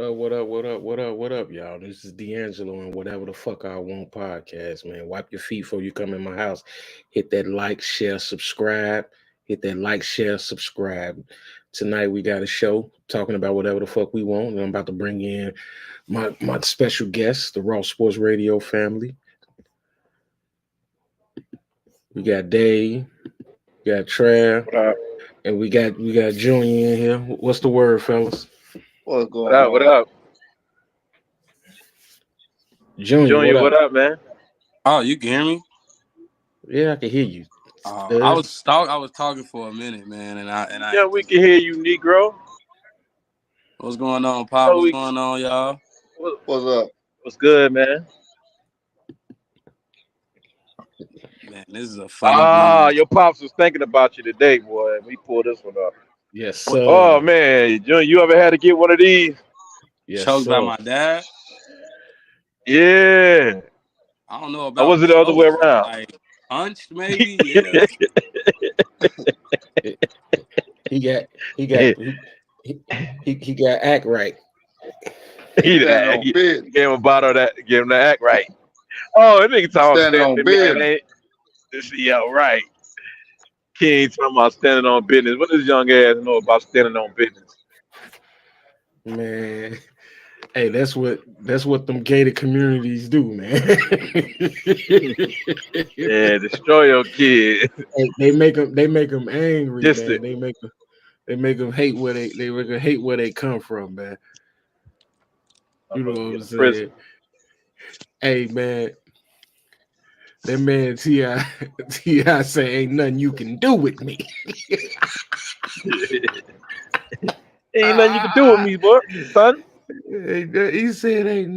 up, what up, what up, what up, what up, y'all? This is D'Angelo and whatever the fuck I want podcast, man. Wipe your feet before you come in my house. Hit that like, share, subscribe. Hit that like, share, subscribe. Tonight we got a show talking about whatever the fuck we want. And I'm about to bring in my special guests, the Raw Sports Radio family. We got Dave, we got Trav, and we got Junior in here. What's the word, fellas? What's going on? What up? Junior, what up, man? Oh, you can hear me? Yeah, I can hear you. I was talking for a minute, man, and I. Yeah, we can hear you, Negro. What's going on, Pop? What's going on, y'all? What's up? What's good, man? Man, this is a funny. Your pops was thinking about you today, boy. We pulled this one up. Yes, sir. Oh man, Junior, you ever had to get one of these? Yes, choked sir. by my dad? Yeah. I don't know about. Or was it the other way around? Like punched, maybe. Yeah. He got act right. He gave him a bottle of that, gave him the act right. Oh, that nigga talking Standing on business. Yeah, right. King talking about standing on business. What does young ass know about standing on business? Man, hey, that's what them gated communities do, man. Yeah, destroy your kid. They make them angry, Just man. They make them hate where they come from, man. You know what I'm saying? Hey, man. That man T.I. say ain't nothing you can do with me. Ain't nothing you can do with me, boy, son. He said ain't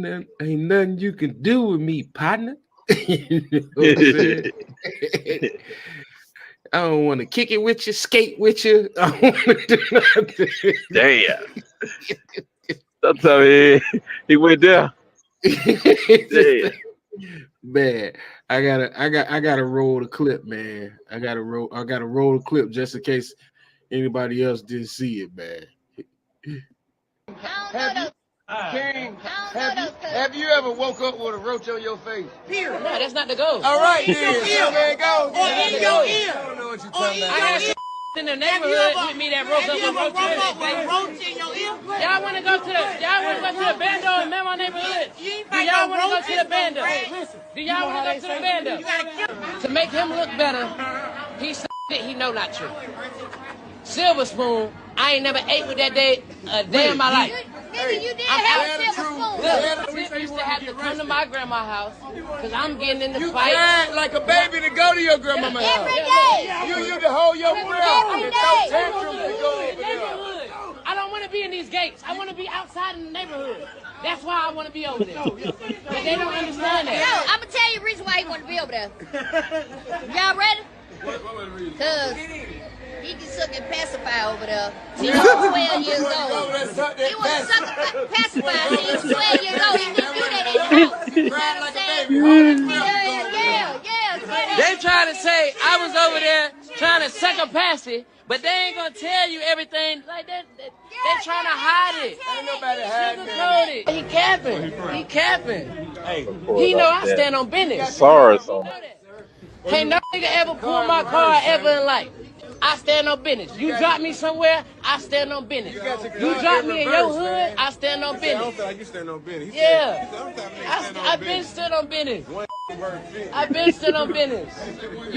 nothing you can do with me, partner. You know what I'm saying? I don't want to kick it with you, skate with you. I don't want to do nothing. Damn. Sometimes he went there. Damn. Man, I gotta roll the clip, man. I gotta roll the clip just in case anybody else didn't see it, man. Have you ever woke up with a roach on your face? No, that's not the goal. All right, then. Man, go. In your ear. I don't know what you're talking about. I had some in the neighborhood with me that woke up with roach in your ear. Y'all want to go to the bando in my neighborhood? Do y'all want to go to the bando? Do y'all want to go to the bando? To make him look better, he said it, he know not true. Silver spoon, I ain't never ate with that day a day in my life. Hey, you did have a silver spoon. Look, used to have to come to my grandma's house because I'm getting in the fight. You cried like a baby to go to your grandma's house. Every day. You used to hold your breath and throw tantrums to go over there. I don't want to be in these gates. I want to be outside in the neighborhood. That's why I want to be over there. But they don't understand that. No, I'm going to tell you the reason why he want to be over there. Y'all ready? Because he can suck and pacify over there. He was 12 years old. He was suck and pacify. He was 12 years old. He didn't do that in the house. You Cried like a know baby. Yeah. They try to say I was over there trying to suck a passy, but they ain't going to tell you everything like that. They trying to hide it. Ain't nobody hiding that. He capping. Hey, he know I stand on business. Sorry, son. Ain't no nigga ever pull my car ever in life. I stand on business. You drop me somewhere, I stand on business. You drop me in your hood, I stand on I don't business. feel like you stand on business. Yeah. I've been stood on business. I've been stood on business.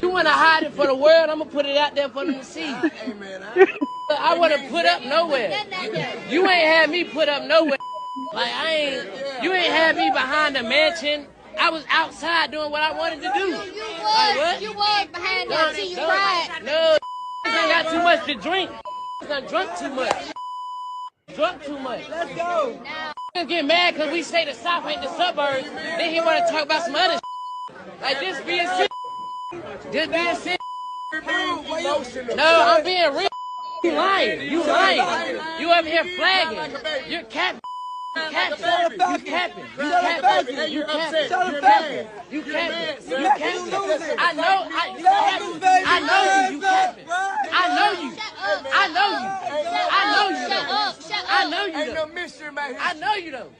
You want to hide it for the world, I'm going to put it out there for them to see. Hey, man, I want to put up nowhere. You ain't had me put up nowhere. Like, you ain't had me behind the mansion. I was outside doing what I wanted to do. You was behind that till you cried. No, I got too much to drink. I drunk too much. Let's go. Get mad because we say the South ain't the suburbs. Then he want to talk about some other shit. Like this being sick. Just being sick. No, I'm being real. You lying. You up here flagging. You're cat. You capping. You upset. You're mad. You capping. I know you. You capping. I know you. Ain't no mystery, man. I know you though.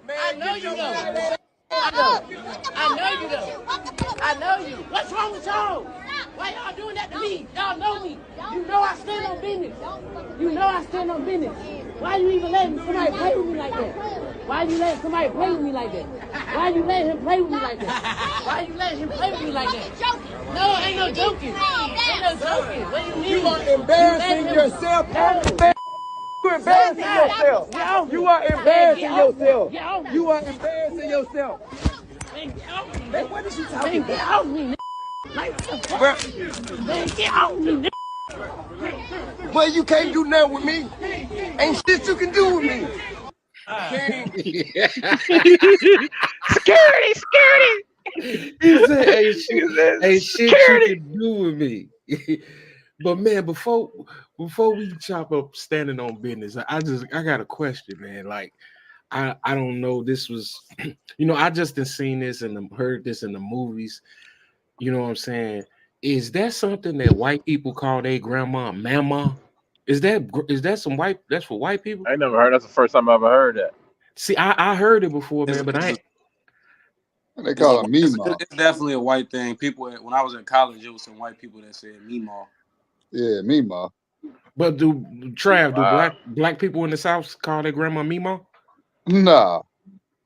I know you though. I know you. What's wrong with y'all? Why y'all doing that to me? Y'all know me. You know I stand on business. Why you even letting somebody play with me like that? Why you letting somebody play with me like that? Why you letting him play with me like that? Why you letting him play with me like that? No, ain't no joking. What do you mean? You are embarrassing yourself. You're embarrassing yourself. You are embarrassing yourself. You are embarrassing yourself. Man, what is you talking about? Get off me, man, get off me, Boy, you can't do nothing with me. Ain't shit you can do with me. Security. He said, ain't shit you can do with me. But man, before we chop up standing on business, I got a question, man. Like, I don't know. This was, I just done seen this and heard this in the movies. You know what I'm saying? Is that something that white people call their grandma mama? Is that some white? That's for white people. I ain't never heard. That's the first time I ever heard that. See, I heard it before, man, but They call it Mima. It's definitely a white thing. People, when I was in college, it was some white people that said Mima. Yeah, Mima. But do black people in the South call their grandma Mima? Nah.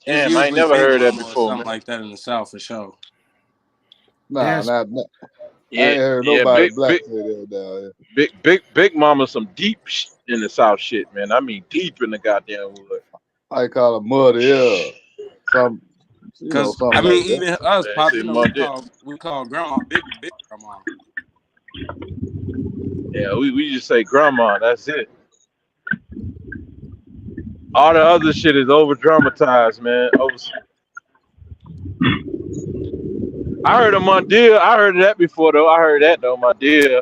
Damn, I ain't never heard that before. Something like that in the South for sure. Nah. Yeah, I ain't heard nobody black say that down here. Big mama, some deep in the South shit, man. I mean, deep in the goddamn wood. I call her mother, yeah. Because I mean, like even us, Pop, we call grandma big grandma. Yeah, we just say grandma. That's it. All the other shit is over dramatized, man. I heard of my dear. I heard of that before though. My dear,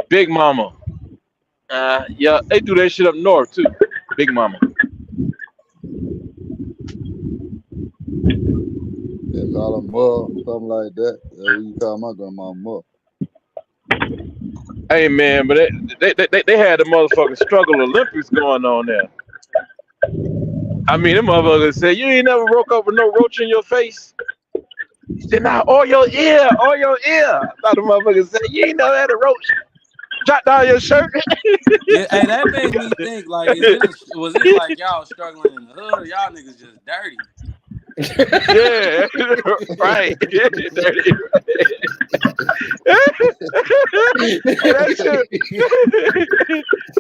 Big Mama. Yeah, they do that shit up north too. Big Mama. Yeah, call her mother, something like that. Yeah, you call my grandma mother. Hey man, but they had the motherfucking struggle Olympics going on there. I mean, them motherfuckers said, you ain't never woke up with no roach in your face. He said, nah, or your ear. I thought the motherfucker said, you ain't never had a roach drop down your shirt. Yeah, hey, that made me think, like, was it like y'all struggling in the hood or y'all niggas just dirty? Yeah, right. Yeah, dirty.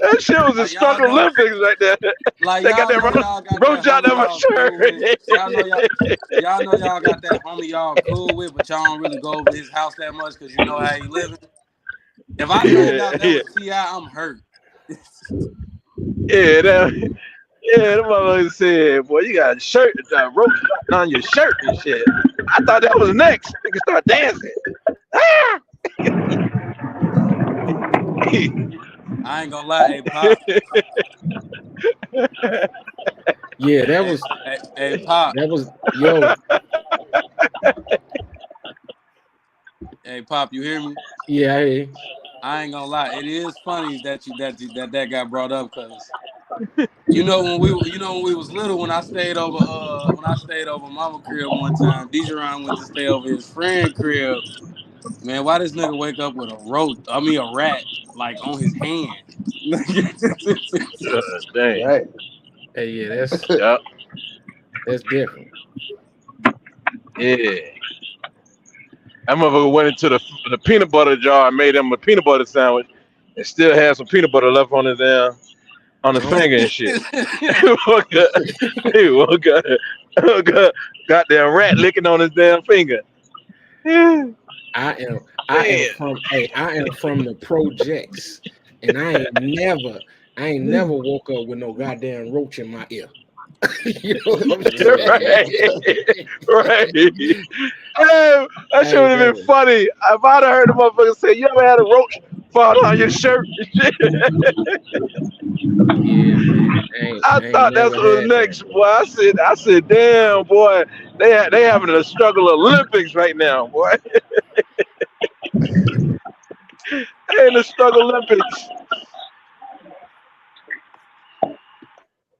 That shit was a struggle Olympics right there. Like, they got that roach out of my shirt. Y'all know y'all got that homie y'all cool with, but y'all don't really go over his house that much because you know how he living. If I find out that was T.I., I'm hurt. The motherfucker said, boy, you got a shirt, roach on your shirt and shit. I thought that was next. Nigga start dancing. I ain't gonna lie, hey, Pop. Yeah, that was. Hey, Pop. That was, yo. Hey, Pop, you hear me? Yeah, I hear you. I ain't gonna lie. It is funny that got brought up because when we was little, when I stayed over Mama crib one time, Dijon went to stay over his friend crib. Man, why this nigga wake up with a rat like on his hand? Dang. Right. Hey, yeah, that's different. Yeah. That motherfucker went into the peanut butter jar and made him a peanut butter sandwich and still had some peanut butter left on his on his finger and shit. He woke up, goddamn rat licking on his damn finger. I am from the projects, and I ain't never woke up with no goddamn roach in my ear. You know what I'm saying? Right. That shit would have been funny if I'd have heard the motherfucker say, "You ever had a roach fall down your shirt and shit. Yeah, man. I I ain't thought that's never what was had that. next, boy. I said, damn, boy, they having a struggle Olympics right now, boy. They in the struggle Olympics.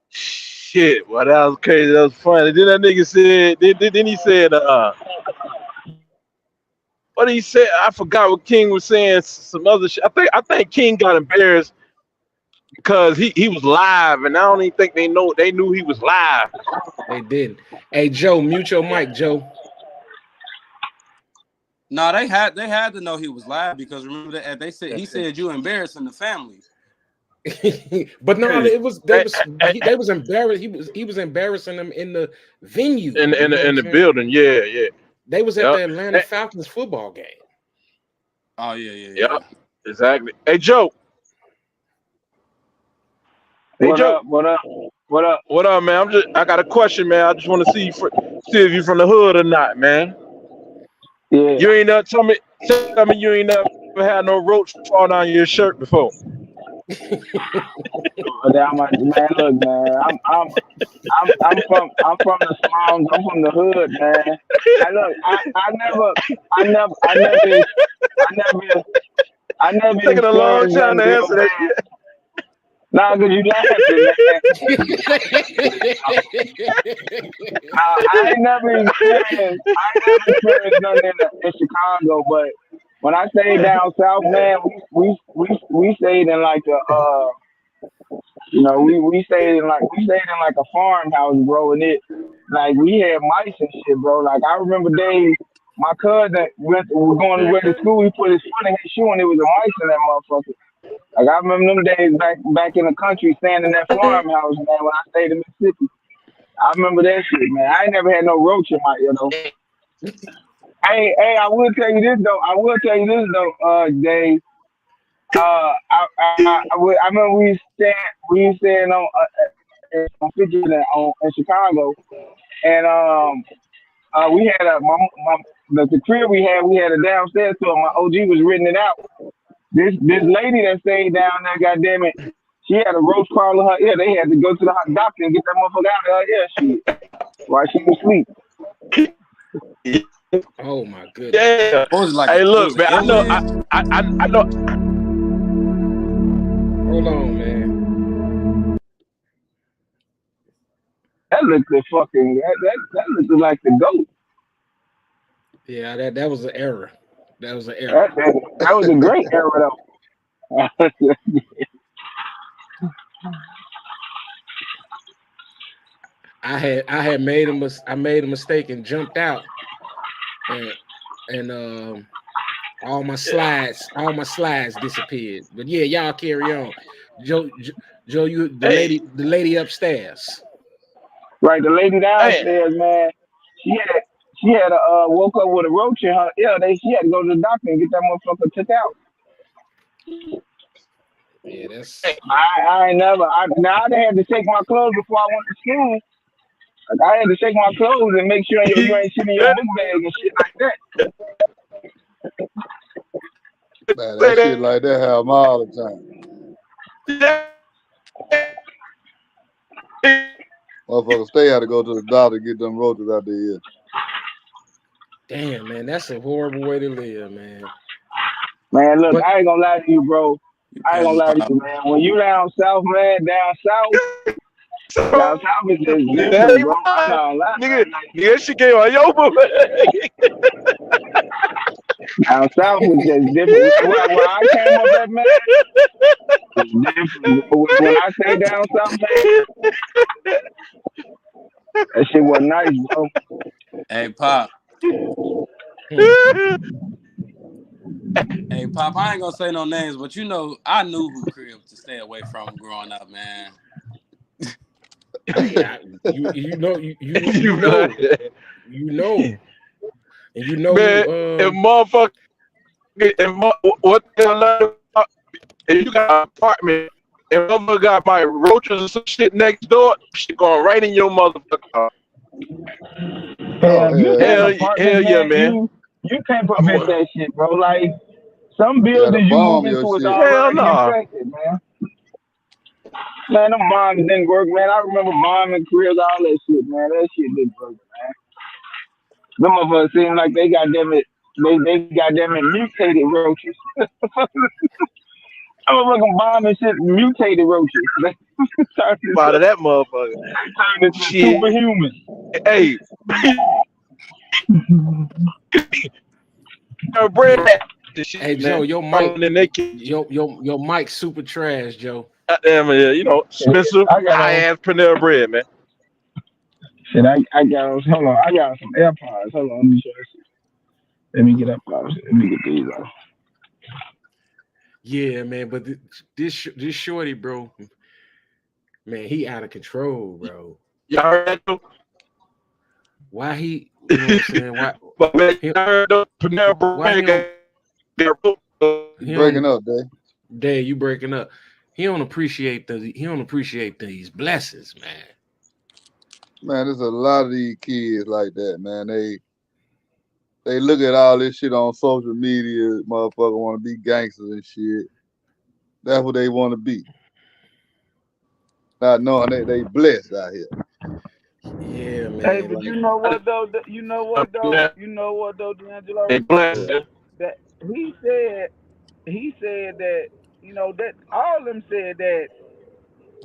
Shit, boy, that was crazy. That was funny. Then that nigga said, then he said, what he said? I forgot what King was saying. Some other shit. I think King got embarrassed because he was live, and I don't even think they knew he was live. They didn't. Hey, Joe, mute your mic, Joe. No, they had to know he was live because remember that they said he said you embarrassing the family. But no, Hey, they was embarrassed. He was embarrassing them in the venue. in You know what in I'm the saying? building, yeah. They was at Yep. the Atlanta Falcons football game. Oh yeah. Yep. Exactly. Hey Joe. Hey What Joe. up? What up? What up? What up, man? I got a question, man. I just want to see if you from the hood or not, man. Yeah. You ain't never tell me you ain't never had no roach fall down your shirt before. Man, look, man. I'm from the slums. I'm from the hood, man. I never Taking a long experienced time nothing to real answer that bad. shit. Nah, cause you laughing, man. I ain't never experienced nothing in Chicago, but when I stayed down south, man, we stayed in like we stayed in like a farmhouse, bro, and it like we had mice and shit, bro. Like I remember days my cousin was going to way to school, he put his foot in his shoe and there was a mice in that motherfucker. Like I remember them days back in the country staying in that farmhouse, man, when I stayed in Mississippi. I remember that shit, man. I ain't never had no roach in my, Hey, I will tell you this though, Dave. I remember we was staying on 50th in Chicago, and we had the crib we had a downstairs to it. My OG was renting it out. This lady that stayed down there, goddamn it, she had a roach crawl in her ear. They had to go to the doctor and get that motherfucker out of her ear shit while she was asleep. Oh my goodness. Yeah. Hey, look, man. I know. Hold on, man. That looked that looked like the goat. Yeah, that was an error. That was an error. That was a great error though. I had made a mistake and jumped out, and all my slides disappeared. But yeah, y'all carry on. Joe, you the lady upstairs. Right, the lady downstairs, man. She had woke up with a roach in her ear. She had to go to the doctor and get that motherfucker took out. Yeah, that's. I had to take my clothes before I went to school. Like, I had to take my clothes and make sure you ain't shit in your book bag and shit like that. Man, that shit like that happen all the time. Motherfuckers stay had to go to the doctor to get them roaches out their ear. Damn, man, that's a horrible way to live, man. Man, look, I ain't gonna lie to you, bro. I ain't gonna lie to you, man. When you down south, man, down south is just different, bro. I'm not gonna lie. Nigga, she came on your Down south was just different. When I came up that man, it's different, bro. When I say down south, man, that shit was nice, bro. Hey, Pop. Hey, Pop, I ain't gonna say no names, but you know, I knew who crib to stay away from growing up, man. You know, and you know, man, if motherfucker, what they learn about, if you got an apartment, and motherfucker got my roaches or some shit next door, shit going right in your motherfucker. Hell yeah, man. You can't prevent that shit, bro. Like Some You gotta buildings you move bomb your into is shit. Hell already no. infected, man. Man, them bombs didn't work, man. I remember bombing cribs, all that shit, man. That shit didn't work, man. Them of us seem like they got them it, they got them it mutated roaches. Some of them bombing shit mutated roaches. They Out of that motherfucker. turned into Shit. superhuman. Hey, bread the Hey shit, Joe, man. your mic, And they keep your mic super trash, Joe. goddamn, Spencer I got high on ass Panera bread, man. shit. I got on. Hold on. I got some AirPods. Hold on. Let me show you. Let me get up. Let me get these off. Yeah, man, but this shorty, bro, man, he out of control, bro. Y'all heard that too? Why he, you know what I'm saying? Why But man, he, I heard the Panera why bread got he You breaking don't up, Dave. Dad, you breaking up. He don't appreciate these blessings, man. Man, there's a lot of these kids like that, man. They look at all this shit on social media, motherfucker want to be gangsters and shit. That's what they want to be. Not knowing they blessed out here. Yeah, Hey, man. but you Like, know what though? You know what though? yeah, You know what though, D'Angelo? they blessed. Well, That he said that that all of them said that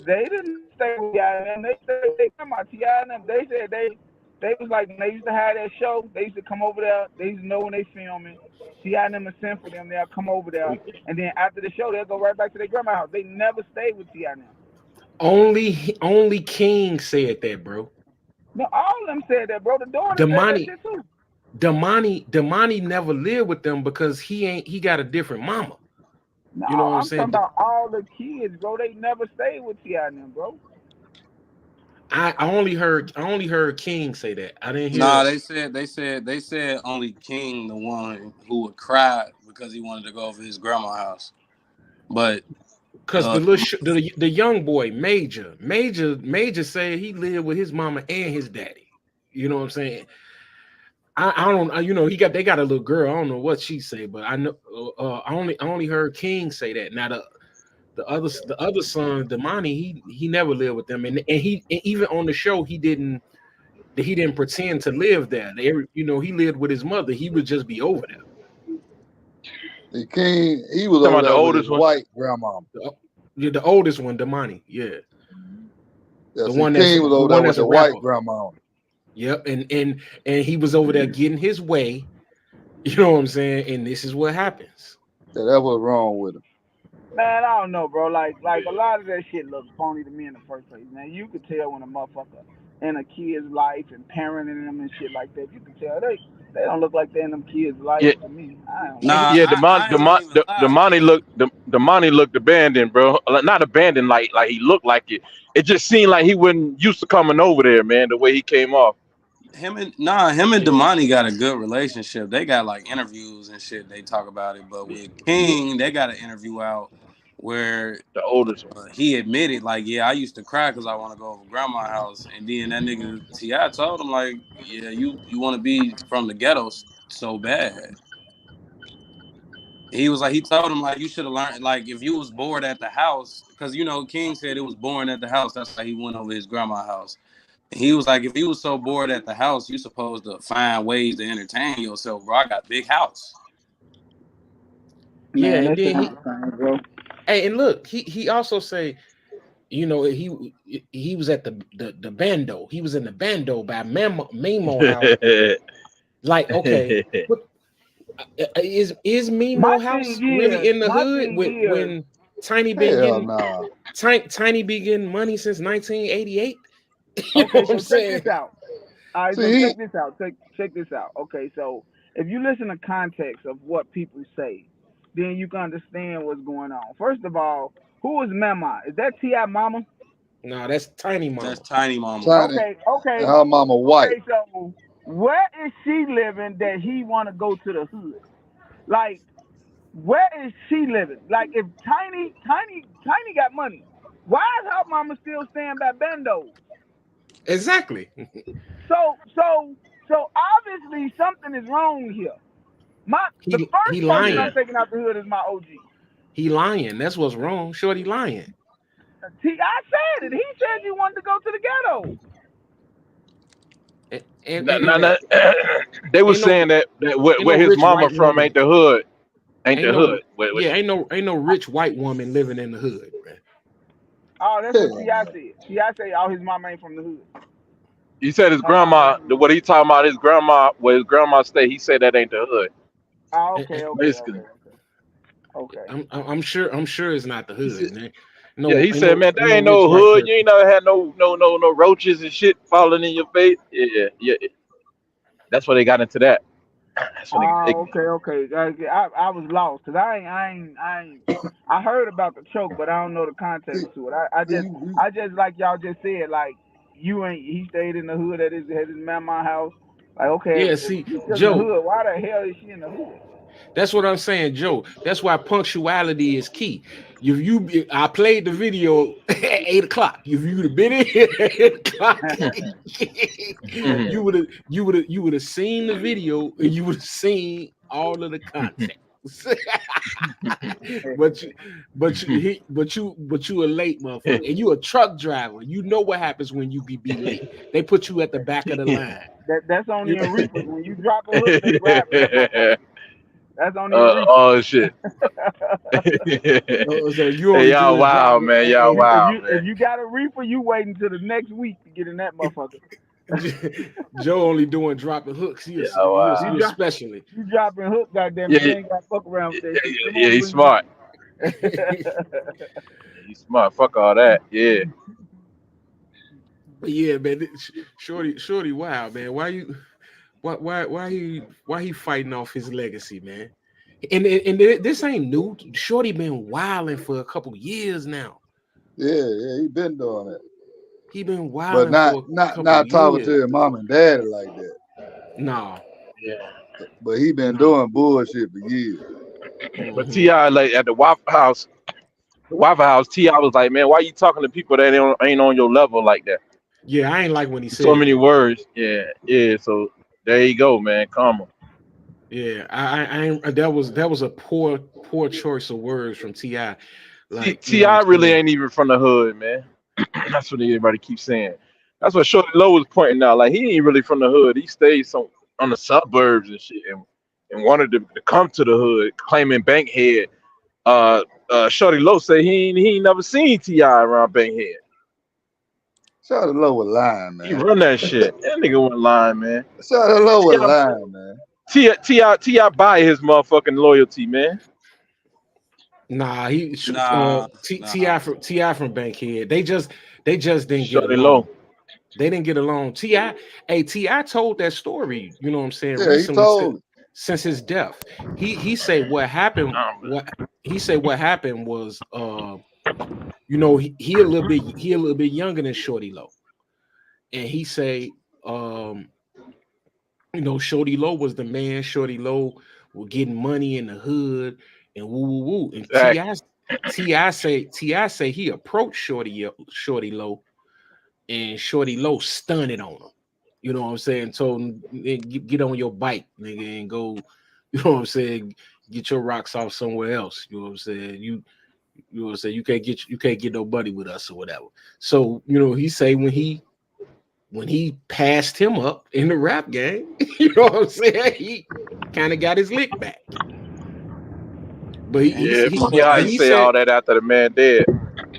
they didn't stay with T.I. and them. They said they come out T.I. and them. They said they was like when they used to have that show. They used to come over there. They used to know when they filming. T.I. and them would send for them. They'll come over there, and then after the show, they'll go right back to their grandma's house. They never stayed with T.I. and them. only King said that, bro. No, all of them said that, bro. The daughter said that Damani, shit too. Damani never lived with them because he got a different mama. No, You know what I'm I'm talking saying? about all the kids, bro. They never stayed with T.I. and them, bro. I only heard King say that. I didn't Nah, hear they said only King the one who would cry because he wanted to go over his grandma's house. But because the young boy Major said he lived with his mama and his daddy. You know what I'm saying? I don't they got a little girl. I don't know what she say, but I know I only heard King say that. Now the other son, Damani, he never lived with them, and even on the show he didn't pretend to live there. He lived with his mother. He would just be over there. He was Talking over about the there with his oldest one. white grandma. The oldest one, Damani, yeah, Yeah, the see, one that's King was the over there one with that's a the white rapper. grandma. Yep, and he was over there getting his way. You know what I'm saying? And this is what happens. Yeah, that was wrong with him. Man, I don't know, bro. Like a lot of that shit looks phony to me in the first place, man. You could tell when a motherfucker in a kid's life and parenting them and shit like that. You can tell they don't look like they in them kids' life Yeah, to me. I don't know. nah, yeah. I ain't gonna even The lie. money the money looked abandoned, bro. Like, not abandoned, like he looked like it. It just seemed like he wasn't used to coming over there, man. The way he came off. Him and Damani got a good relationship. They got like interviews and shit. They talk about it. But with King, they got an interview out where The oldest one. he admitted, like, yeah, I used to cry because I want to go over grandma's house. And then that nigga T.I. told him, like, yeah, you want to be from the ghettos so bad. He was like, he told him, like, you should have learned, like, if you was bored at the house, because, King said it was boring at the house. That's why he went over his grandma's house. And he was like, if you was so bored at the house, you supposed to find ways to entertain yourself, bro. I got a big house. Yeah, Man, and that shit then not the same, bro. hey, and look, he also say, he was at the bando. He was in the bando by Memo house. Like, okay, what is My Memo house really in the my hood thing is, when Tiny been Hell getting nah. Tiny be getting money since 1988? You know okay, what I'm so check saying? this out. All right, so See, check this out. Check this out. Okay, so if you listen to context of what people say, then you can understand what's going on. First of all, who is Mama? Is that T.I. mama? No, that's Tiny That's Mama. Tiny Mama. Tiny Okay, and okay, her mama white. okay. So where is she living that he want to go to the hood? Like, where is she living? Like, if Tiny got money, why is her mama still staying by Bendo? Exactly. So obviously something is wrong here. The He first person I'm lying. taking out the hood is my OG. He lying. That's what's wrong. Shorty lying. I said it. He said you wanted to go to the ghetto. And They were ain't no saying that ain't where no his rich mama white from woman. ain't the hood, ain't Ain't the no hood. Where she, ain't no rich white woman living in the hood, man. Oh, that's what Hell T.I. no. said. T.I. said, oh, his mama ain't from the hood. he said his Her mama ain't grandma. from the What hood. he talking about? His grandma, where his grandma stay. He said that ain't the hood. Oh, And- okay, and okay, Basically, okay, okay. Okay. I'm sure it's not the he said, hood, man. yeah. He said, man, Ain't there no ain't rich no white hood. You person. ain't never had no roaches and shit falling in your face. Yeah, yeah. That's why they got into that. That's when they Oh, okay. I was lost because I heard about the choke, but I don't know the See, context to it. I just like y'all just said, like you ain't. He stayed in the hood at his mama house. Like, okay, Yeah, if see, she's still in the Joe, hood, why the hell is she in the hood? that's what I'm saying, Joe. That's why punctuality is key. I played the video at 8 o'clock. If you'd have been in here at 8 o'clock, hmm you would have seen the video and you would have seen all of the context. but you but you a late motherfucker, and you a truck driver. You know what happens when you be late. They put you at the back of the line. That's only You in reefers. When you drop a hook, they grabbing that motherfucker. That's only in reefers. oh shit. so you Hey, only y'all doing wow, dropping. man. Y'all wow, If man. you got a reefer, you waiting till the next week to get in that motherfucker. Joe only doing dropping hooks. Yeah, wow. You He a drop specialist. you dropping hook, goddamn it. Yeah, You ain't got to fuck around with that shit. Come yeah, on, he's bring smart. He's smart. Fuck all that. Yeah. But yeah, man, shorty, wow, man, why he fighting off his legacy, man? And this ain't new. Shorty been wilding for a couple years now. yeah, he been doing it, He been but wilding not for a not couple not talking years. to his mom and daddy like that. Nah, Yeah. But he been nah. doing bullshit for years. But Hmm. Ti like at the Waffle House. Ti was like, man, why you talking to people that ain't on your level like that? Yeah, I ain't like when he So said many that. words. Yeah, yeah. So there you go, man. Come on. Yeah, that was a poor choice of words from Ti. Like, you know what I'm Ti really saying? ain't even from the hood, man. That's what everybody keeps saying. That's what Shorty Low was pointing out. Like he ain't really from the hood. He stays on the suburbs and shit, and wanted to come to the hood, claiming Bankhead. Shorty Low say he ain't never seen Ti around Bankhead. Shout Low was lying, He man. run that shit. That nigga wasn't lying, man. Shout Low Ti was lying, man. Ti buy his motherfucking loyalty, man. Nah, Nah, Ti nah. from Bankhead. They just didn't get Shorty along. Low. They didn't get along. Ti told that story. You know what I'm saying? Yeah, he Recently, told me. since his death, he said what happened. What he said what happened was, he a little bit younger than Shorty Low, and he say, um, Shorty Low was the man. Shorty Low was getting money in the hood and woo woo woo. And Exactly. Ti say he approached Shorty Low, and Shorty Low stunned on him. You know what I'm saying? Told him, Get on your bike, nigga, and go." You know what I'm saying? Get your rocks off somewhere else. You know what I'm saying? You know what I'm saying? You can't get no buddy with us or whatever. So he say when he passed him up in the rap game, you know what I'm saying? He kind of got his lick back. But Yeah, But Ti he say said, all that after the man dead.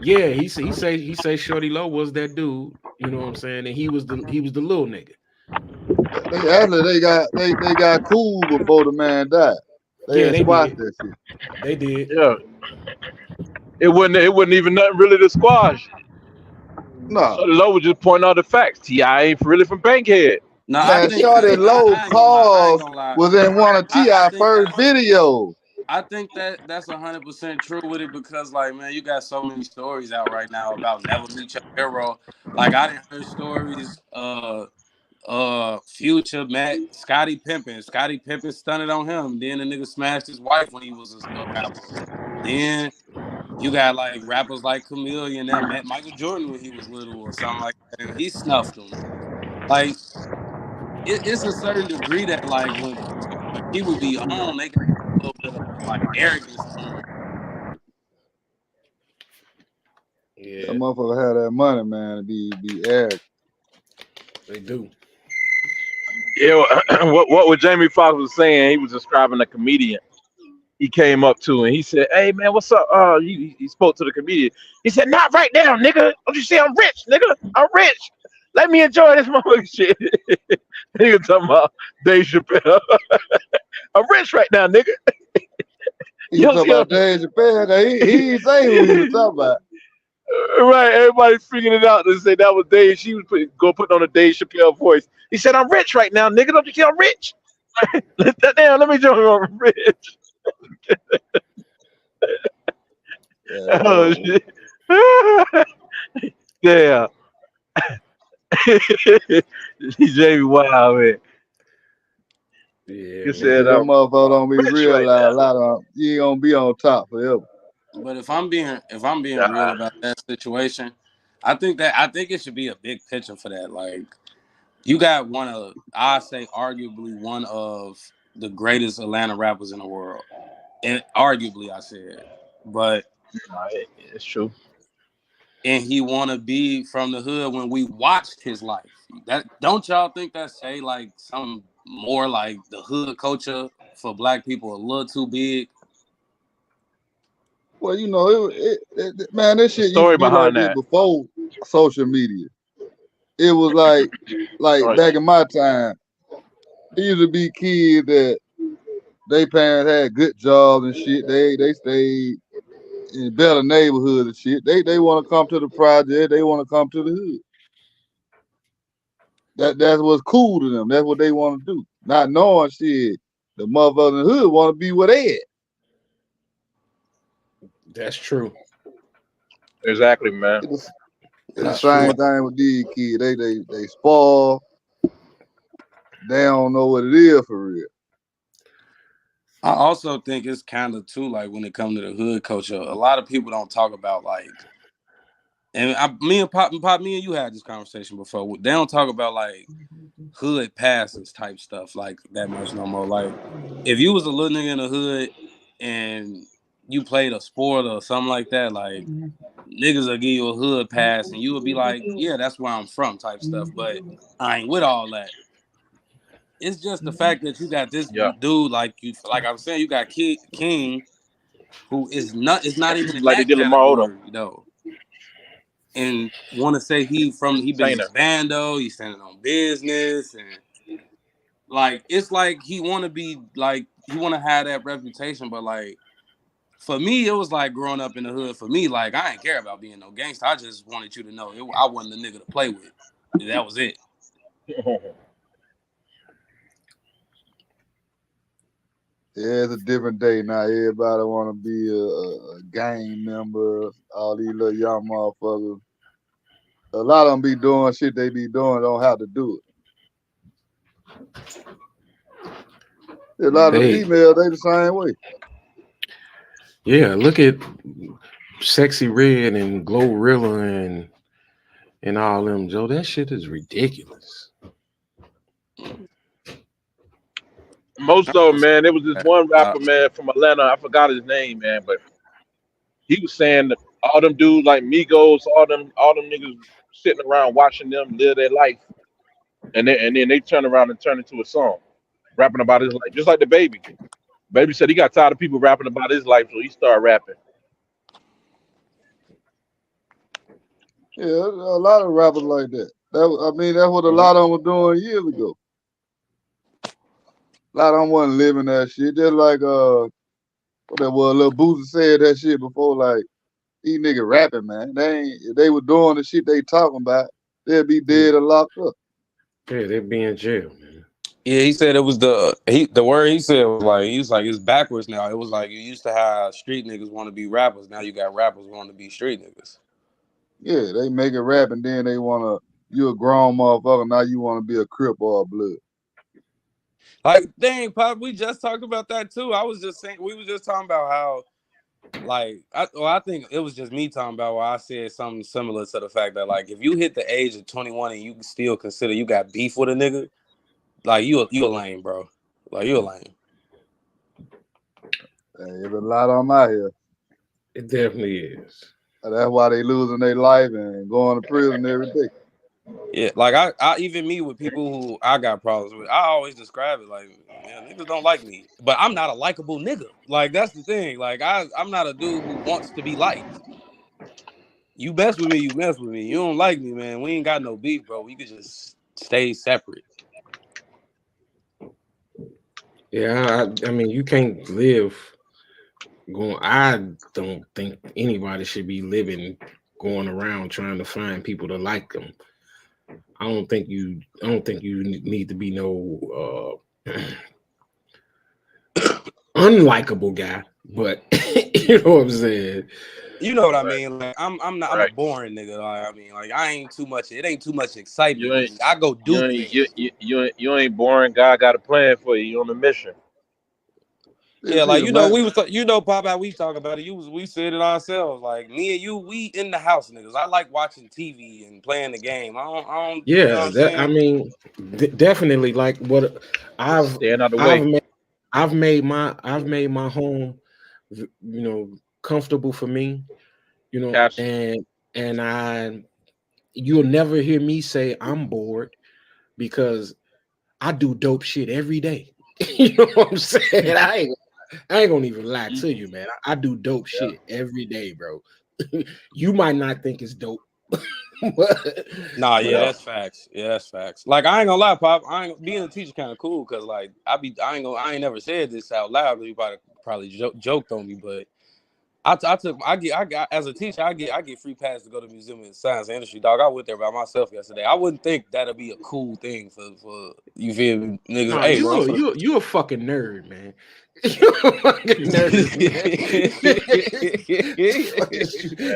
yeah, he say Shorty Low was that dude, you know what I'm saying? And he was the little nigga. They actually they got cool before the man died. They Yeah, had they squashed did. that shit. They did. Yeah. It wasn't even nothing really to squash. No. Shorty Low was just pointing out the facts. Ti ain't really from Bankhead. no, Man, Shorty Low I ain't gonna lie. I ain't Cause gonna lie. was in one of I T.I. think first videos. that's 100% true with it because like man, you got so many stories out right now about never meet your hero. Like I didn't heard stories. Future met Scotty Pippen. Scotty Pippen stunted on him. Then the nigga smashed his wife when he was a rapper. Then you got like rappers like Chameleon that met Michael Jordan when he was little or something like that, and he snuffed him. Like it's a certain degree that like when people be on, they got a little bit of like arrogance to them. Yeah, That motherfucker have that money, man, to be arrogant. they do. Yeah, what Jamie Foxx was saying, he was describing a comedian he came up to and he said, "Hey man, what's up?" He spoke to the comedian. He said, "Not right now, nigga. Don't you see I'm rich, nigga? I'm rich. Let me enjoy this motherfucking shit." He was talking about Dave Chappelle. I'm rich right now, nigga. He You was don't talking see about Dave Chappelle. 'Cause he didn't say who he was talking about. right? Everybody figured it out. They say that was Dave. She was putting on a Dave Chappelle voice. He said, "I'm rich right now, nigga. Don't you see I'm rich? Damn, let me join you. I'm rich." Yeah, Oh that, shit. Yeah. Jamie, wow, man. Yeah, You yeah, man. see, said them I'm motherfuckers don't be rich right realized. A now. lot of them, you ain't gonna be on top forever. But if I'm being real Nah. about that situation, I think it should be a big picture for that. Like you got I say arguably one of the greatest Atlanta rappers in the world. And arguably I said. But Nah, it's true. and he wanna be from the hood when we watched his life. That don't y'all think that say like some more like the hood culture for black people a little too big? Well, you know, man, this The shit used to story be like behind this that. before social media. It was like Right. back in my time, it used to be kids that they parents had good jobs and shit. They stayed in better neighborhoods and shit. They want to come to the project. They want to come to the hood. That's what's cool to them. That's what they want to do. Not knowing shit, the motherfuckers in the hood want to be where they at. That's true. Exactly, man. It's the That's true. same thing with these kids. They spoil. They don't know what it is for real. I also think it's kind of too like when it comes to the hood culture, a lot of people don't talk about like, and me and Pop, me and you had this conversation before. They don't talk about like hood passes type stuff like that much no more. Like if you was a little nigga in the hood and you played a sport or something like that, like niggas will give you a hood pass and you would be like, yeah, that's where I'm from type stuff. But I ain't with all that. It's just the fact that you got this Yeah. dude like I was saying, you got Kid King who is not it's not even in Like they that did Lamar Odom. category though. And want to say he been in Sainer. the bando, he's standing on business and like it's like he want to be like he want to have that reputation, but like for me it was like growing up in the hood. For me, like I ain't care about being no gangster. I just wanted you to know I wasn't the nigga to play with. That was it. Yeah, it's a different day now. Everybody want to be a gang member. All these little young motherfuckers. A lot of them be doing shit they be doing, don't have to do it. A lot of the Hey, females, they the same way. yeah, look at Sexy Red and Glorilla and all them, Joe. That shit is ridiculous. Most of them, man, there was this one Uh, rapper, man, from Atlanta. I forgot his name, man, but he was saying that all them dudes like Migos, all them niggas sitting around watching them live their life, and then they turn around and turn into a song, rapping about his life, just like the baby. Baby said he got tired of people rapping about his life, so he started rapping. Yeah, a lot of rappers like that. I mean, that's what a Mhm. lot of them were doing years ago. A lot of them wasn't living that shit. Just like what that was, Lil Boosie said that shit before. Like these niggas rapping, man. They ain't. If they were doing the shit they talking about, they'd be Yeah, dead or locked up. yeah, they be in jail, man. yeah, he said it was the word he said was like he was like it's backwards now. It was like you used to have street niggas want to be rappers. Now you got rappers want to be street niggas. Yeah, they make it rap and then they wanna. You a grown motherfucker now. You wanna be a crip or a blood. Like dang, Pop, we just talked about that too. I was just saying we was just talking about how like I think it was just me talking about where I said something similar to the fact that like if you hit the age of 21 and you still consider you got beef with a nigga, like you a lame, bro. Like you a lame. There's a lot of them out here. It definitely is. That's why they losing their life and going to prison every day. Yeah, like I even meet with people who I got problems with. I always describe it like, man, niggas don't like me, but I'm not a likable nigga. Like that's the thing. Like I'm not a dude who wants to be liked. You mess with me, you mess with me. You don't like me, man. We ain't got no beef, bro. We could just stay separate. Yeah, I mean, you can't live going. I don't think anybody should be living going around trying to find people to like them. I don't think you need to be no unlikable guy, but you know what I'm saying. You know what I Right. mean? Like I'm not. I'm a Right. boring nigga. Like, I mean, like I ain't too much. It ain't too much excitement You with ain't me. I go you do ain't things. you ain't boring. God got a plan for you. You on a mission. Yeah, It's like either man. Pop, how we talk about it. We said it ourselves. Like me and you, we in the house, niggas. I like watching TV and playing the game. I don't. You know what Yeah, I'm that I saying? mean, definitely like what Just I've staying out of the I've way. made I've made my home, you know, comfortable for me, you know, Gotcha. and you'll never hear me say I'm bored because I do dope shit every day. You know what I'm saying? I ain't gonna even lie Mm, to you, man. I do dope yeah. shit every day, bro. You might not think it's dope, but, Nah, yeah, but Yeah. that's facts. Yeah, that's facts. Like I ain't gonna lie, Pop. Being a teacher kind of cool because like I ain't never said this out loud. You probably joked on me, but I got as a teacher, I get free pass to go to the museum in science and industry. Dog, I went there by myself yesterday. I wouldn't think that'd be a cool thing for you feel me, niggas. nah, Hey, man, you a fucking nerd, man. You a fucking nerd, man. Fucking Man.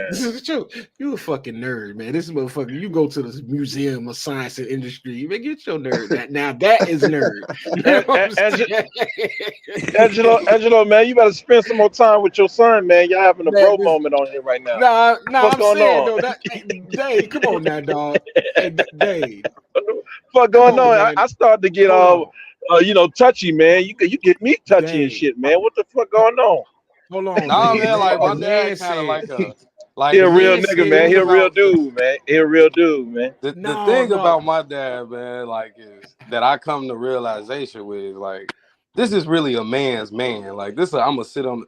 this is the truth. You a fucking nerd, man. This motherfucker. You go to the museum of science and industry. Man, get your nerd. Now that is nerd. You know what I'm saying? Angelo, man, you better spend some more time with your son, man. Y'all having a Man, bro moment on here right now. nah. What's I'm going saying on? though that hey, Dave, come on now, dog. Hey, Dave, What come going on, on? man. I started to get Hold on, touchy, man. You get me touchy and Dave. shit, man. What the fuck going on? Hold on, nah, Dave. man. Like The my man dad, kind of said. He The a real man nigga, said he man. thing He a was. real about dude, man. He a real dude, man. the No, thing no. about my dad, man, like is that I come to realization with like this is really a man's man. Like this, I'm gonna sit on.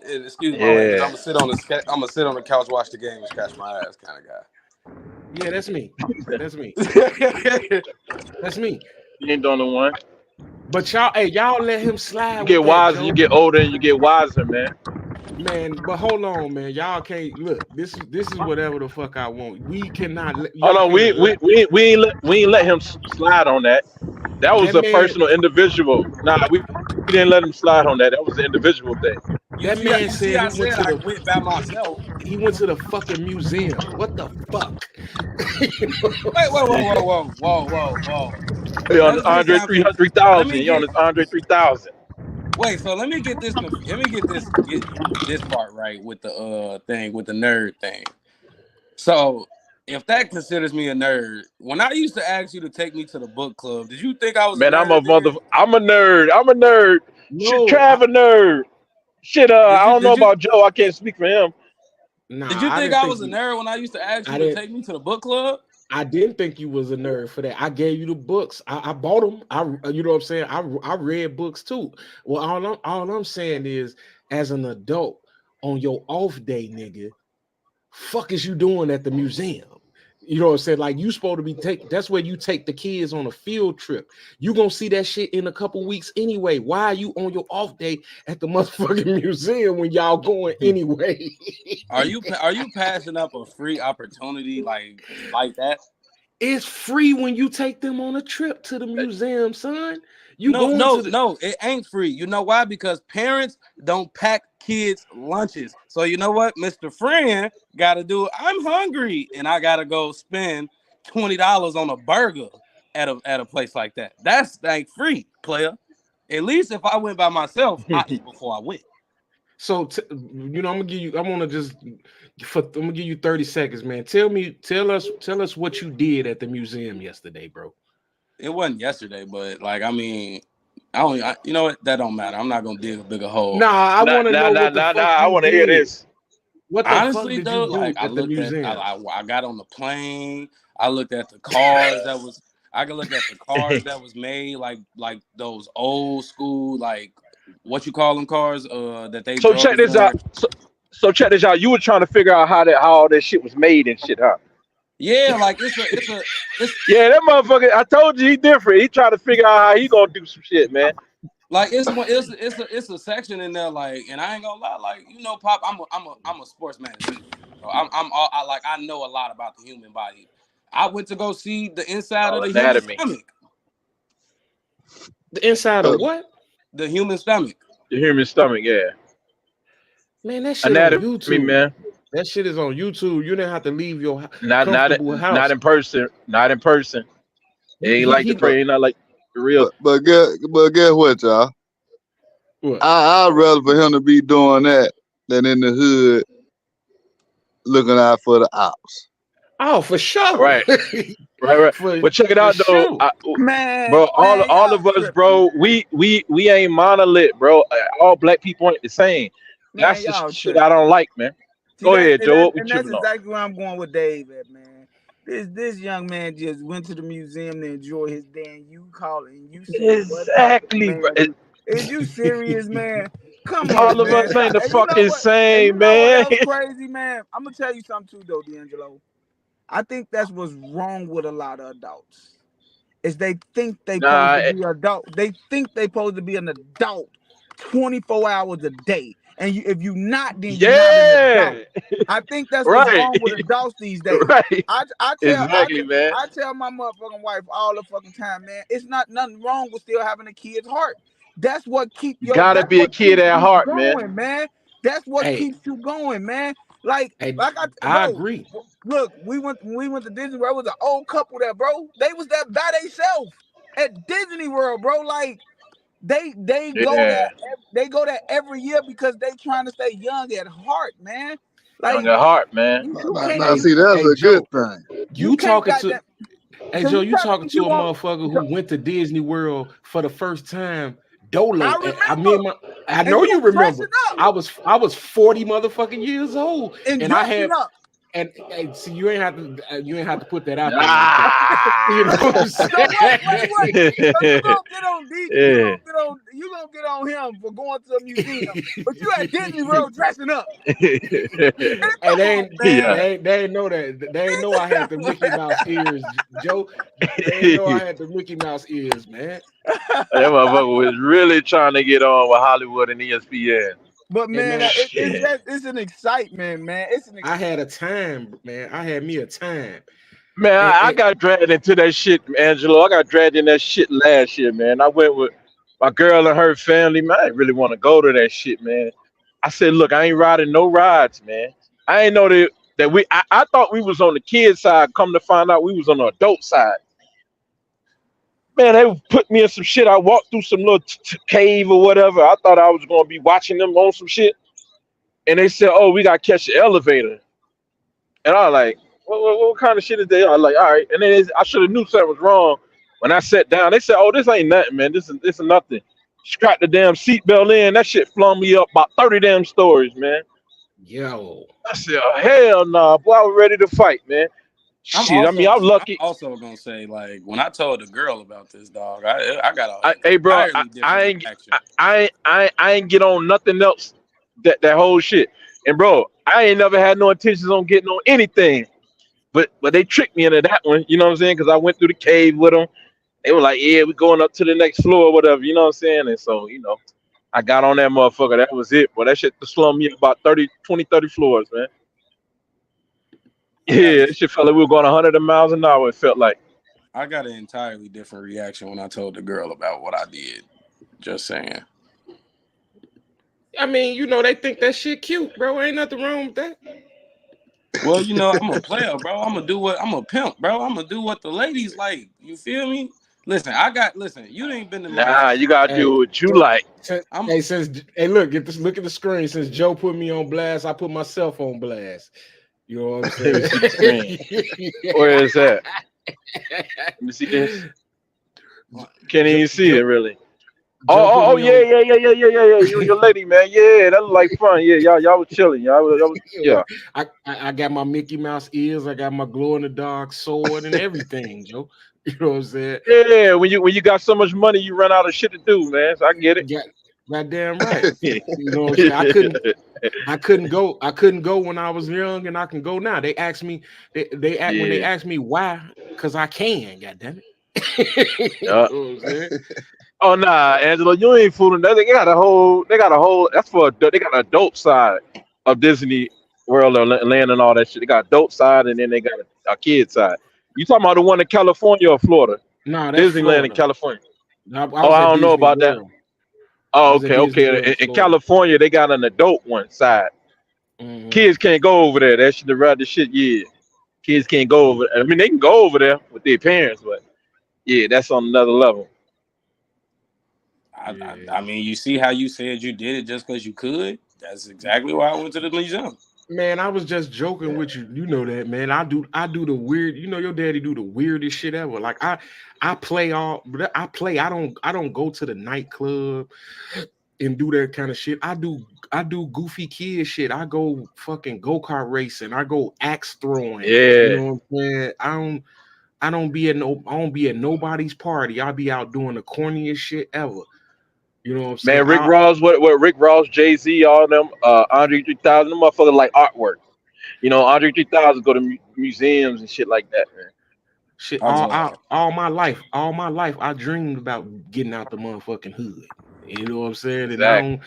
Excuse my language. Yeah. I'm gonna sit on the couch, watch the game, and scratch my ass, kind of Yeah, that's me. That's me. guy. That's me. You ain't doing the one. But y'all, hey, y'all let him slide You with get that, wiser, you Joe. get older, and you get wiser, man. Man, but hold on, man. Y'all can't look. This is whatever the fuck I want. We cannot. Oh Y'all no, can't allow we ain't let him slide on that. That was that a man. personal, individual. Nah, we didn't let him slide on that. That was an individual thing. That man You see, said I said I went by myself. he went to the fucking museum. What the fuck? You know what I'm Wait, whoa, whoa, saying? whoa, whoa, whoa, whoa, whoa. He on his Let's get Andre down to. Let 3000. me He on get. his Andre 3000. Wait, so let me get this. Let me get this part right with the thing with the nerd thing. So if that considers me a nerd, when I used to ask you to take me to the book club, did you think I was a Man, nerd then? I'm a nerd. I'm a nerd. Shit, No, Trav a nerd. Shit, Did I you don't know did you about Joe. I can't speak for him. did nah, you I think didn't I think was a you. nerd when I used to ask you I to didn't. take me to the book club? I didn't think you was a nerd for that. I gave you the books. I bought them. You know what I'm saying. I read books too. Well, all I'm saying is, as an adult on your off day, nigga, fuck is you doing at the museum? You know what I'm saying? Like you supposed to be that's where you take the kids on a field trip. You gonna see that shit in a couple weeks anyway. Why are you on your off day at the motherfucking museum when y'all going anyway? Are you passing up a free opportunity like that? It's free when you take them on a trip to the museum, son. You No, going to no, the no, it ain't free. You know why? Because parents don't pack kids lunches. So you know what? Mr. Friend gotta do it. I'm hungry and I gotta go spend $20 on a burger at a place like that. That's like free, player. At least if I went by myself, I eat before I went. so you know I'm gonna give you. I want to just I'm gonna give you 30 seconds, man. Tell us what you did at the museum yesterday, bro. It wasn't yesterday, but like I mean, You know what? That don't matter. I'm not gonna dig a bigger hole. Nah, I Nah, want to nah, know nah, what the nah, nah. fuck I you want to hear did. this. What the fuck Honestly, did though, you do like I at the looked at, museum? I got on the plane. I looked at the cars that was. I could look at the cars that was made, like those old school, like what you call them cars, that they So drove check this before. out. So check this out. You were trying to figure out how all that shit was made and shit, huh? Yeah, like it's Yeah, that motherfucker. I told you he different. He trying to figure out how he gonna do some shit, man. like it's a section in there, like, and I ain't gonna lie, like, you know, Pop, I'm a sportsman as shit. So I know a lot about the human body. I went to go see the inside of Oh, the human anatomy. stomach. The inside of what? The human stomach. The human stomach, yeah. Man, that shit on Anatomy, YouTube. man. That shit is on YouTube. You didn't have to leave your Not not comfortable not house. in person. Not in person. It You ain't like the he prayer. Ain't not like the real. But guess what, y'all? what? I'd rather for him to be doing that than in the hood looking out for the ops. Oh, for sure. Right, right. for But check it for out though, sure. Man, bro. man, All y'all of us, tripping, bro. man. We ain't monolith, bro. All black people ain't the same. Man, That's the y'all shit I tripping. don't like, man. See Go that, ahead, Joe. What we and that's tripping on? exactly where I'm going with Dave at, man. This young man just went to the museum to enjoy his day, and you calling, you saying what type of Exactly, bro. man? Is you serious, man? Come on, All of man. us ain't the And you know fucking what? And you same, know what man. else crazy, man? I'm gonna tell you something too, though, D'Angelo. I think that's what's wrong with a lot of adults. Is they think they supposed Nah, to be adult. They think they supposed to be an adult 24 hours a day. And if you not, then you're not an adult. yeah, I think that's what's right, wrong with adults these days. right. I tell I, Exactly, te- man. I tell my motherfucking wife all the fucking time, man. It's not nothing wrong with still having a kid's heart. That's what keep Gotta that's be a what kid keeps at you heart, man. going, man. That's what Hey, keeps you going, man. Like hey, like I I bro, agree. look, when we went to Disney World, it was an old couple there, bro. They was there by themselves at Disney World, bro. Like they go Yeah, there every year because they trying to stay young at heart, man. young Like at heart, man. you can't Hey, you you hey, can't hey, you, Joe, you you can't talking got to that. hey So Joe, you you telling talking me to you a want? motherfucker So who went to Disney World for the first time. I Dole. I mean, remember, I and know you you was remember. dressing up I was 40 motherfucking years old, and and I dressing had up. and see you ain't have to put that out there like that. You know what Ah. I'm So saying? wait. So you gonna get on D? Yeah. You gonna get on him for going to a museum, but you at Disney World dressing up. Man, Hey, come on, Yeah. man. they ain't know that. They ain't know I had the Mickey Mouse ears, Joe. They ain't know I had the Mickey Mouse ears, man. That motherfucker was really trying to get on with Hollywood and ESPN. But Hey, man, man, it's an excitement, man. It's an I had excitement. a time, man. I had me a time. Man, And, I got dragged into that shit, Angelo. I got dragged in that shit last year, man. I went with my girl and her family, man. I didn't really want to go to that shit, man. I said, look, I ain't riding no rides, man. I ain't know I thought we was on the kid side. Come to find out we was on the adult side. Man, they put me in some shit. I walked through some little cave or whatever. I thought I was gonna be watching them on some shit. And they said, oh, we gotta catch the elevator. And I was like, what kind of shit is they? I was like, all right. And then I should have knew something was wrong. When I sat down, they said, oh, this ain't nothing, man. This is nothing. Strapped the damn seatbelt in. That shit flung me up about 30 damn stories, man. yo, I said, oh, hell nah, boy, I was ready to fight, man. Shit, I mean, I'm I'm lucky. also gonna say, like, when I told the girl about this dog, I got an Hey, bro, entirely different reaction. I ain't get on nothing else that whole shit. And bro, I ain't never had no intentions on getting on anything. But they tricked me into that one, you know what I'm saying? Because I went through the cave with them. They were like, yeah, we're going up to the next floor or whatever, you know what I'm saying? And so, I got on that motherfucker. That was it. But that shit slung me about 30 floors, man. I got Yeah, a, that shit felt like we were going 100 miles an hour, it felt like. I got an entirely different reaction when I told the girl about what I did. Just saying. I mean, they think that shit cute, bro. Ain't nothing wrong with that. Well, I'm a player, bro. I'm a pimp, bro. I'm gonna do what the ladies like. You feel me? Listen, you ain't been to Nah, Miami. you gotta Hey, do what you since, like. I'm look at the screen. Since Joe put me on blast, I put myself on blast. You know what I'm Let me saying? see the screen. Where is that? Let me see this. Can't Joe, even see it really. Oh, jokingly yeah, on. yeah, yeah, yeah, yeah, yeah, yeah. You and your lady, man. Yeah, that was like fun. Yeah, y'all was chilling. Y'all was, yeah. Right. I got my Mickey Mouse ears. I got my glow in the dark sword and everything, Joe. You know what I'm saying? Yeah, when you got so much money, you run out of shit to do, man. So I get it. Got goddamn right. You know what I'm saying? I couldn't go when I was young, and I can go now. They ask me, they act when they Yeah, ask me why, because I can. God damn it. You yeah. know what I'm saying? Oh nah, Angela, you ain't fooling. They got a whole. That's for they got an adult side of Disney World or land and all that shit. They got adult side and then they got a kid side. You talking about the one in California or Florida? No, that's Disneyland in Florida. California. I Oh, was I at don't know Disney about that. World. I Oh, was at okay, Disney okay. World, In Florida. California, they got an adult one side. Hmm. Kids can't go over there. That shit the rather shit. Yeah, kids can't go over. I mean, they can go over there with their parents, but yeah, that's on another level. Yeah. I mean, you see how you said you did it just because you could? That's exactly why I went to the museum. Man, I was just joking with you. You know that, man. I do the weird. You know, your daddy do the weirdest shit ever. Like I play all. I play. I don't go to the nightclub and do that kind of shit. I do goofy kid shit. I go fucking go-kart racing. I go axe throwing. You Yeah, know what I'm saying? I don't be at nobody's party. I'll be out doing the corniest shit ever. You know what I'm saying? man. Rick Ross, what Rick Ross, Jay Z, all them, Andre 3000, them motherfuckers like artwork. Andre 3000 go to museums and shit like that, man. Shit, I just, all my life, I dreamed about getting out the motherfucking hood. You know what I'm saying? And I Exactly.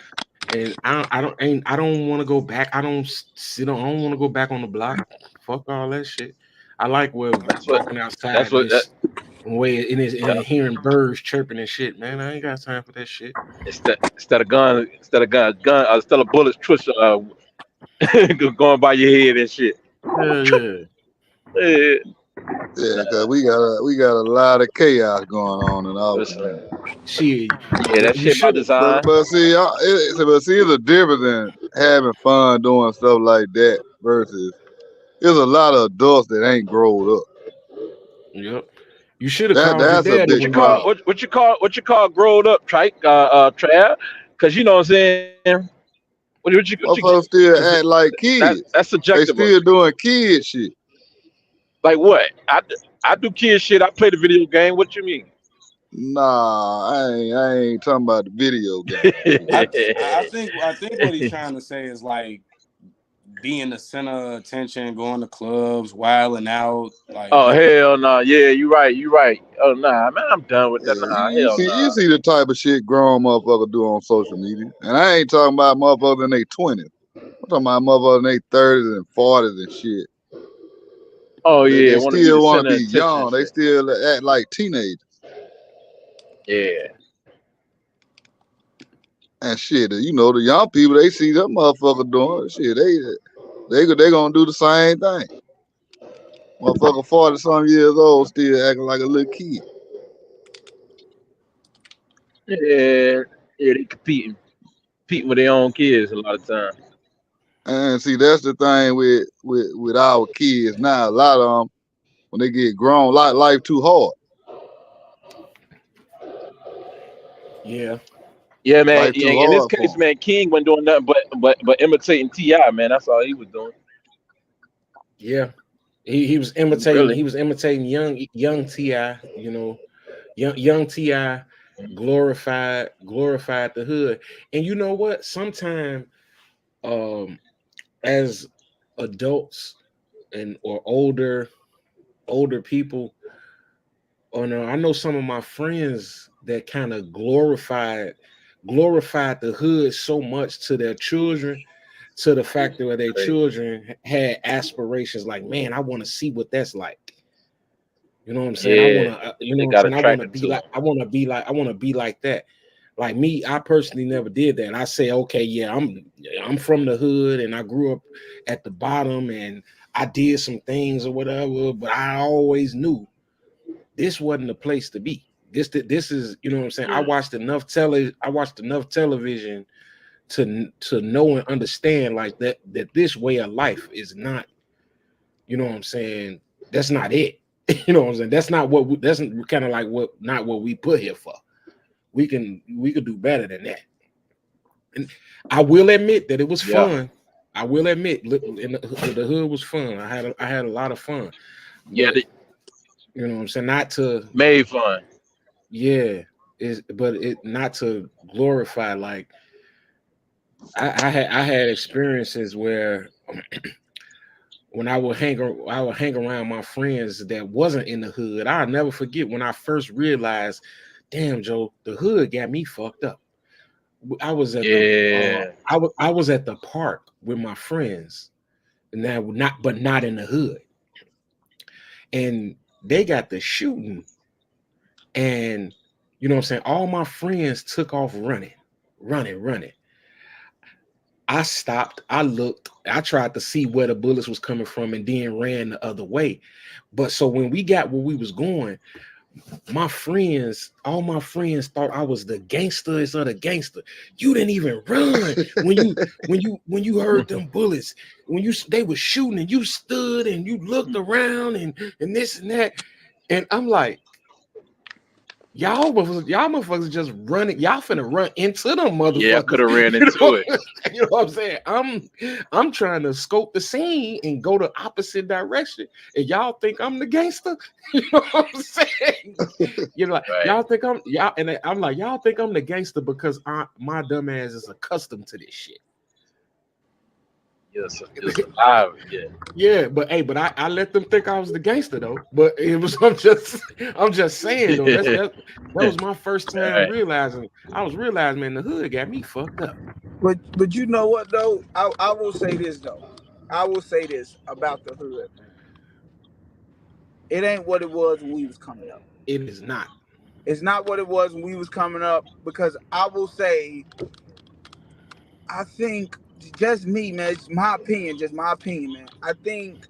don't, and I don't want to go back. I don't want to go back on the block. Fuck all that shit. I like That's what. walking That's outside and what. That, this way yeah. and hearing birds chirping and shit. Man, I ain't got time for that shit. Instead of bullets twist going by your head and shit. Yeah, yeah. Yeah, Yeah, nah, cause we got a lot of chaos going on in our listen. community. Shit, Yeah, that you shit by should have. design. But see, it's a difference in having fun doing stuff like that versus there's a lot of adults that ain't grown up. Yep. You should have That called your that's a daddy What big you when you. call problem. what you call growing up, trike, Trav? Because you know what I'm saying. What you Motherfuckers still cause act like that's kids. They subjective. still doing kid shit. Like what? I do kid shit. I play the video game. What you mean? Nah, I ain't talking about the video game. I think what he's trying to say is like being the center of attention, going to clubs, wilding out, like Oh that. hell no! Yeah, you right. You right. Oh nah, man, I'm done with that. Yeah, Nah, you hell see you nah. see the type of shit grown motherfuckers do on social media. And I ain't talking about motherfuckers in their 20s. I'm talking about motherfuckers in their 30s and 40s and shit. Oh They, yeah, they want to be the still want to center of be attention and young. They shit. still act like teenagers Yeah, and shit. You know, the young people, they see that motherfucker doing shit. They gonna do the same thing. Motherfucker 40 some years old still acting like a little kid. yeah, yeah. They competing with their own kids a lot of time. And see, that's the thing with our kids now. A lot of them, when they get grown, life too hard. Yeah, Yeah, man. Life Yeah, too in this hard for case, them. man, King wasn't doing nothing but imitating Ti. Man, that's all he was doing. yeah. He was imitating. Really. He was imitating young Ti. You know, young Ti glorified the hood. And you know what? Sometimes, um, as adults and or older people, or no, I know some of my friends that kind of glorified the hood so much to their children, to the fact that their Crazy. children had aspirations like, man, I want to see what that's like. You know what I'm saying? I Yeah, want to, you know they what I'm got saying? I want to attracted be to like, him. I want to be like that. Like me, I personally never did that. I say, okay, yeah, I'm from the hood and I grew up at the bottom and I did some things or whatever, but I always knew this wasn't the place to be. This is, you know what I'm saying? Mm. I watched enough television to know and understand like that this way of life is not, you know what I'm saying? That's not it. You know what I'm saying? That's not what that's kind of like what not what we put here for. we could do better than that. And I will admit that it was Yeah. fun. I will admit, the hood was fun. I had a lot of fun, Yeah. but you know what I'm saying. Not to Made fun. yeah, but it not to glorify. Like I had experiences where when I would hang around my friends that wasn't in the hood. I'll never forget when I first realized, damn Joe, the hood got me fucked up. I was at the Yeah. I was at the park with my friends, and that not in the hood, and they got the shooting, and you know what I'm saying. All my friends took off running. I stopped. I looked. I tried to see where the bullets was coming from, and then ran the other way. But so when we got where we was going, all my friends thought I was the gangsters of the gangster. You didn't even run when you heard them bullets. They were shooting and you stood and you looked around and this and that. And I'm like, y'all motherfuckers just running. Y'all finna run into them Yeah. Could motherfuckers. have ran You into know, it. you know what I'm saying? I'm trying to scope the scene and go the opposite direction. And y'all think I'm the gangster? You know what I'm saying? You know, like, Right. y'all think I'm like, y'all think I'm the gangster because my dumb ass is accustomed to this shit. Yes. It's alive. Yeah. Yeah, but I let them think I was the gangster though. But it was I'm just saying though. That was my first time Right. realizing. I was realizing, man, the hood got me fucked up. But you know what though? I will say this though. I will say this about the hood, man. It ain't what it was when we was coming up. It is not. It's not what it was when we was coming up because I will say I think just me, man. It's my opinion, just my opinion, man. I think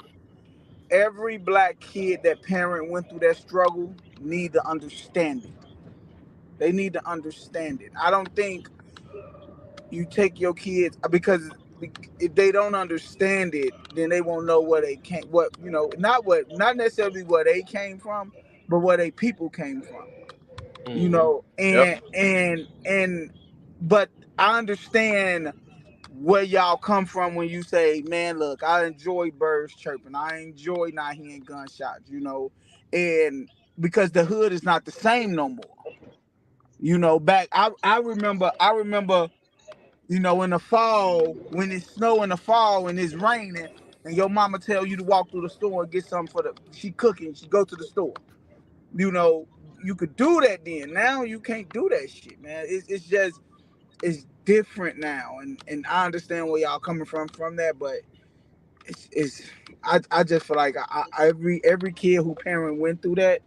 every black kid that parent went through that struggle need to understand it. They need to understand it. I don't think you take your kids because if they don't understand it, then they won't know where they came. What not necessarily where they came from, but where they people came from. Mm-hmm. Yep. And but I understand where y'all come from when you say, man, look, I enjoy birds chirping. I enjoy not hearing gunshots, and because the hood is not the same no more. Back I remember, in the fall, when it snow in the fall and it's raining, and your mama tell you to walk through the store and get something she cooking, she go to the store. You know, you could do that then. Now you can't do that shit, man. It's just it's different now, and I understand where y'all coming from that, but it's I just feel like every kid who parent went through that,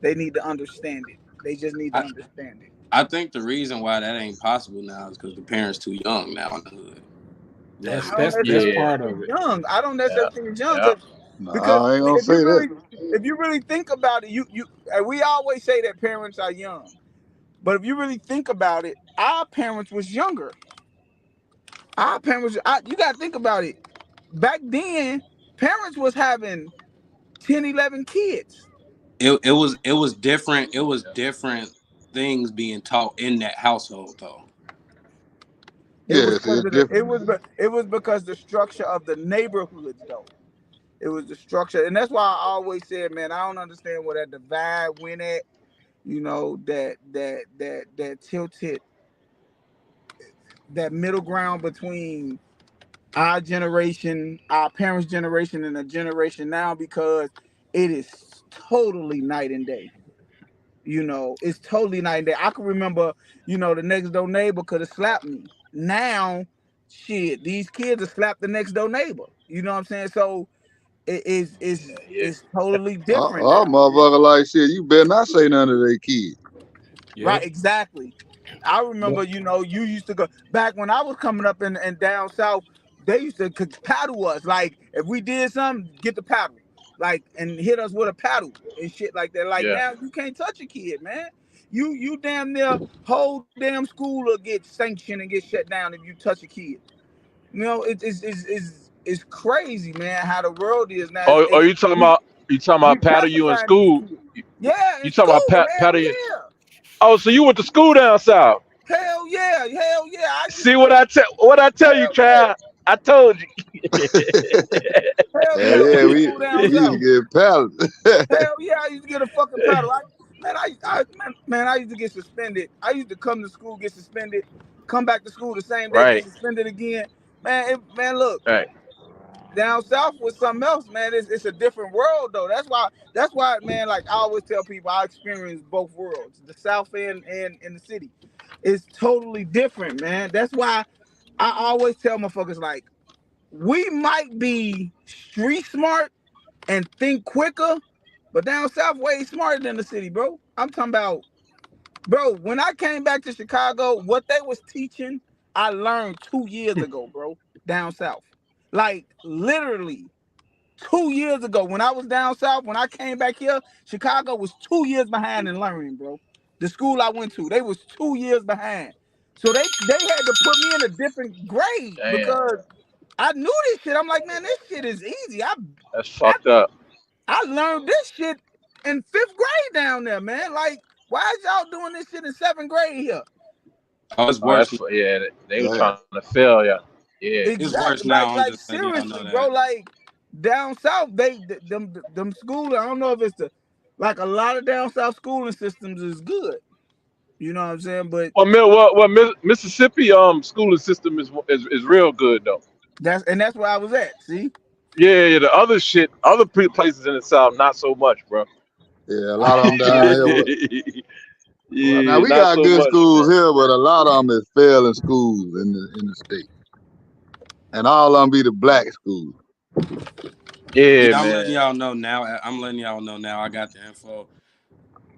they need to understand it. They just need to I, understand it. I think the reason why that ain't possible now is because the parents too young now in the hood. That's I don't that's necessarily Yeah. part think of it's it. young. I don't Yeah. necessarily think it's young Yeah. because Nah, I ain't gonna say that. if you really think about it, and we always say that parents are young, but if you really think about it, our parents was younger. You gotta think about it. Back then, parents was having 10, 11 kids. It was different. It was different things being taught in that household though. It was Yes, because it's of the different. it was because the structure of the neighborhoods though. It was the structure, and that's why I always said, man, I don't understand where that divide went at. That tilted, that middle ground between our generation, our parents' generation, and the generation now, because it is totally night and day. It's totally night and day. I can remember, the next door neighbor could have slapped me. Now, shit, these kids have slapped the next door neighbor. You know what I'm saying? So it is Yeah. it's totally different Our now. motherfucker like shit. You better not say nothing to their kid. Yeah. Right, exactly. I remember, But you used to go back when I was coming up in down south. They used to paddle us. Like if we did something, get the paddle, like and hit us with a paddle and shit like that. Like Yeah. now, you can't touch a kid, man. You damn near whole damn school will get sanctioned and get shut down if you touch a kid. It's crazy, man. How the world is now. Oh, are you talking We about we paddle you in pacifying these school? kids. Yeah, You in talking about school, hell paddle you? yeah. Oh, so you went to school down south? Hell yeah, hell yeah. See what I tell you, Hell yeah, child. I told you. hell Hell yeah. I went yeah, to we school down we used to south. get paddled. Hell yeah, I used to get a fucking paddle. I used to get suspended. I used to come to school, get suspended, come back to school the same day, get Right, suspended again. Man, look, right. down south was something else, man. It's a different world though. That's why, man. Like I always tell people, I experience both worlds, the south end and in the city. It's totally different, man. That's why I always tell motherfuckers like we might be street smart and think quicker, but down south way smarter than the city, bro. I'm talking about, bro. When I came back to Chicago, what they was teaching, I learned 2 years ago, bro. Down south, like literally 2 years ago. When I was down south, when I came back here, Chicago was 2 years behind in learning, bro. The school I went to, they was 2 years behind. So they had to put me in a different grade Damn, because I knew this shit. I'm like, man, this shit is easy. that's I fucked up. I learned this shit in 5th grade down there, man. Like, why is y'all doing this shit in 7th grade here? Oh, it's Oh, worse. yeah. They were Damn. trying to fail ya. Yeah. It's worse Exactly. now. I'm Like just letting y'all know seriously, bro. that. Like down south, them school. I don't know if it's the like a lot of down south schooling systems is good. You know what I'm saying? But Mississippi schooling system is real good though. that's where I was at. See, Yeah, yeah. The other shit, places in the south, not so much, bro. Yeah, a lot of them down here. Well, now Yeah, we not got so good much, schools man. here, but a lot of them is failing schools in the state, and all of them be the black schools. Yeah, Yeah, I'm letting man. y'all know now. I'm letting y'all know now. I got the info.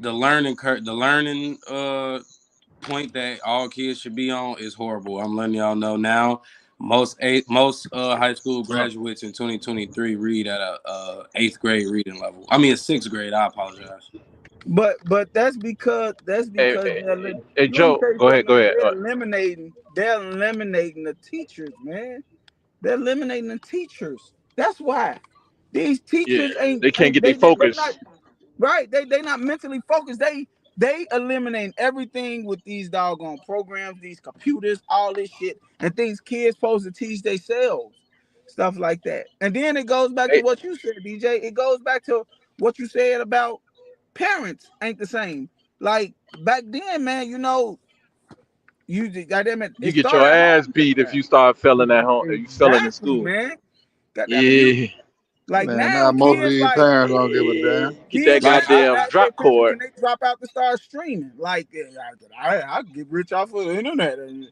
The learning point that all kids should be on is horrible. I'm letting y'all know now. Most high school graduates in 2023 read at a 8th grade reading level. I mean, a 6th grade. I apologize. but Hey, that's because hey, hey, let me Joe, tell you go something, ahead, go man. ahead. They're eliminating the teachers, man. They're eliminating the teachers. That's why these Yeah, teachers they can't ain't get their they not focus. right. They not mentally focused. They eliminate everything with these doggone programs, these computers, all this shit, and things kids supposed to teach themselves, stuff like that. And then it goes back to Hey, what you said, DJ. It goes back to what you said about parents ain't the same. Like back then, man, goddamn it, you it get your started at ass home beat if sometimes. you start failing at home. If you failing in Exactly, school. man. Goddamn it, Yeah, like Man, now now most of kids these like parents don't give a damn. get that kids now Like just goddamn ask their drop parents, cord. can they drop out to start streaming? Like, I get rich off of the internet. And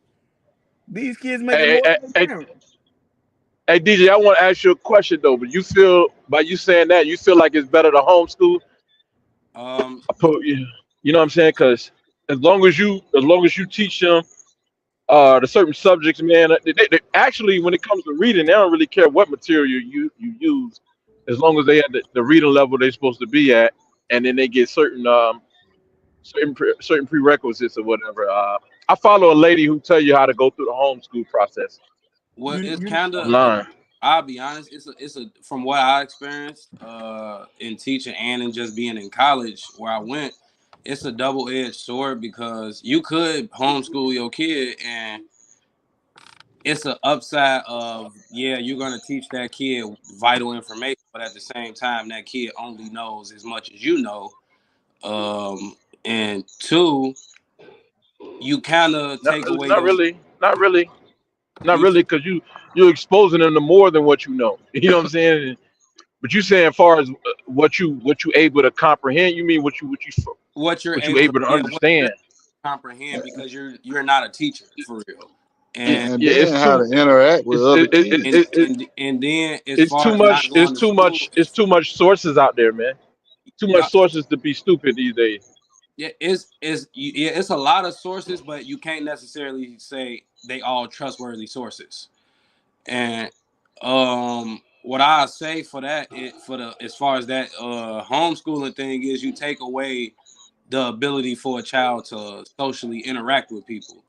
these kids making Hey, more hey, than hey, their parents. hey, DJ, I want to ask you a question though. But you feel by you saying that you feel like it's better to homeschool? um, I put you know what I'm saying? Because as long as you teach them the certain subjects, man, they actually when it comes to reading, they don't really care what material you use, as long as they at the reading level they're supposed to be at, and then they get certain prerequisites or whatever. I follow a lady who tell you how to go through the homeschool process well, You it's you kind of. online. I'll be honest. It's a from what I experienced in teaching and in just being in college where I went. It's a double-edged sword because you could homeschool your kid and it's an upside of you're gonna teach that kid vital information, but at the same time, that kid only knows as much as you know. And two, you kind of Not take really, away not those. really, not really, not You really, t- because you're exposing them to more than what you know. You know what I'm saying? But you saying, as far as what you able to comprehend, you mean what you're what you able to able to what you're understand? able to comprehend because you're not a teacher for real, Yeah, and And yeah, then how to interact with it's other it, it, kids. it, it, and then as it's far too as not much. It's going to too school, much. It's too much sources out there, man. Too much uh, sources to be stupid these days. it's a lot of sources, but you can't necessarily say they all trustworthy sources. And what I say for that, for the as far as that homeschooling thing is, you take away the ability for a child to socially interact with people.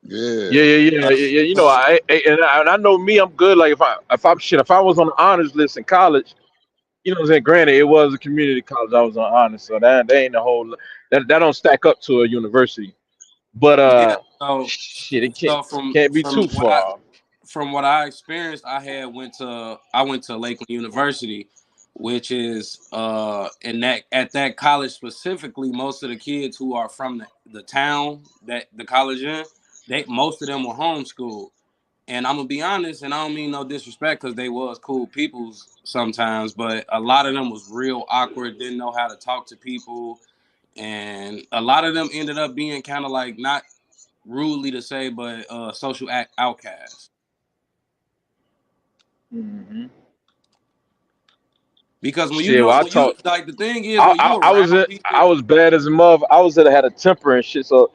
Yeah. Yeah, yeah, yeah, Like, yeah. Yeah. You know, and I know me. I'm good. Like if I was on the honors list in college, you know what I'm saying? Granted, it was a community college. I was on honors, so that ain't a whole that don't stack up to a university. But Yeah. So shit, it so can't be too far. from what I experienced, I went to Lakeland University, which is in that at that college specifically, most of the kids who are from the town that the college in, they most of them were homeschooled. And I'm gonna be honest, and I don't mean no disrespect because they was cool peoples sometimes, but a lot of them was real awkward, didn't know how to talk to people, and a lot of them ended up being kind of like not rudely to say, but social outcasts. Hmm. Because when you Shit, know well, when you like the thing is when you I was around I people, was bad as a mother. I was that had a temper and shit. So,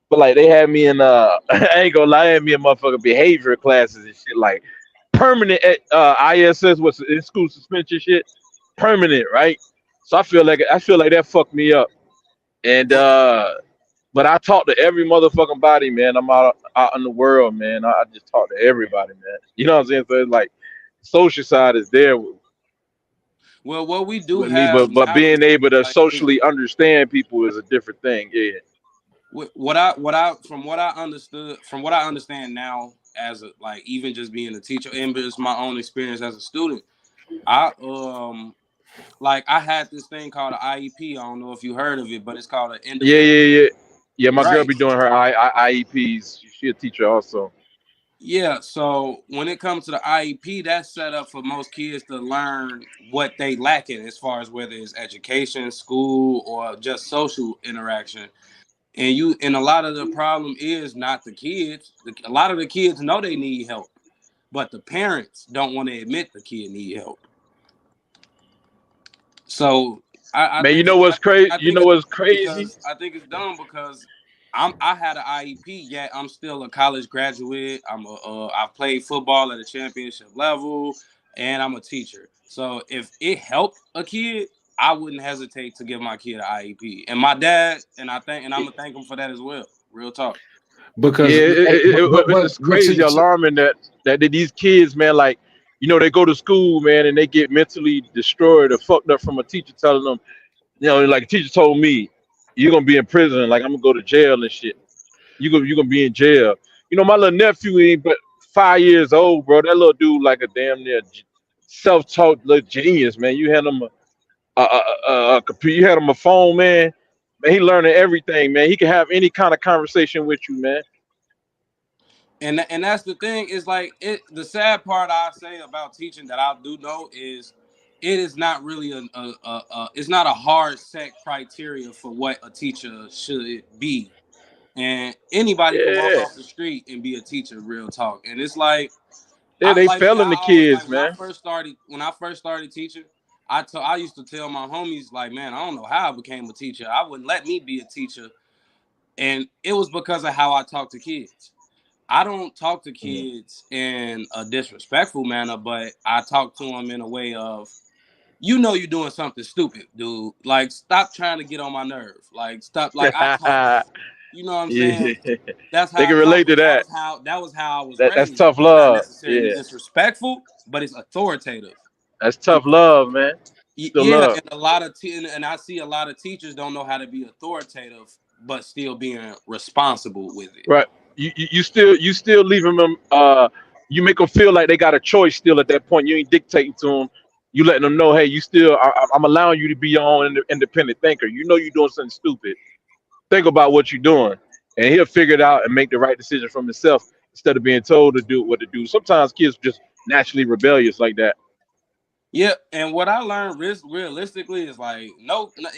but like they had me in I ain't gonna lie, they had me in motherfucking behavior classes and shit like permanent at ISS was in school suspension shit, permanent, right? So I feel like that fucked me up. And but I talk to every motherfucking body, man. I'm out in the world, man. I just talk to everybody, man. You know what I'm saying? So it's like social side is there well, what we do with me, have but now is being able to like socially understand people is a different thing. Yeah, what I from what I understand now as a like even just being a teacher and just my own experience as a student, I like I had this thing called an IEP. I don't know if you heard of it, but it's called an yeah, independent. yeah, yeah. Yeah, my girl Right. be doing her IEPs. She a teacher also. Yeah, so when it comes to the IEP, that's set up for most kids to learn what they lack in as far as whether it's education, school, or just social interaction. And a lot of the problem is not the kids. A lot of the kids know they need help, but the parents don't want to admit the kid need help. So I Man, you think know what's crazy? I You think know it's what's dumb crazy? because I think it's dumb because I had an IEP, yet I'm still a college graduate. I've played football at a championship level, and I'm a teacher. So if it helped a kid, I wouldn't hesitate to give my kid an IEP. And my dad, and I'm gonna thank him for that as well. Real talk. Yeah, because hey, it's crazy alarming that these kids, man, like they go to school, man, and they get mentally destroyed or fucked up from a teacher telling them, like a teacher told me, you're gonna be in prison, like I'm gonna go to jail and shit. You gonna be in jail. My little nephew ain't but 5 years old, bro. That little dude like a damn near self-taught little genius, man. You had him a computer, you had him a phone, man. Man, he learning everything, man. He can have any kind of conversation with you, man. And that's the thing is like it the sad part I say about teaching that I do know is it is not really it's not a hard set criteria for what a teacher should be, and anybody can walk Yeah, off the street and be a teacher, real talk. And it's like yeah, they me failing I the always like kids, man. when I first started teaching, I used to tell my homies like, man, I don't know how I became a teacher. I wouldn't let me be a teacher, and it was because of how I talk to kids. I don't talk to Mhm. kids in a disrespectful manner, but I talk to them in a way of, you're doing something stupid, dude. Like, stop trying to get on my nerve. Like, stop. Like, I talk, you know what I'm saying? Yeah, That's they how I can talk, relate to but that. that was how I was That's raised. tough It's not love. necessarily Yeah, disrespectful, but it's authoritative. that's And tough love, man. Still yeah, love. and a lot of and I see a lot of teachers don't know how to be authoritative, but still being responsible with it. Right. You still leaving them. You make them feel like they got a choice still at that point. You ain't dictating to them. You letting them know, hey, you still. I'm allowing you to be your own independent thinker. You know you're doing something stupid. Think about what you're doing, and he'll figure it out and make the right decision from himself instead of being told to do what to do. Sometimes kids just naturally rebellious like that. Yeah, and what I learned realistically is like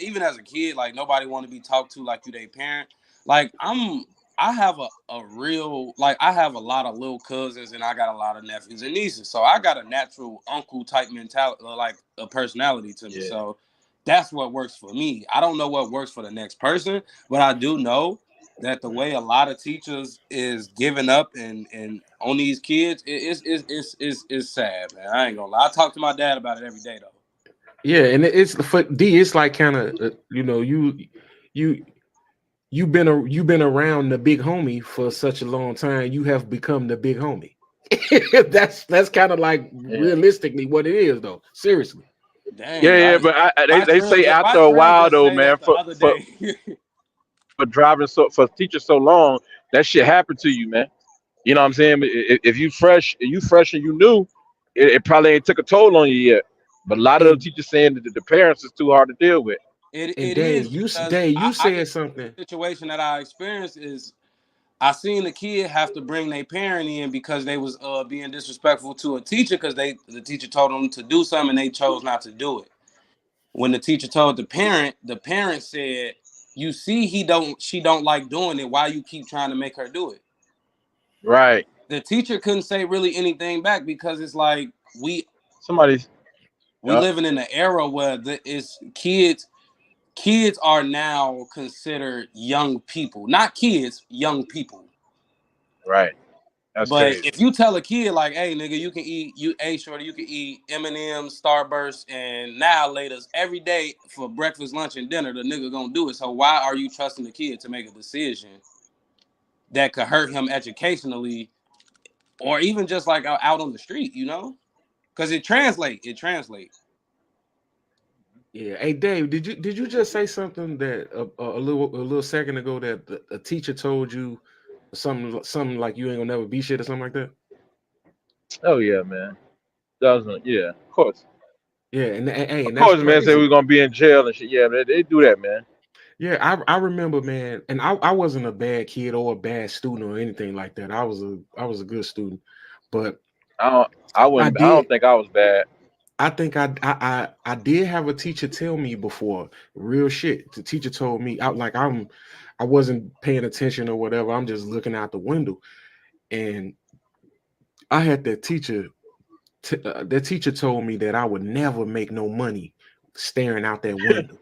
even as a kid, like nobody want to be talked to like you they parent. Like I have a real like I have a lot of little cousins and I got a lot of nephews and nieces, so I got a natural uncle type mentality, like a personality to me. Yeah. So that's what works for me. I don't know what works for the next person, but I do know that the way a lot of teachers is giving up and on these kids, it's sad, man. I ain't gonna lie. I talk to my dad about it every day though. Yeah, and it's for D. It's like kind of you you've been around the big homie for such a long time. You have become the big homie. That's kind of like Yeah. realistically what it is, though. Seriously. Dang, Yeah, but they say my after a trail while just though, say man, that the other day. for driving for teaching so long, that shit happened to you, man. You know what I'm saying? If you fresh and you new, it probably ain't took a toll on you yet. But a lot of the And teachers saying that the parents is too hard to deal with. It is Dave, because Dave, you I can said something. situation that I experienced is I seen the kid have to bring their parent in because they was being disrespectful to a teacher because the teacher told them to do something and they chose not to do it. When the teacher told the parent said, "You see, she don't like doing it. Why you keep trying to make her do it?" Right. The teacher couldn't say really anything back because it's like Somebody's we yeah, living in an era where it's kids are now considered young people, not kids, young people. right. That's But crazy. if you tell a kid like, "Hey, nigga, you can eat shorty, you can eat M&M's, Starburst, and now laters every day for breakfast, lunch, and dinner," the nigga gonna do it. So why are you trusting the kid to make a decision that could hurt him educationally, or even just like out on the street, you know? Because it translate. It translate. Yeah. Hey, Dave, did you just say something that a little second ago that a teacher told you something like you ain't gonna never be shit or something like that? Oh yeah, man. Doesn't yeah, of course. Yeah, and Of that's course, man, say crazy. we're gonna be in jail and shit. Yeah, they do that, man. Yeah, I remember, man, and I wasn't a bad kid or a bad student or anything like that. I was a good student, but I don't I I wouldn't I don't did. think I was bad. I think I did have a teacher tell me before, real shit. The teacher told me I wasn't paying attention or whatever. I'm just looking out the window, and I had that teacher. That teacher told me that I would never make no money staring out that window.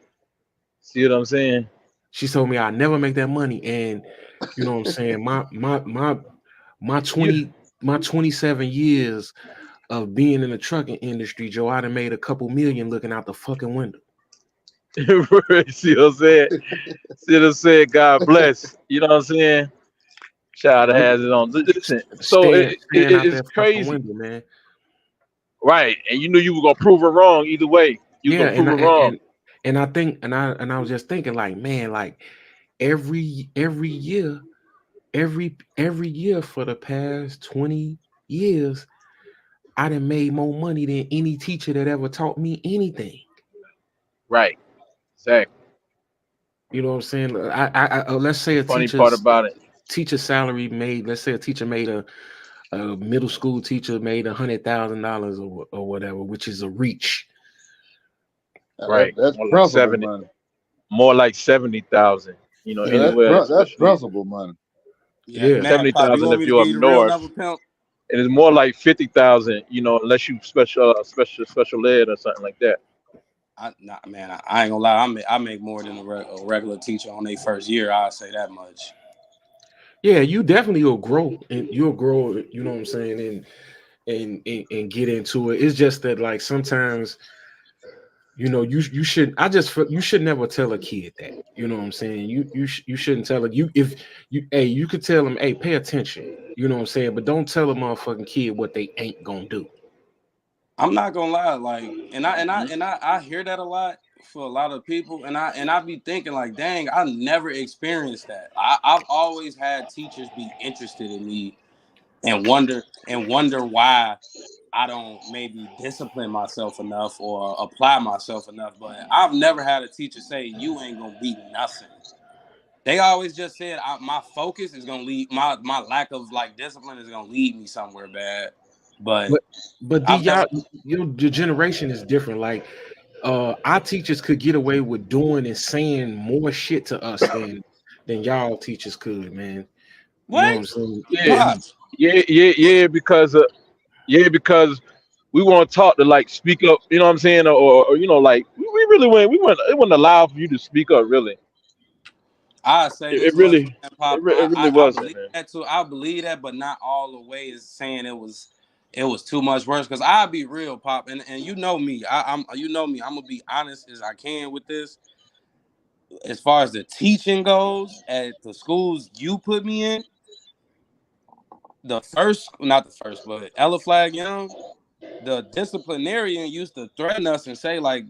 See what I'm saying? She told me I'd never make that money, and you know what I'm saying. My You 27 years of being in the trucking industry, Joe, I'd have made a couple million looking out the fucking window. see what I'm saying? See what I'm saying? God bless. You know what I'm saying? Child Look, has it on. Listen, so staring out it's that fucking crazy, window, man. right? And you knew you were gonna prove her wrong either way. You were Yeah, gonna and prove I her wrong, and I think and I was just thinking like, man, like every year, every year for the past 20 years, I done made more money than any teacher that ever taught me anything. right? Exactly. You know what I'm saying? Let's say The a funny part about it, teacher salary made. Let's say a teacher made a middle school teacher made $100,000 or whatever, which is a reach. right? That's principal money. More like 70,000. You know, Yeah, anywhere, that's especially principal money. Yeah, Yeah, man, seventy Pop, you thousand want if me to you're give up you the real north, number, pimp? and it's more like 50,000. You know, unless you special ed or something like that. Nah, man, I ain't gonna lie. I make more than a regular teacher on their first year. I'll say that much. yeah, you definitely will grow, and you'll grow. You know what I'm saying, and get into it. It's just that like sometimes you should. You should never tell a kid that. You know what I'm saying. You shouldn't tell it. You could tell them, hey, pay attention. You know what I'm saying, but don't tell a motherfucking kid what they ain't gonna do. I'm not gonna lie, like, Hmm. I hear that a lot for a lot of people, and I be thinking like, dang, I never experienced that. I've always had teachers be interested in me and wonder why I don't maybe discipline myself enough or apply myself enough. But I've never had a teacher say you ain't gonna be nothing. They always just said my focus is gonna lead my lack of like discipline is gonna lead me somewhere bad. But But but I've never. your generation is different. Like our teachers could get away with doing and saying more shit to us than y'all teachers could, man. You know what What? I'm saying? Yeah, And Pops. yeah, because we want to talk to like speak up. You know what I'm saying? Or you know, like we really went. We weren't. It wasn't allowed for you to speak up. Really, I say it, this it much, really, man, Pop. it really I wasn't, believe man. that too. I believe that, but not all the way is saying it was too much worse. Because I'll be real, Pop, and you know me. I'm you know me. I'm gonna be honest as I can with this. As far as the teaching goes at the schools you put me in, the first, not the first, but Ella Flag Young. the disciplinarian used to threaten us and say, like,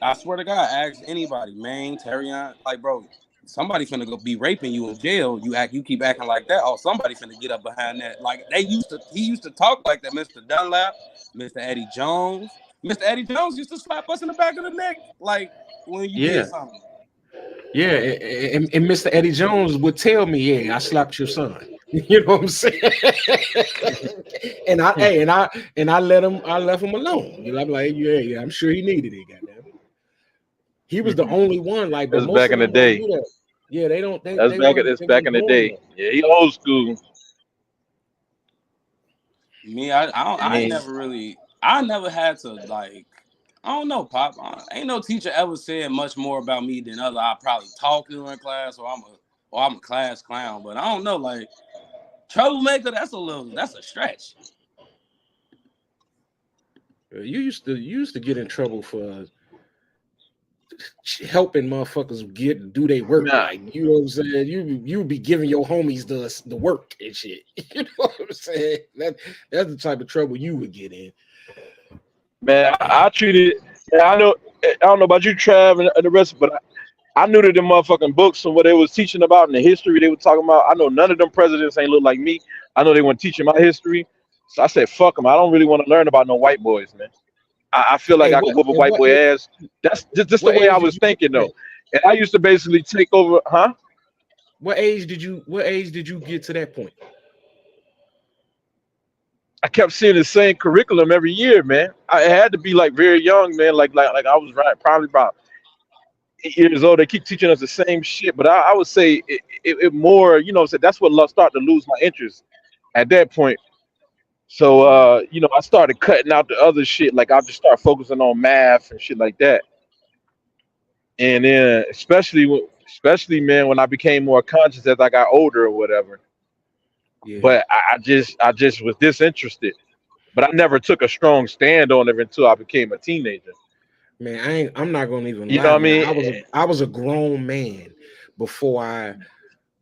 I swear to God, ask anybody, man, Terrion, like, bro, somebody finna go be raping you in jail. You keep acting like that. Oh, somebody finna get up behind that. Like he used to talk like that. Mr. Dunlap, Mr. Eddie Jones, Mr. Eddie Jones used to slap us in the back of the neck, like when you Yeah, did something. yeah. And Mr. Eddie Jones would tell me, "Yeah, I slapped your son." You know what I'm saying? and I left him alone. You know, I'm like, yeah, I'm sure he needed it. Goddamn, he was the only one. Like, but That's most back of in the them don't day. do that. Yeah, they don't. That's They back weren't in the doing day. that. Yeah, he old school. Me, I ain't I never really, I never had to like, I don't know, Pop. Ain't no teacher ever said much more about me than other. I probably talk during class, or I'm a class clown. But I don't know, like troublemaker. That's a stretch. You used to get in trouble for helping motherfuckers do their work. nah, Like, you know what I'm saying? You would be giving your homies the work and shit. You know what I'm saying? That's the type of trouble you would get in. man, I treated. Yeah, I know. I don't know about you, Trav, and the rest, but I knew that them motherfucking books and what they was teaching about and the history they were talking about. I know none of them presidents ain't look like me. I know they weren't teaching my history, so I said, "Fuck them." I don't really want to learn about no white boys, man. I feel like Hey, I could what whoop a and white boy ass. That's just the what way I age did was you get thinking to though. that? And I used to basically take over, huh? What age did you get to that point? I kept seeing the same curriculum every year, man. I had to be like very young, man. Like I was right, probably about 8 years old. They keep teaching us the same shit, but I would say it more, so that's what started to lose my interest at that point. So Yeah, I started cutting out the other shit. Like I just start focusing on math and shit like that. And then especially man, when I became more conscious as I got older or whatever. yeah, But I just was disinterested. But I never took a strong stand on it until I became a teenager. man. I'm not gonna even You know lie, what I man. mean? I was a grown man before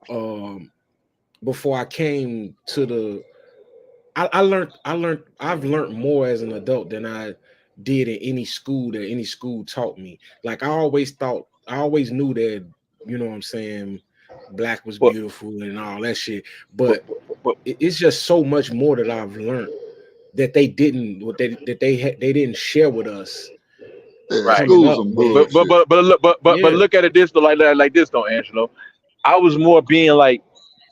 um I came to the. I've learned more as an adult than I did in any school taught me. Like, I always knew that, you know what I'm saying, black was But beautiful and all that shit. but But but it's just so much more that I've learned that they didn't what they didn't share with us Yeah, right. coming school up, some man. bullshit. But Yeah, look at it this like this though, Angelo. I was more being like,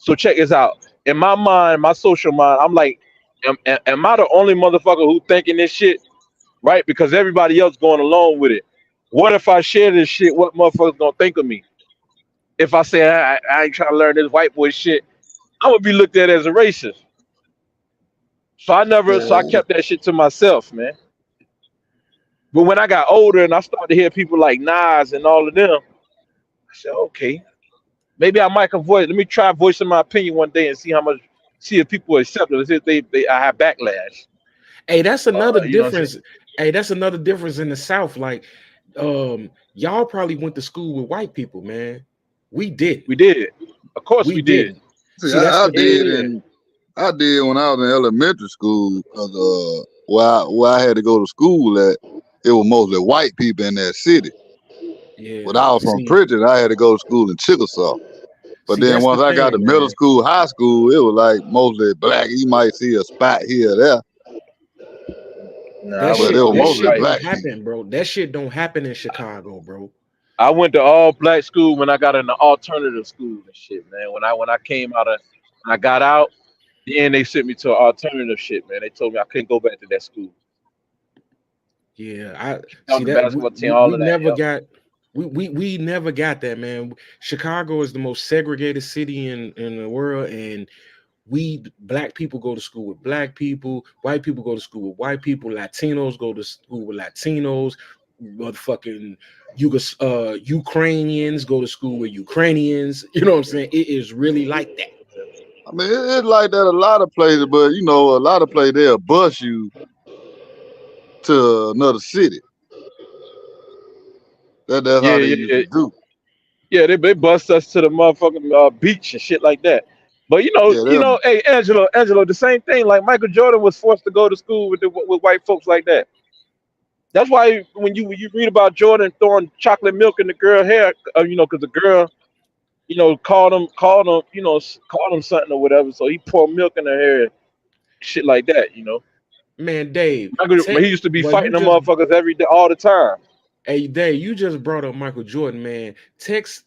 so check this out. In my mind, my social mind, I'm like, am I the only motherfucker who thinking this shit? Right? Because everybody else going along with it. What if I share this shit? What motherfuckers gonna think of me? If I say I ain't trying to learn this white boy shit, I would be looked at as a racist. So I Yeah, kept that shit to myself, man. But when I got older and I started to hear people like Nas and all of them, I said, okay, maybe I might can voice. Let me try voicing my opinion one day and see if people accept it. See if I have backlash. hey, that's another You know what I'm saying? difference. Hey, that's another difference in the South. Like, y'all probably went to school with white people, man. We didn't. We did, of course, We we did. didn't. see, See, that's I the did, thing. Yeah, and I did when I was in elementary school, cause where I had to go to school at, it was mostly white people in that city. When Yeah. I was from See, Pritchard, I had to go to school in Chickasaw. But then that's the once I got to thing, middle man. school, high school, it was like mostly black. You might see a spot here or there, no, I That but went it to shit, was that all mostly shit black. don't black people. happen, bro. That shit don't happen in Chicago, bro. I went to all black school when I got in the alternative school and shit, man. When I came out of when I got out, then they sent me to alternative shit, man. They told me I couldn't go back to that school. Yeah, I That was see the that we basketball team, we, all we of that. never Yep. got we never got that, man. Chicago is the most segregated city in the world, and we black people go to school with black people, white people go to school with white people, Latinos go to school with Latinos, motherfucking Ukrainians go to school with Ukrainians. You know what I'm saying? It is really like that. I mean, it's like that a lot of places, but a lot of places they'll bus you to another city. That's Yeah, how they yeah, used yeah. to do. Yeah, they bust us to the motherfucking beach and shit like that. But Yeah, them. hey Angelo, the same thing. Like Michael Jordan was forced to go to school with white folks like that. That's why when you read about Jordan throwing chocolate milk in the girl hair, because the girl, called him, called him something or whatever. So he poured milk in her hair, shit like that. Man, Dave, He used to be well, you fighting them just motherfuckers every day, all the time. hey Dave, you just brought up Michael Jordan, man. Text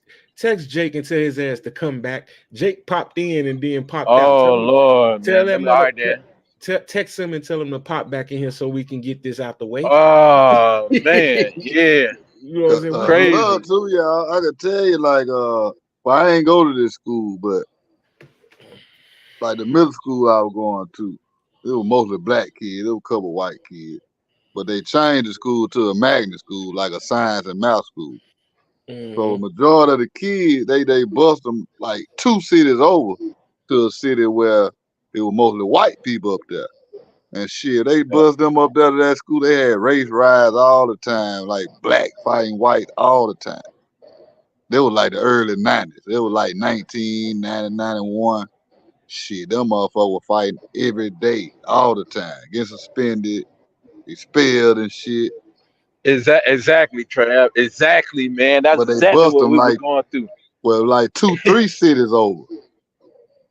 Jake and tell his ass to come back. Jake popped in and then popped out. Oh Lord, Tell man. that All right mother then. text him and tell him to pop back in here so we can get this out the way. Oh man, You yeah, know what I'm saying? Love crazy. too, y'all. I could tell you, like, well, I ain't go to this school, but like the middle school I was going to, it was mostly black kids. There was a couple white kids, but they changed the school to a magnet school, like a science and math school. So Mhm. majority of the kids, they bust them like 2 cities over to a city where it was mostly white people up there. And shit, they bust them up there to that school. They had race riots all the time, like black fighting white all the time. They was like the early 90s. It was like 1990, 91. Shit, them motherfuckers were fighting every day, all the time. Getting suspended, expelled and shit. Exactly, Trav. Exactly, man. That's But they exactly bust what them we was like, going through. well, like 2, 3 cities over.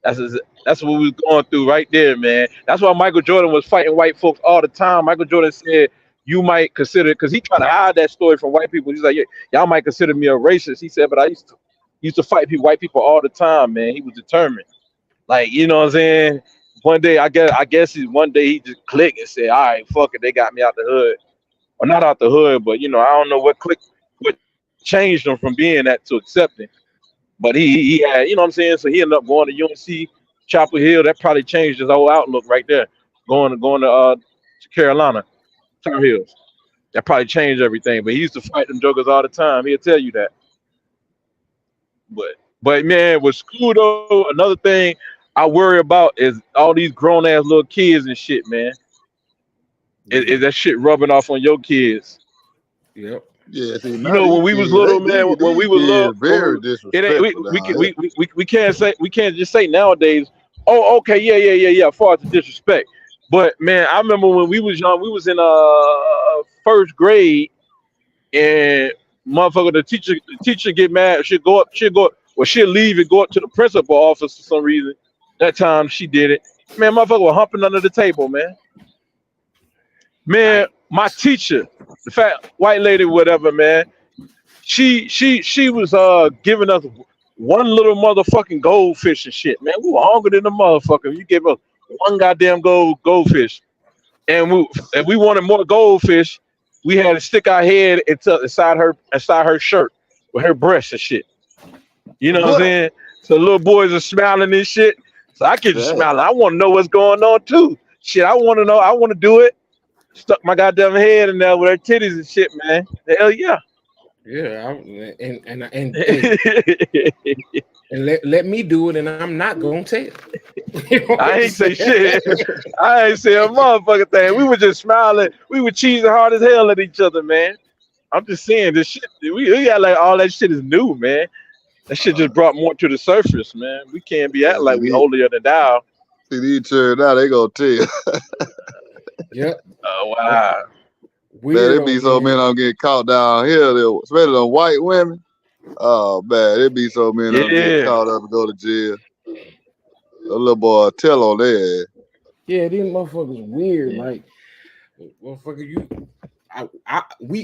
That's what we was going through right there, man. That's why Michael Jordan was fighting white folks all the time. Michael Jordan said you might consider, because he tried to hide that story from white people. He's like, yeah, y'all might consider me a racist. He said, but I used to fight white people all the time, man. He was determined. Like, you know what I'm saying? One day, I guess one day he just clicked and said, all right, fuck it, they got me out the hood. Or not out the hood, but I don't know what changed him from being that to accepting. But he had, you know what I'm saying? So he ended up going to UNC, Chapel Hill. That probably changed his whole outlook right there. To Carolina, Tar Heels. That probably changed everything. But he used to fight them jokers all the time. He'll tell you that. But man, with school though, another thing I worry about is all these grown ass little kids and shit, man. Is Yep. that shit rubbing off on your kids? Yep. Yeah, see, You now know, when these we was kids, little, man. When these we was little, kids very it ain't disrespectful down here. we can't just say nowadays. Oh, okay, yeah. As far as the disrespect, but man, I remember when we was young, we was in first grade, and motherfucker, the teacher get mad. She'll leave and go up to the principal office for some reason. That time she did it. Man, motherfucker was humping under the table, man. Man, Right. my teacher, the fat white lady, whatever, man. She was giving us one little motherfucking goldfish and shit, man. We were hungry than the motherfucker. You gave us one goddamn goldfish, and we wanted more goldfish. We had to stick our head inside her shirt with her breasts and shit. You know what I'm What? saying? So little boys are smiling and shit. So I get to Damn. smiling. I want to know what's going on too. Shit, I want to know. I want to do it. Stuck my goddamn head in there with her titties and shit, man. Hell yeah. Yeah. And hey, and let me do it, and I'm not gonna tell. You know what I I'm ain't say saying? shit. I ain't say a motherfucking thing. We were just smiling. We were cheesing hard as hell at each other, man. I'm just saying this shit. We got like all that shit is new, man. That shit Uh, just brought more to the surface, man. We can't be yeah, acting like we holier than thou. these children now, they gonna tell you. Yep. Oh That's wow. Man, it weirdo, be so many man. of them getting caught down here, especially the white women. Oh man, it be so many of them get Yeah. caught up and go to jail. A little boy tell on their ass. Yeah, these motherfuckers weird. Like, motherfucker,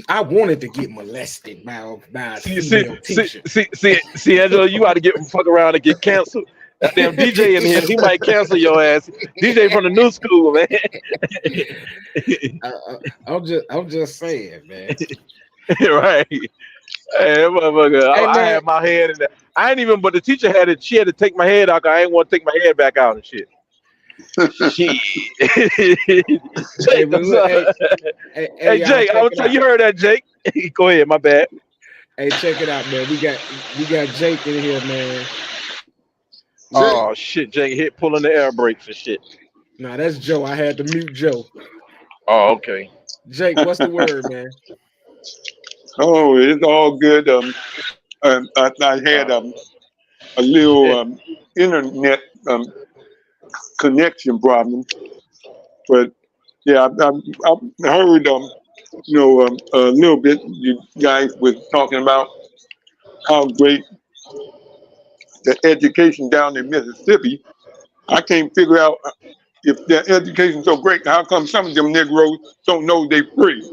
I wanted to get molested by a See, see, female see, teacher. see, see, see, Angela, you ought to get fuck around and get canceled. That damn DJ in here, he might cancel your ass. DJ from the new school, man. I, I, I'm just saying, man. Right. Hey, motherfucker, Hey, I man. had my head in there. I ain't even, but the teacher had it. She had to take my head out. 'Cause I ain't want to take my head back out and shit. Shit. Hey, Jake, but look, hey, hey, y'all, Jake, I check was it tell out. you heard that, Jake. Go ahead, my bad. Hey, check it out, man. We got Jake in here, man. Jake, Oh shit, Jake hit pulling the air brakes and shit. Nah, that's Joe. I had to mute Joe. Oh, okay. Jake, what's the word, man? Oh, it's all good. I had Uh, a little internet connection problem. But yeah, I heard a little bit. You guys were talking about how great the education down in Mississippi. I can't figure out if their education's so great, how come some of them Negroes don't know they free?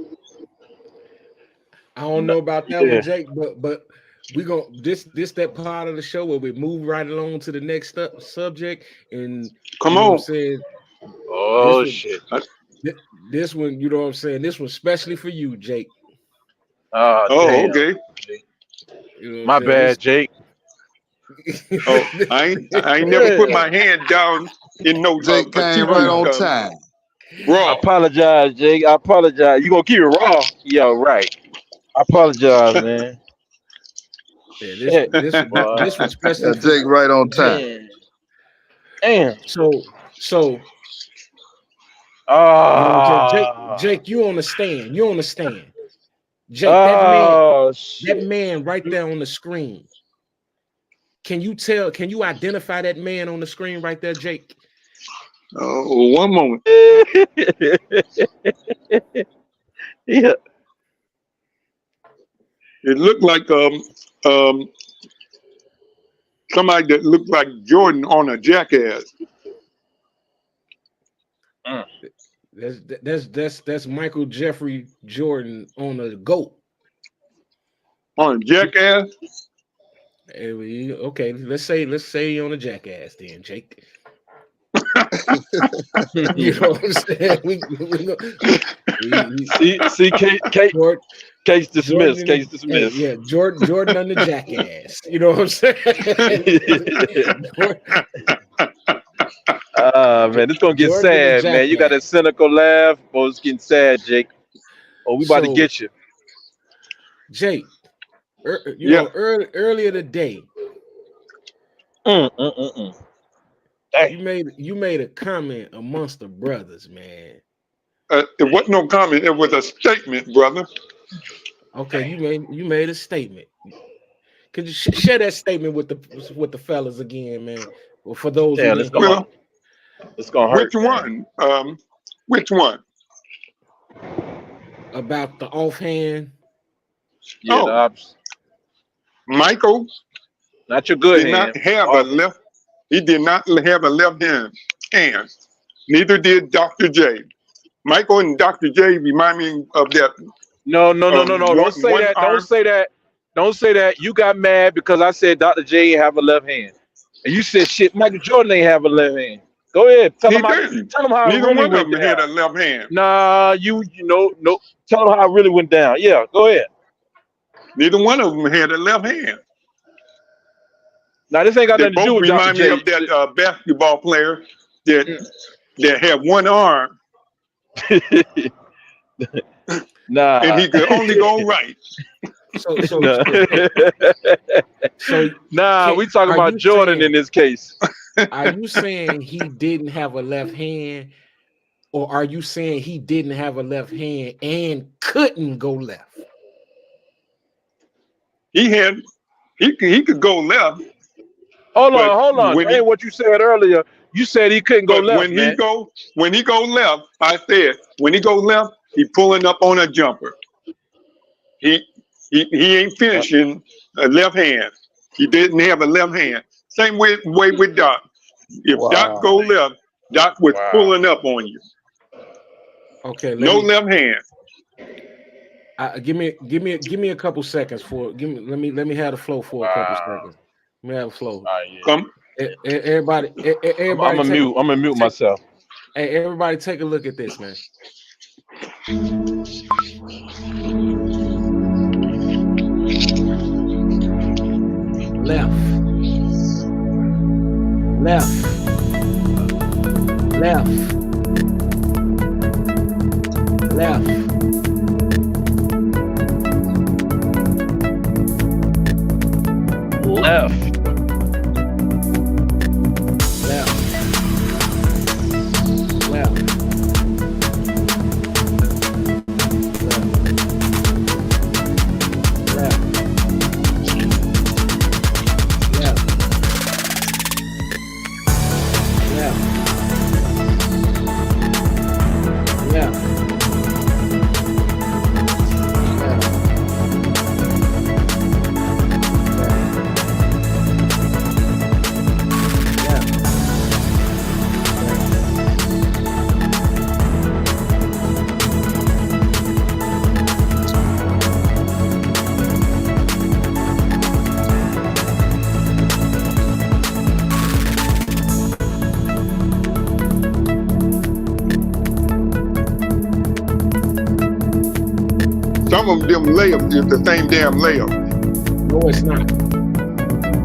I don't know about that Yeah. one, Jake, but we gonna this that part of the show where we move right along to the next subject, and Come you know what I'm on. saying. Oh This shit. this one, you know what I'm saying. This one's especially for you, Jake. Oh Oh, damn. okay. You know what My I'm saying. bad, Jake. Oh, I ain't never put my hand down in no Jake came right seafood on time. I broth. apologize, Jake. I apologize. You gonna keep it raw? Yeah, right. I apologize, man. Yeah, Shit, this boy. was especially Yeah, for Jake right on time. Man. Damn. so you know what I'm saying. Jake, you on the stand. You on the stand. Jake, Oh that shit. man right there on the screen. Can you identify that man on the screen right there, Jake? Oh, one moment. Yeah. It looked like somebody that looked like Jordan on a Jackass. That's Michael Jeffrey Jordan on a GOAT. On a Jackass? Okay, let's say on a Jackass then, Jake. You know what I'm saying? See, case dismissed. Case dismissed. Yeah, Jordan on the Jackass. You know what I'm saying? Man, it's gonna get Jordan and the sad, man. You got a Jackass. cynical laugh, but it's getting sad, Jake. Oh, we about to So, get you. Jake, Yeah. earlier today, Dang. you made a comment amongst the brothers, man. It wasn't no comment. It was a statement, brother. Okay, you made a statement. Could you share that statement with the fellas again, man? Well, for those who Damn, didn't gonna hear. Well, it's gonna hurt. which one? Which one? About the offhand. Yeah, Oh. the ops. Michael Not your good did hand. not have a left. He did not have a left hand. Neither did Dr. J. Michael and Dr. J remind me of that. No. Don't say that. Arm. Don't say that. Don't say that. You got mad because I said Dr. J ain't have a left hand, and you said shit. Michael Jordan ain't have a left hand. Go ahead. Tell He him how. didn't. Tell him how it Neither really one of went them had a down. left hand. Nah, you know no. Tell him how it really went down. Yeah, go ahead. Neither one of them had a left hand. Now this ain't got They nothing to do both with Dr. remind me J. of that basketball player that had one arm Nah. and he could only go right. So Nah, we talking are about you Jordan saying- in this case. Are you saying he didn't have a left hand, or are you saying he didn't have a left hand and couldn't go left? He could go left. Hold But on. when That ain't what you said earlier. You said he couldn't go But left, when man. he go left, I said when he go left, he pulling up on a jumper. He ain't finishing a left hand. He didn't have a left hand. Same way with Doc. If Doc go left, Doc was pulling up on you. Okay, No left hand. give me a couple seconds for let me have the flow for a couple seconds. Let me have a flow. Come. Everybody, I'm gonna mute myself. Hey, everybody, take a look at this, man. Left. Some of them layups is the same damn layup. No, it's not.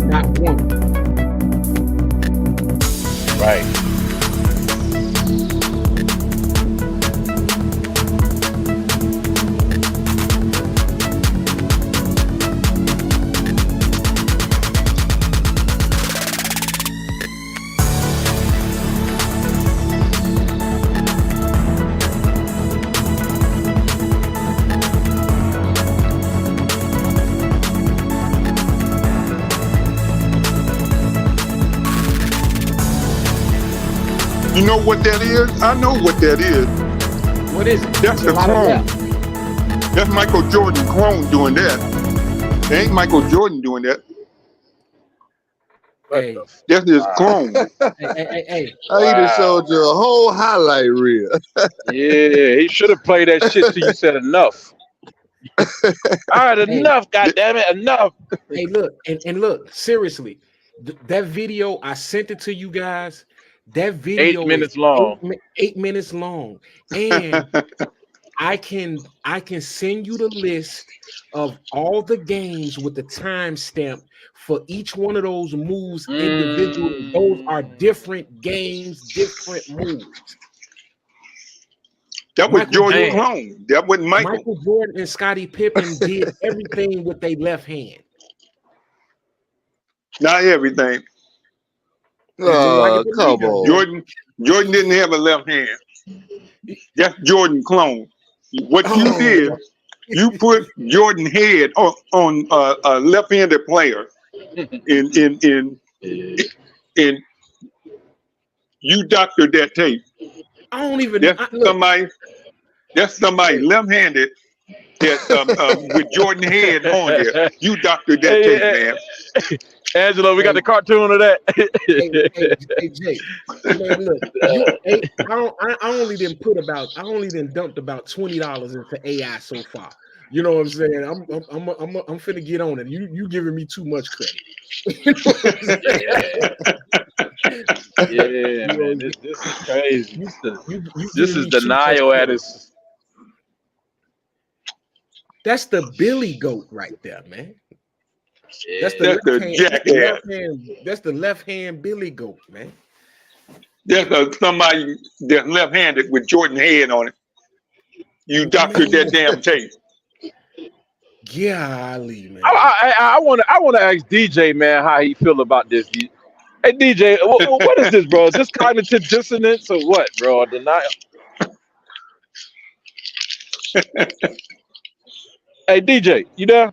Not one. Right. You know what that is? I know what that is. What is it? That's It's the a lot of clone. left. That's Michael Jordan clone doing that. It ain't Michael Jordan doing that. What Hey, the That's his clone. hey. I even Wow. showed you a whole highlight reel. Yeah, he should have played that shit till you said enough. All right, Hey, enough, goddammit, enough. hey, look, and look, seriously, that video, I sent it to you guys. That 8 video is minutes long. 8 minutes long. And I can send you the list of all the games with the timestamp for each one of those moves individually. Those are different games, different moves. That was Michael Jordan Man. clone. That wasn't Michael. Michael Jordan and Scottie Pippen did everything with their left hand. Not everything. Just like it to me, Come though. on. Jordan didn't have a left hand. That's Jordan clone. What you Oh, did, you put Jordan head on a left-handed player, in you doctored that tape. I don't even That's look. somebody left-handed that with Jordan head on there. You doctored that tape, man. Angelo, we got Hey. the cartoon of that. Hey, Jay, man, look, I only didn't dumped about $20 into AI so far. You know what I'm saying? I'm finna get on it. You giving me too much credit. You know what I'm saying? Yeah, man, this is crazy. You This giving is me too much denial at credit. its. That's the Billy goat right there, man. That's the That's left a hand. jackass. That's the left hand Billy goat, man. That's somebody that's left-handed with Jordan head on it. You doctored Man. that damn tape. Golly, man. I want to ask DJ, man, how he feel about this. Hey DJ, what is this, bro? Is this cognitive dissonance or what, bro? Denial. Hey DJ, you there?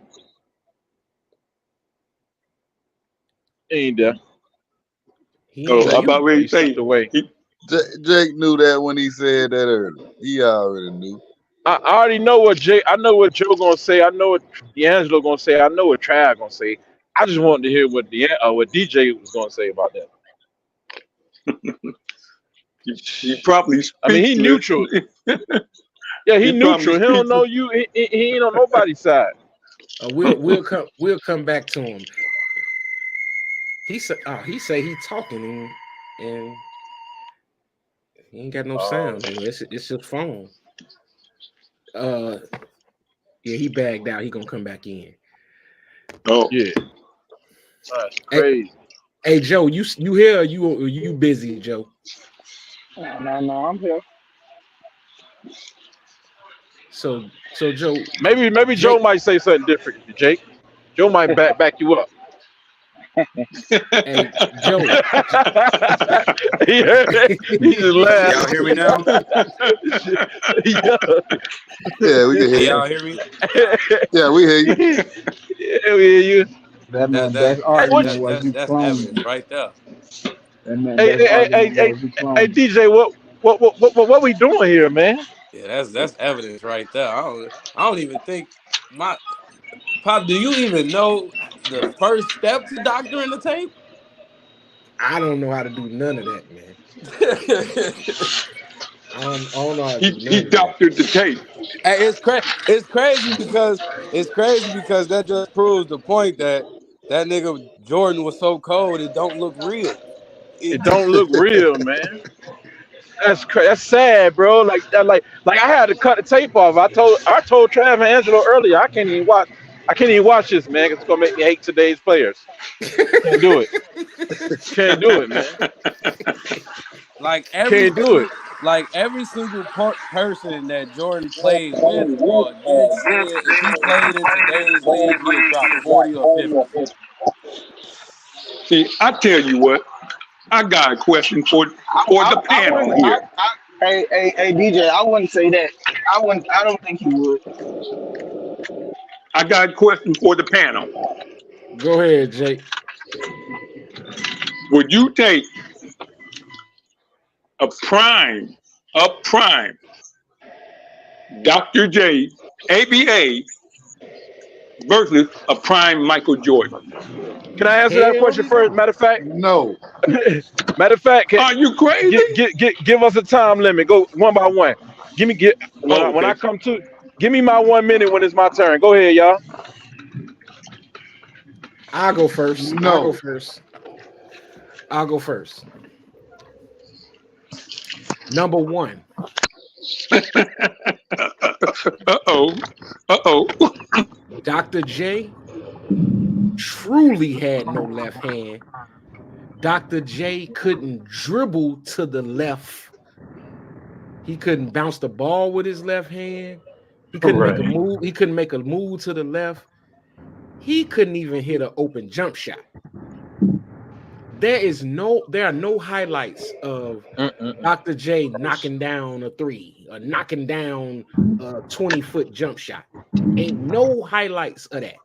He ain't there. He Oh, ain't I'm you. about ready He to say. stepped away. Jake knew that when he said that earlier. He already knew. I already know what I know what Joe gonna say. I know what D'Angelo gonna say. I know what Trav gonna say. I just wanted to hear what what DJ was gonna say about that. He probably I mean, he speechless. neutral. Yeah, he He probably neutral. He don't know speechless. you. He ain't on nobody's side. We'll come back to him. He say he talking and he ain't got no sound. It's his phone. Yeah, he bagged out. He gonna come back in. Oh, Yeah, that's crazy. Hey Joe, you here? Or you busy, Joe? No, I'm here. So Joe, Maybe Jake, Joe might say something different, Jake. Joe might back you up. hey Joe. He just laughed. Y'all hear me now? Yeah, we can Hey, hear y'all you. hear me? Yeah, we hear you. Yeah, we hear you. That That man, that best Hey, what? argument was he that's cloned evidence you. right there. That man, Hey, best hey, hey, argument hey, was he hey, cloned you. DJ, what we doing here, man? Yeah, that's evidence right there. I don't even think my Pop. Do you even know the first step to doctoring the tape? I don't know how to do none of that, man. I don't know how to do none he of that. doctored the tape. Hey, it's crazy because that just proves the point that nigga Jordan was so cold it don't look real. It don't look real, man. That's sad, bro. Like I had to cut the tape off. I told Trav and Angelo earlier. I can't even watch this, man. 'Cause it's gonna make me hate today's players. Can't do it. Can't do it, man. Like Can't do it. every single person that Jordan played with or against said if he played in today's league, he'd drop 40 or 50. See, I tell you what, I got a question for the I panel wouldn't. here. Hey, DJ, I wouldn't say that. I wouldn't. I don't think he would. I got a question for the panel. Go ahead, Jake. Would you take a prime Dr. J ABA versus a prime Michael Jordan? Can I answer that Hell question first? no. Matter of fact, No. Are you crazy? give us a time limit. Go one by one. Oh, When I okay. come to, give me my 1 minute when it's my turn. Go ahead, y'all. I'll go first. I'll go No. first. I'll go first. Number one, Uh-oh. Uh-oh. Dr. J truly had no left hand. Dr. J couldn't dribble to the left. He couldn't bounce the ball with his left hand. He couldn't make a Right. move. He couldn't make a move to the left. He couldn't even hit an open jump shot. There are no highlights of Mm-mm. Dr. J knocking down a three or knocking down a 20-foot jump shot. Ain't no highlights of that.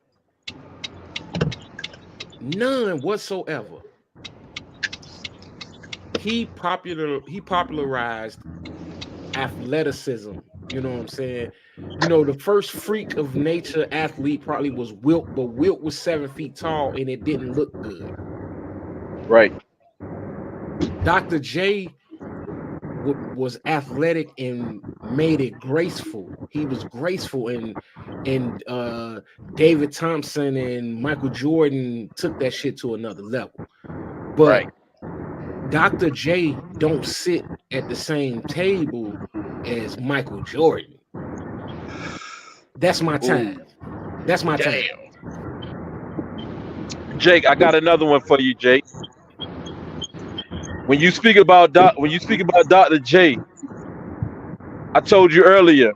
None whatsoever. He popularized athleticism. You know what I'm saying? You know, the first freak of nature athlete probably was Wilt, but Wilt was 7 feet tall and it didn't look good. Right. Dr. J was athletic and made it graceful. He was graceful, and David Thompson and Michael Jordan took that shit to another level. But Right. Dr. J don't sit at the same table as Michael Jordan. That's my time. Ooh. That's my time. Damn. Jake, I got another one for you, Jake. When you speak about Dr. J, I told you earlier,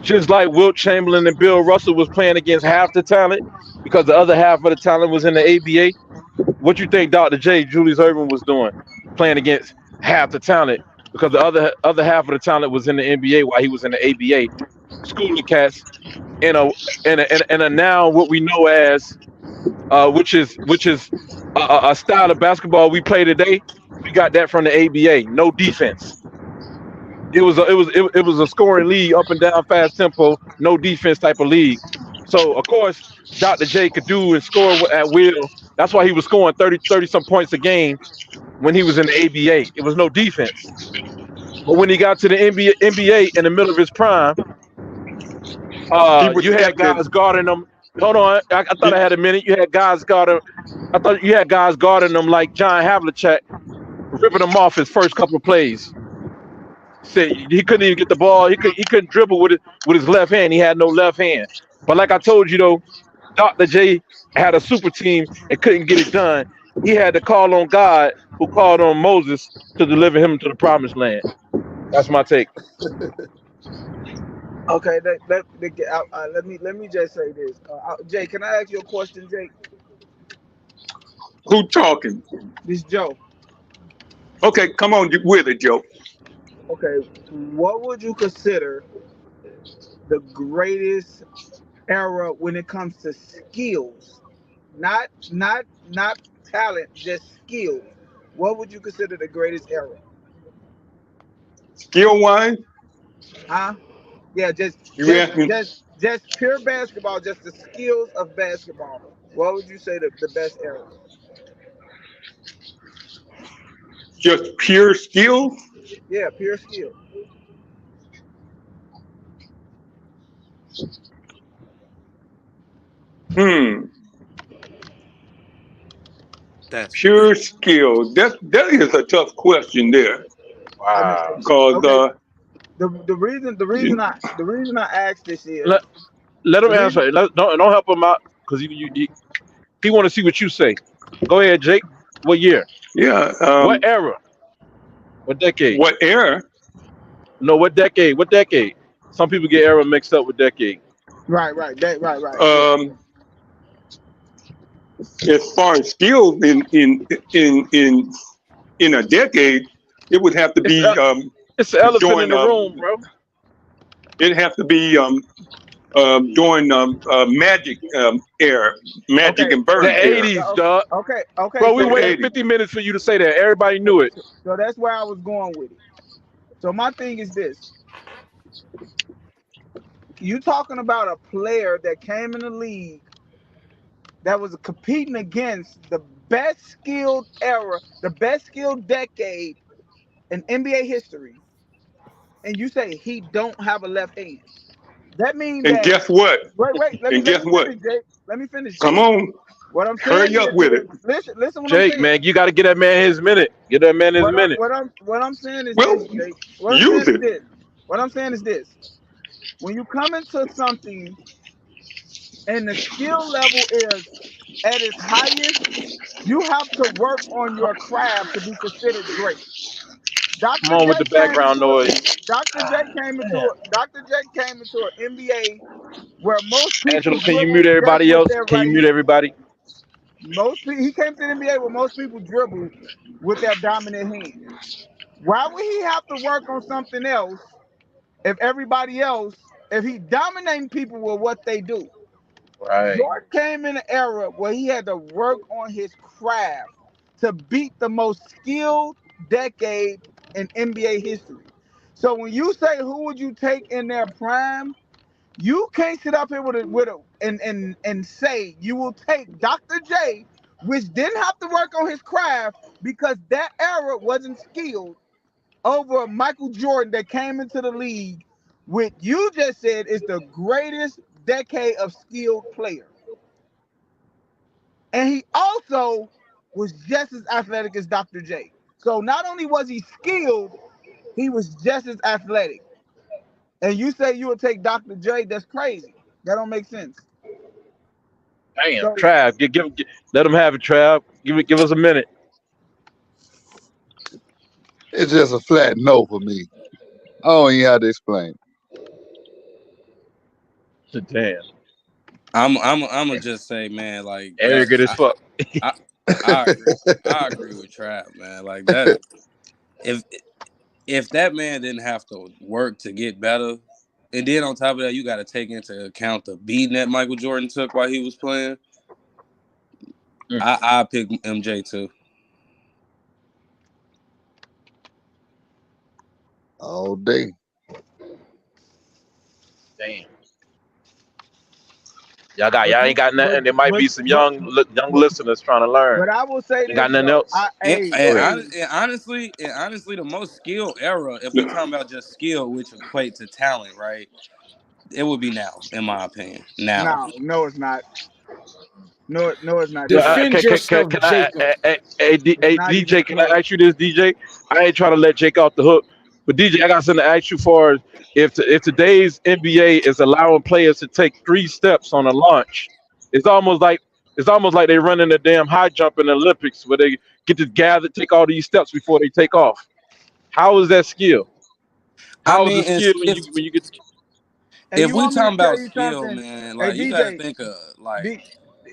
just like Wilt Chamberlain and Bill Russell was playing against half the talent because the other half of the talent was in the ABA. What you think Dr. J, Julius Erving, was doing, playing against half the talent because the other half of the talent was in the NBA while he was in the ABA, schooling cats in a now what we know as which is a style of basketball we play today. We got that from the ABA. No defense. It was a scoring league, up and down, fast tempo, no defense type of league. So of course, Dr. J could do and score at will. That's why he was scoring 30 some points a game when he was in the ABA. It was no defense. But when he got to the NBA in the middle of his prime, He was you had catching. guys guarding him. Hold on, I thought I had a minute. You had guys guarding. I thought you had guys guarding them like John Havlicek, ripping them off his first couple of plays. Said he couldn't even get the ball. He couldn't dribble with his left hand. He had no left hand. But like I told you though, Dr. J had a super team and couldn't get it done. He had to call on God, who called on Moses to deliver him to the promised land. That's my take. Okay, let me just say this. Jay, can I ask you a question, Jake? Who talking? This Joe. Okay, come on with it, Joe. Okay, what would you consider the greatest era when it comes to skills? Not talent, just skills. What would you consider the greatest era? Skill wise, Huh? Yeah, you ask me. just pure basketball, just the skills of basketball. What would you say the best era? Just pure skill. Yeah, pure skill. Hmm. That's Pure skill. That is a tough question there, I mean, Wow. because okay. The reason I asked this is Let let him the reason. answer. Don't help him out because he want to see what you say. Go ahead, Jake. What year? yeah. What era? What decade? What era? No, what decade? What decade? Some people get era mixed up with decade. Right, right. Yeah. Um, as far as skills in a decade, it would have to It's be it's the elephant in during the room, bro. it'd have to be during magic era, magic Okay. and The bird era. '80s, dog. Okay. Bro, we So The waited that's 80s. 50 minutes for you to say that. Everybody knew it. so that's where I was going with it. So my thing is this: you talking about a player that came in the league that was competing against the best skilled era, the best skilled decade in NBA history, and you say he don't have a left hand. That means And that guess what? wait, let me And let guess me what? finish, Jake. Let me finish, Come Jake. on, What I'm saying hurry up is with it. listen what I'm Jake, saying. man, you got to get that man his minute. Get that man his minute. What I'm saying is Well, this, Jake. What I'm saying use is it. this. What I'm saying is this. When you come into something and the skill level is at its highest, you have to work on your craft to be considered great. Come Dr. on with the J came background into a noise. Dr. J came into an NBA where most people Angela, can you mute dribble just everybody with else? their Can you right mute hand. everybody? Most people, he came to the NBA where most people dribble with their dominant hand. Why would he have to work on something else if he dominating people with what they do? Right. Jordan came in an era where he had to work on his craft to beat the most skilled decade in NBA history. So when you say who would you take in their prime, you can't sit up here and say you will take Dr. J, which didn't have to work on his craft because that era wasn't skilled, over Michael Jordan that came into the league, which you just said is the greatest decade of skilled player. And he also was just as athletic as Dr. J. So not only was he skilled, he was just as athletic. And you say you would take Dr. J, that's crazy. That don't make sense. Damn. So Trav, let him have it, Trav. Give us a minute. It's just a flat no for me. I don't even have to explain. Damn. I'm gonna just say, man, like that. Arrogant as fuck. I I agree. I agree with Trap, man. Like that. If if that man didn't have to work to get better, and then on top of that, you got to take into account the beating that Michael Jordan took while he was playing. Mm, I pick MJ too. All day. damn. Y'all but ain't you got but nothing. There might but be some but young but, listeners trying to learn. but I will say You got this nothing though. else? Hey, Go ahead. And honestly, the most skilled era, if we talking about just skill, which equate to talent, right? It would be now, in my opinion. Now, no, it's not. No, it's not, Yeah, Jake. Defend yourself, can Jacob. It's not even DJ, can I close. ask you this, DJ? I ain't trying to let Jake off the hook, but DJ, I got something to ask you for. If today's NBA is allowing players to take 3 steps on a launch, it's almost like they're running a damn high jump in the Olympics where they get to gather, take all these steps before they take off. How is that skill? I How is the mean, skill if when you get? And if you we want me to talking tell about you skill, something? man, Hey, like you got to DJ, think of like D,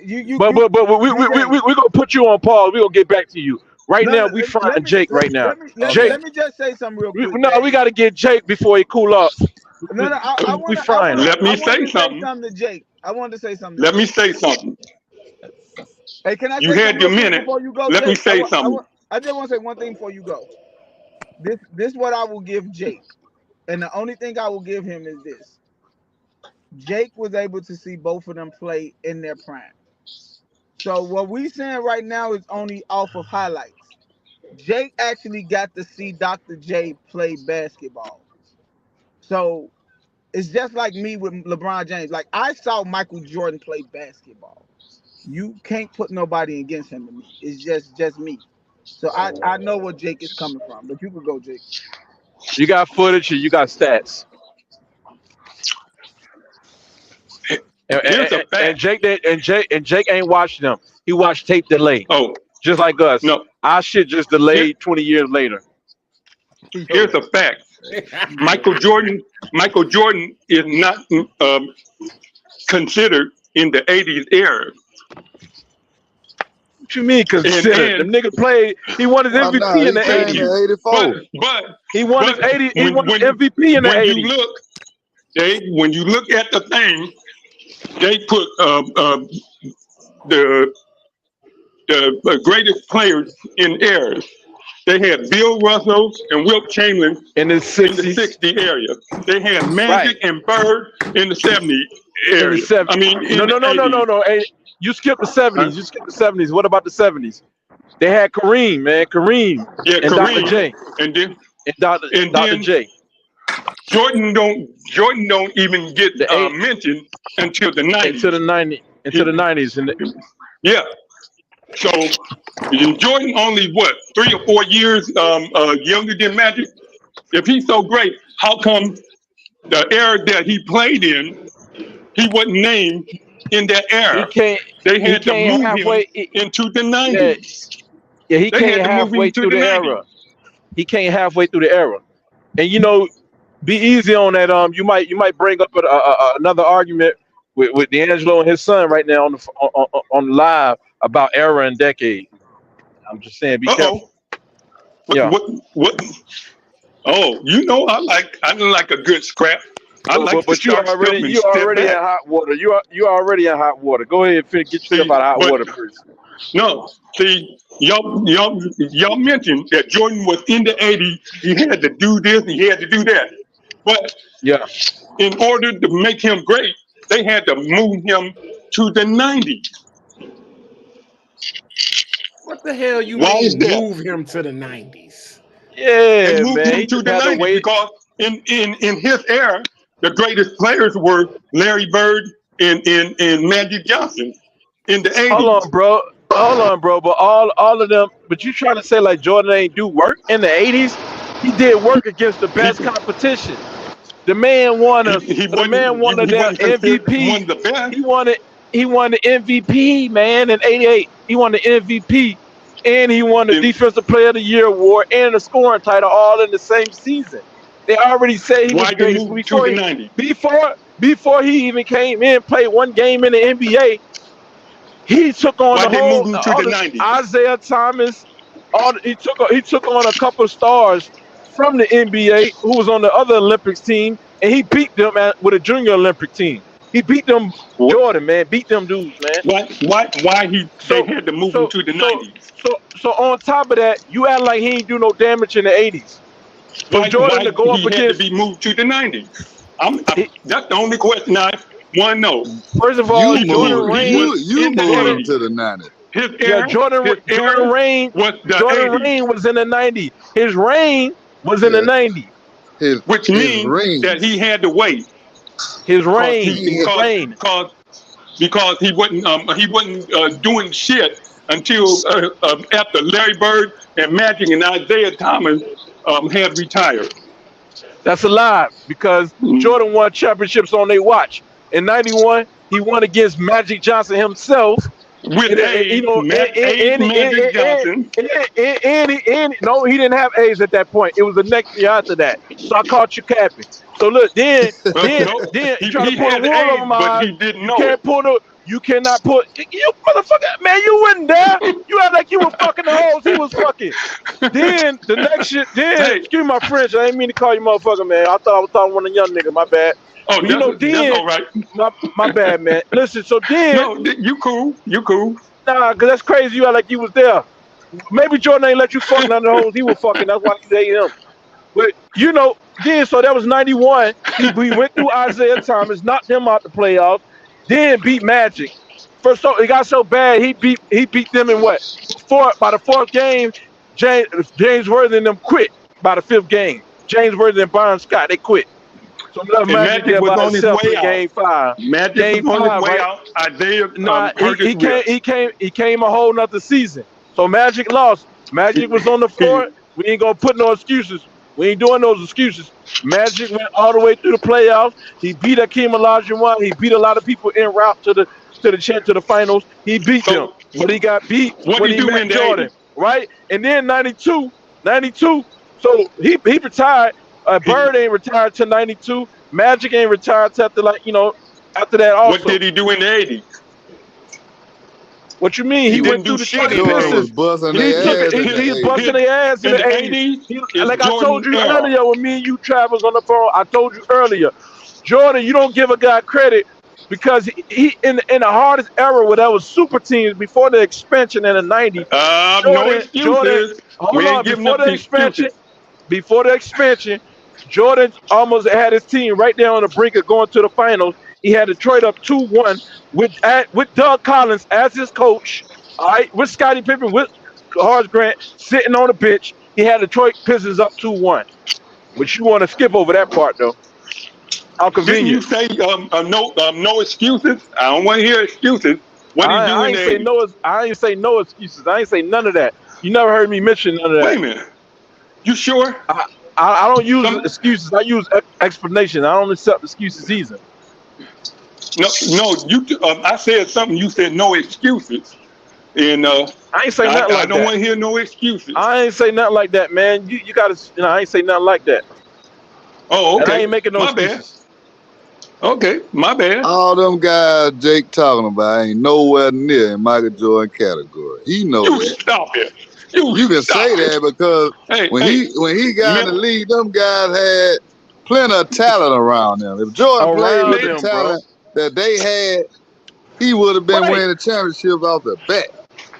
you, But you, we DJ. we gonna put you on pause. We gonna get back to you. Right No, now, no, we let frying me Jake let, right now. let me let me Jake, okay, let me just say something real quick, no, Jake. we got to get Jake before he cool off. No, no, I We wanna, I frying wanna, him. Let I me wanted say to say something. something to Jake. I wanted to say something to Let me Jake. say something. Hey, can I You say something had your real quick minute. before you go, Let me Jake? say something. I just want to say one thing before you go. This what I will give Jake, and the only thing I will give him is this: Jake was able to see both of them play in their prime. So what we saying right now is only off of highlights. Jake actually got to see Dr. J play basketball. So it's just like me with LeBron James. Like I saw Michael Jordan play basketball. You can't put nobody against him to me. It's just me. So I know where Jake is coming from, but you could go, Jake. You got footage and you got stats. And, Here's a and, and fact. Jake did, and Jake ain't watching them. He watched tape delay, Oh, just like us. no. Our shit just Here, delayed 20 years later. here's a fact. Michael Jordan. Michael Jordan is not considered in the '80s era, What you mean consider? The and nigga played. He won his Why not? MVP in He the came thank in you. '80s. But 84. but He won his but 80. He when won his when MVP in the when you '80s. look, when you look at the thing, they put the the greatest players in eras. They had Bill Russell and Wilt Chamberlain In the in the '60s, 60 area. They had right? Magic and Bird in the 70 In the area. '70s. I mean, No, in no, the no, no, no, 80s. no. Hey, you skipped the Huh? '70s. You skipped the '70s. What about the '70s? They had Kareem, man. Kareem Yeah, and Dr. Kareem, J and then and Dr. and Dr. then J. Jordan don't even get The eight mentioned until the into the 90s. '90s, into the He, '90s, and yeah, so Jordan only what 3 or 4 years younger than Magic. If he's so great, how come the era that he played in, he wasn't named in that he era? can't. They He had to came move him halfway. into the Yeah, 90s. yeah. He They came had to move him halfway to through the the 90s. era. He came halfway through the era, and be easy on that. You might bring up another argument with D'Angelo and his son right now on live about era and decade. I'm just saying, be careful. Uh-oh. What, Yeah, what, what? Oh, I like a good scrap. I but like but, to but you start stuff already and you step already in back. hot water. You already in hot water. Go ahead and get yourself See, out of hot but water first. no, see, y'all mentioned that Jordan was in the 80s. He had to do this, he had to do that. But Yeah, in order to make him great, they had to move him to the 90s. What the hell you Why is mean that? move him to the 90s? They yeah, moved man. him He to just the had to 90s wait. because in his era, the greatest players were Larry Bird and Magic Johnson in the Hold 80s. on, bro. Hold on, bro. But all of them. But you trying to say like Jordan ain't do work in the '80s? He did work against the He best competition. The man won he a. he The man wasn't won a he damn wasn't considered one MVP. of the best. He won it. He won the MVP, man, in '88. He won the MVP, and he won the Then Defensive Player of the Year award and the scoring title all in the same season. They already said he was why the they greatest moved to the 90s? before he even came in, played one game in the NBA. He took on Why the they moved whole him to all the the 90s? Isaiah Thomas. He took on a couple of stars from the NBA who was on the other Olympics team, and he beat them with a junior Olympic team. He beat them. What? Jordan, man, beat them dudes, man. Why they So had to move him so to the so 90s? so on top of that, you act like he ain't do no damage in the '80s. For Jordan to Why go up he had to against, be moved to the 90s? he, That's the only question I want to know. first of all, You Jordan moved He Reign, was you in the moved him Jordan, to 80s. the 90s. His yeah, era, his Jordan era Reign, was the Jordan 80s, Reign was in the '90s. His reign was in the Yeah. '90s. His which his means that he rings. had to wait His because reign, his reign. he wasn't doing shit until after Larry Bird and Magic and Isaiah Thomas had retired. That's a lie because Mm. Jordan won championships on their watch. In '91, he won against Magic Johnson himself. With You age, know, age Magic Johnson. no, he didn't have AIDS at that point. It was the next year after that. So I caught you capping. So look, then, Well, then, no, then you try to he pull the had wool over AIDS, my but eyes. he didn't You know it. can't pull the. You cannot put you motherfucker, man. You wasn't there. You act like you were fucking the hoes he was fucking. Then the next shit. Then Hey, excuse my French. I ain't mean to call you motherfucker, man. I thought I was talking to one of the young nigga. My bad. oh, But that's then all right. my bad, man. Listen. So then, No, you cool, you cool. nah, cause that's crazy. You act like you was there. Maybe Jordan ain't let you fuck none of the hoes he was fucking. That's why you hate him. But then so that was '91. He went through Isaiah Thomas, knocked him out the playoffs, then beat Magic. First, so it got so bad he beat them in what? By the fourth game, James Worthy and them quit by the fifth game. James Worthy and Byron Scott, they quit. So left And Magic Magic there was by on his himself way in out. Game 5. Magic Game was on his 5, way right? out. Isaiah Nah, hurt his wrist. he came a whole nother season. So Magic lost. Magic was on the floor. We ain't gonna put no excuses. We ain't doing those excuses. Magic went all the way through the playoffs. He beat Akeem Olajuwon. He beat a lot of people en route to the finals. He beat them, So but he got beat what when did he he do met in the Jordan, 80s? right? And then 92. So he retired. He, Bird ain't retired till 92. Magic ain't retired till after that what also. did he do in the 80s? What you mean? He He went didn't do through shit Detroit in the Jordan was Pistons. 80s. busting He His, took their it. ass in the He was '80s. busting their ass in in the the '80s. 80s He, is like I told Jordan you era. earlier when me and you Travis on the phone. I told you earlier, Jordan. You don't give a guy credit because he in the hardest era where there was super teams before the expansion in the '90s. No Jordan. excuses. We Hold ain't on. giving up excuses. Before the expansion, Jordan almost had his team right there on the brink of going to the finals. He had Detroit up 2-1 with Doug Collins as his coach. All right, with Scottie Pippen, with Horace Grant sitting on the bench. He had Detroit Pistons up 2-1. But you want to skip over that part though. How Didn't you convenient. say no excuses? I don't want to hear excuses. What did he do I in the ain't say 80s? no. I ain't say no excuses. I ain't say none of that. You never heard me mention none of Wait that. a minute. You sure? I, I don't use Some excuses. I use explanation. I don't accept excuses either. no. I said something. You said no excuses, and I ain't say nothing I like don't that. want to hear no excuses. I ain't say nothing like that, man. You gotta, I ain't say nothing like that, Oh, and I okay. ain't making no My bad. excuses. Okay, my bad. All them guys Jake talking about ain't nowhere near in Michael Jordan category. He know You that. stop it. You You can stop say it. that because Hey, when hey. he got in the Remember, league, them guys had plenty of talent around them. If Jordan played with Around the man, them, bro. talent that they had, he would have been Right winning championships off the bat.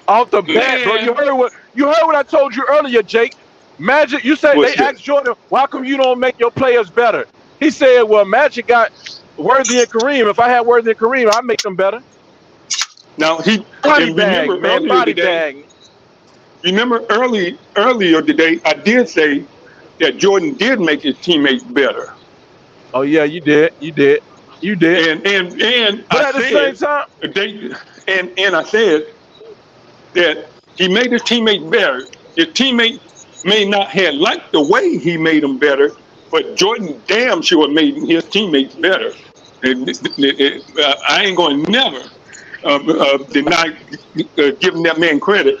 off the bat, bro. man. You heard what I told you earlier, Jake. Magic. You said they What's that? asked Jordan, "Why come you don't make your players better?" He said, "Well, Magic got Worthy and Kareem. If I had Worthy and Kareem, I'd make them better." Now Body and bag, remember man. earlier Body today. bag. Remember earlier today, I did say that Jordan did make his teammates better, Oh yeah, you did. You did. You did. and But I at the same said time, they and I said that he made his teammates better. His teammates may not have liked the way he made them better, but Jordan damn sure made his teammates better. And I ain't going to never deny giving that man credit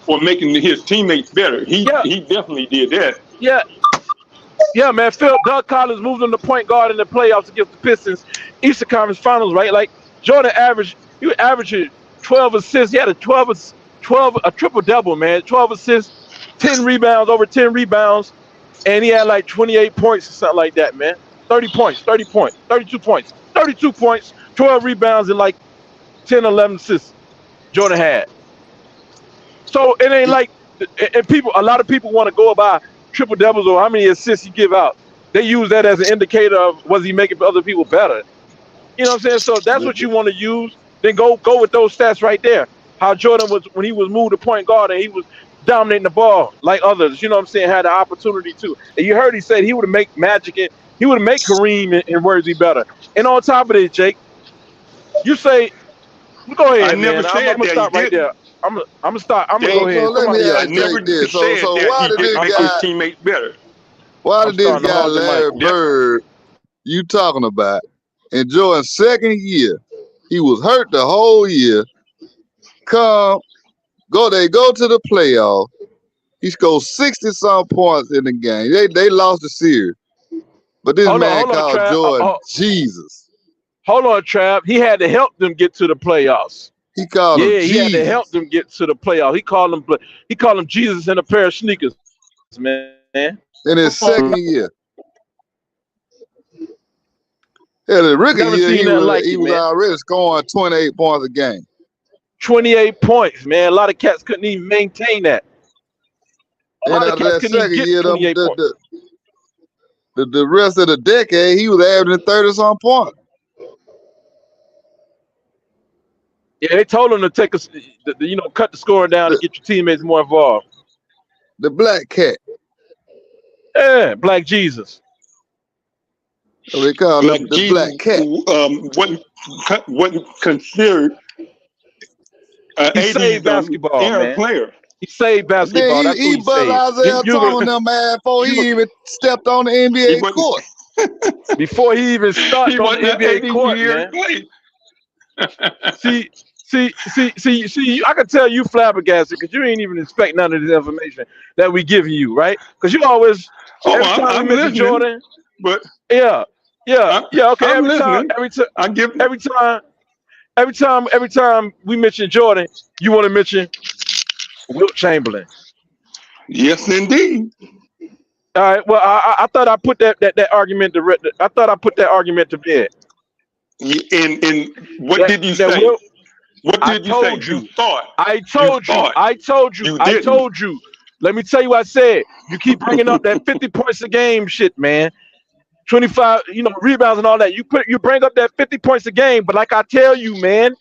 for making his teammates better. yeah, He definitely did that. yeah, yeah, man. Doug Collins moved him to point guard in the playoffs against the Pistons, Eastern Conference Finals, right? Like Jordan he was averaging 12 assists. He had a triple double, man. 12 assists, 10 rebounds, over 10 rebounds, and he had like 28 points or something like that, man. 30 points, 32 points, 12 rebounds, and like 10, 11 assists. Jordan had. So it ain't like, and a lot of people want to go by triple doubles or how many assists he give out. They use that as an indicator of was he making other people better. You know what I'm saying? So if that's what you want to use, then go with those stats right there. How Jordan was when he was moved to point guard and he was dominating the ball like others. You know what I'm saying? Had the opportunity to. And you heard he said he would have make Magic and he would have made Kareem and Worthy better. And on top of it, Jake, you say, well, go I ahead, never man. I'm said gonna that he stop right didn't. there. I'm gonna stop. I'm gonna They, go So ahead. let me Somebody I ask else. never Jake this. said So that why he did didn't this I'm make his starting. guy teammates better. I'm starting to hog the mic. Larry That, Bird you talking about in Jordan's second year? He was hurt the whole year. They go to the playoff. He scored 60 some points in the game. They lost the series. But this man Hold on, called Trav. Jordan Jesus. Hold on, Trav. He had to help them get to the playoffs. He called him Yeah, he had to help Jesus them get to the playoffs. He called him Jesus in a pair of sneakers, man. in his second year. Yeah, the rookie Never year seen nothing like he it, was man. already scoring 28 points a game. 28 points, man. A lot of cats couldn't even maintain that. A And lot of after cats that couldn't even second get to year, 28 points. the rest of the decade, he was averaging 30 some points. Yeah, they told him to cut the scoring down to The, get your teammates more involved. the black cat. Yeah, Black Jesus. They call Black him the Jesus Black Cat. wasn't considered He 80s saved basketball, era man. player. He saved And then basketball. That's who he he bust saved. Isaiah Thomas and them man before He he was even stepped on the he NBA wasn't court. Before he even he started on the wasn't an NBA 80 court, years man. player. See, I can tell you flabbergasted because you ain't even expect none of this information that we giving you, right? Because you always, Oh, every time we I'm mention listening, Jordan, but yeah, I'm, okay. I'm listening. I give Every time, every time we mention Jordan, you want to mention Wilt Chamberlain. yes, indeed. All right. Well, I thought I put that argument to I thought I put that argument to bed. And what That did you that say? Wilt. What I did you say? told You you. thought. I You told you. thought. I told you. You I didn't. told you. Let me tell you what I said. You keep bringing up that 50 points a game shit, man. 25, rebounds and all that. You bring up that 50 points a game, but like I tell you, man,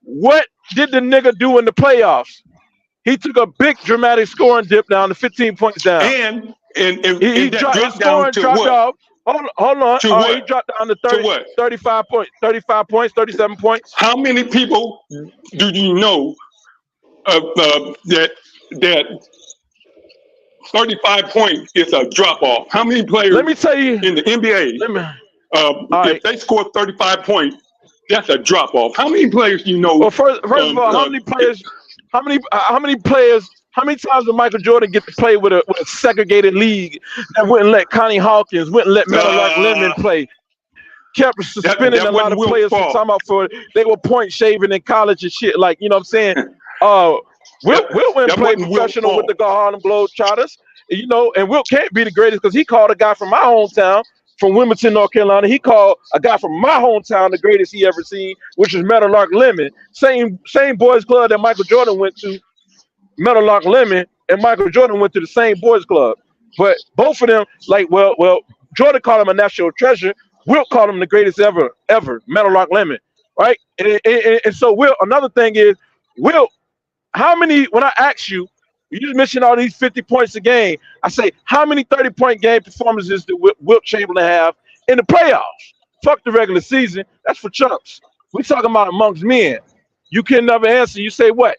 what did the nigga do in the playoffs? He took a big dramatic scoring dip down to 15 points down. And He that dropped his dropped down scoring to dropped what? off. Hold on. To All right, he what? dropped down to To 30, what? 35 points, 37 points. How many people do you know that 35 points is a drop off? How many players Let me tell you. in the NBA, Let me. All if right. they score 35 points, that's a drop off? How many players do you know? Well, first of all, how many players? How many players? How many times did Michael Jordan get to play with a segregated league that wouldn't let Connie Hawkins, wouldn't let Meadowlark Lemon play? Kept suspending a that lot wasn't of Wilt's players for fault. talking about they were point shaving in college and shit. Like, you know what I'm saying? Wilt went and That played wasn't Wilt's professional with fault. the Harlem Globetrotters. And Wilt can't be the greatest because he called a guy from my hometown, from Wilmington, North Carolina. He called a guy from my hometown the greatest he ever seen, which is Meadowlark Lemon. Same boys club that Michael Jordan went to, Meadowlark Lemon, and Michael Jordan went to the same boys club. But both of them, Jordan called him a national treasure. Wilt called him the greatest ever, Meadowlark Lemon, right? And so Wilt, another thing is, Wilt, how many, when I ask you, you just mentioned all these 50 points a game, I say, how many 30-point game performances did Wilt Chamberlain have in the playoffs? Fuck the regular season. That's for chumps. We talking about amongst men. You can never answer. You say what?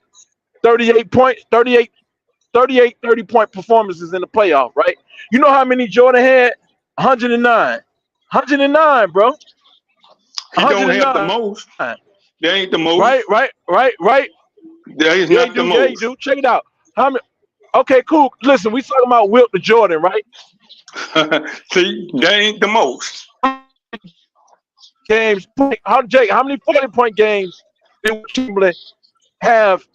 38 points, 30-point performances in the playoff, right? You know how many Jordan had? 109. 109, bro. He don't have the 109. most. They ain't the most. Right. They is Yeah, not the most. Yeah, you do. Check it out. How many? Okay, cool. Listen, we talking about Wilt to Jordan, right? See, they ain't the most. Games. Jake, how many 40-point games did Wilt Chamberlain have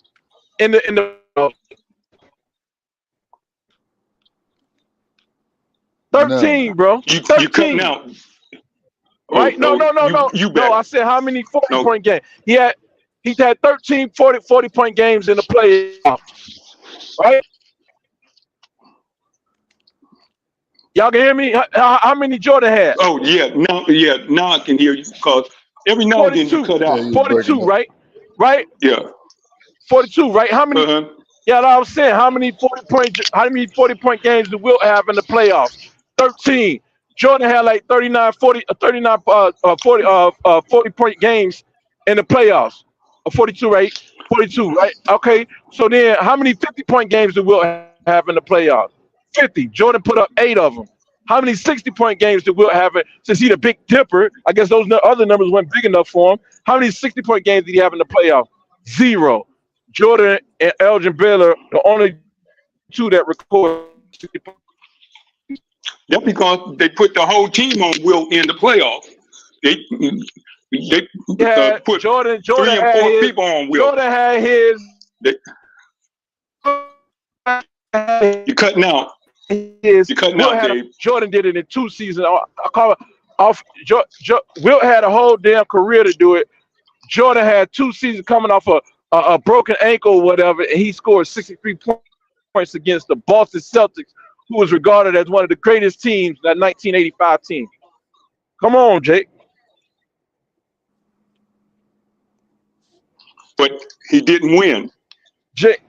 in the 13, bro. You 13. cutting out. Right? No. You No, I bet. said how many 40-point games? He had 13 40-point games in the playoffs. Right? Y'all can hear me? How many Jordan had? Oh yeah, now I can hear you because every now and then you 42. cut out. 42, right? Right? Yeah. 42, right? How many? Yeah, I was saying how many 40-point games did Wilt have in the playoffs? 13. Jordan had like 40-point games in the playoffs. 42, right? 42, right? Okay. So then how many 50-point games did Wilt have in the playoffs? 50. Jordan put up 8 of them. How many 60-point games did Wilt have? Since he's a big dipper, I guess those other numbers weren't big enough for him. How many 60-point games did he have in the playoffs? 0. Jordan and Elgin Baylor, the only 2 that record 60 points. That's because they put the whole team on Wilt in the playoffs. They put Jordan 3 and 4 people on Wilt. Jordan had his. You're cutting out. You're cutting out, Dave. Jordan did it in 2 seasons. I call it off. Wilt had a whole damn career to do it. Jordan had 2 seasons coming off a broken ankle or whatever, and he scored 63 points against the Boston Celtics, who was regarded as one of the greatest teams, that 1985 team. Come on, Jake. But he didn't win. Jake.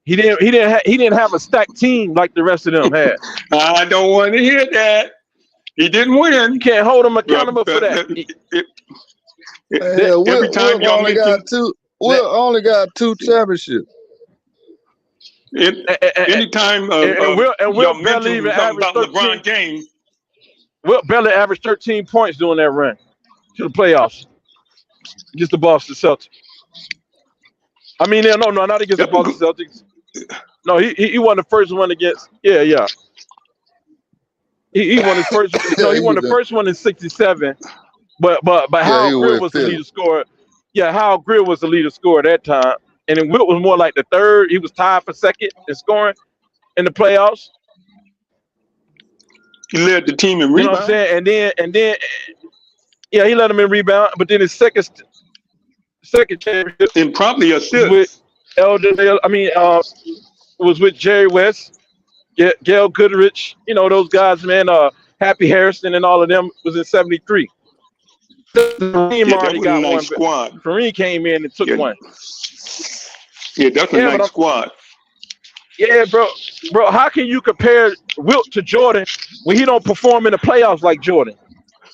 He didn't have a stacked team like the rest of them had. I don't want to hear that. He didn't win. You can't hold him accountable for that. Every time Will y'all only mention got two. Will only got 2 championships. anytime and Will y'all barely mention even something averaged about 13. LeBron James, Will barely averaged 13 points during that run to the playoffs against the Boston Celtics. I mean, no, not against the that's a Boston good. Celtics. No, he won the first one against. Yeah. He won his first. No, he he won was the first one in '67. But yeah, he Hal was Greer with was the Philly. leader scorer. Yeah, Hal Greer was the leader scorer at that time, and then Wilt was more like the third. He was tied for second in scoring in the playoffs. He led the team in You know what I'm rebound. saying? And then, yeah, he let him in rebound. But then his second championship And probably was with assists. Elder. I mean, was with Jerry West, Gail Goodrich. You know those guys, man. Happy Harrison and all of them was in '73. Kareem Yeah, that already was a got nice one, but squad. Kareem came in and took Yeah, one. that's a Yeah, but nice squad. yeah, bro. How can you compare Wilt to Jordan when he don't perform in the playoffs like Jordan?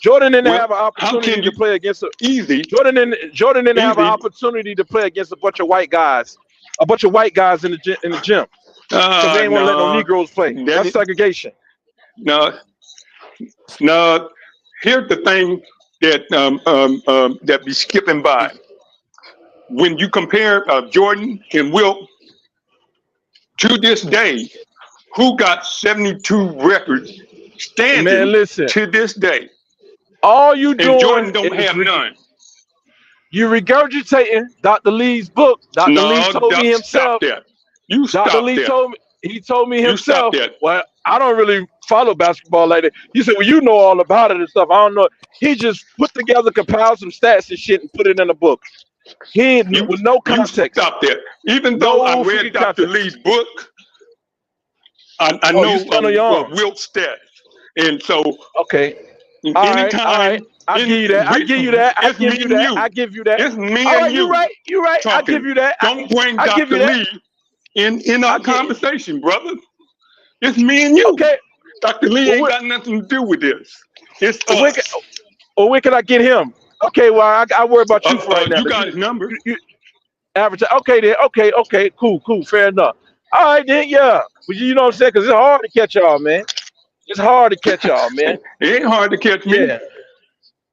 Jordan didn't Well, have an how opportunity can to you play against a easy, Jordan didn't have an easy? opportunity to play against a bunch of white guys in the gym because they ain't want to let no No, Negroes play. that That's is, segregation. no, no. Here's the thing that be skipping by when you compare Jordan and Wilt to this day. Who got 72 records Man, standing listen. to this day? All you And doing Jordan don't is have none. you regurgitating Dr. Lee's book. Dr. Lee No, told me stop himself. that. You Dr. stop Lee that. told me You stop himself. that. Well, I don't really follow basketball like that. He said, "Well, you know all about it and stuff." I don't know. He just put together, compiled some stats and shit, and put it in a book. He ain't, You with no you context, stop that. Even though I no read freaking Dr. context. Lee's book, I Oh, you know stand on your own. Wilt's stats. And so Okay. All right. anytime I give you that. I give you that. I it's give me you and that. you. I give you that. It's me All and right. you You're right. I give talking. you that. Don't bring I give Dr. you that. Lee in I our get. conversation, brother. It's me and you. Okay. Dr. Lee Well, ain't got nothing to do with this. It's where, us. where can I get him? Okay. Well, I worry about you for right now. You got his number. You advertise. Okay then. Okay. Cool. Fair enough. All right then. Yeah. But you know what I'm saying? Because it's hard to catch y'all, man. It's hard to catch y'all, man. It ain't hard to catch me. Yeah.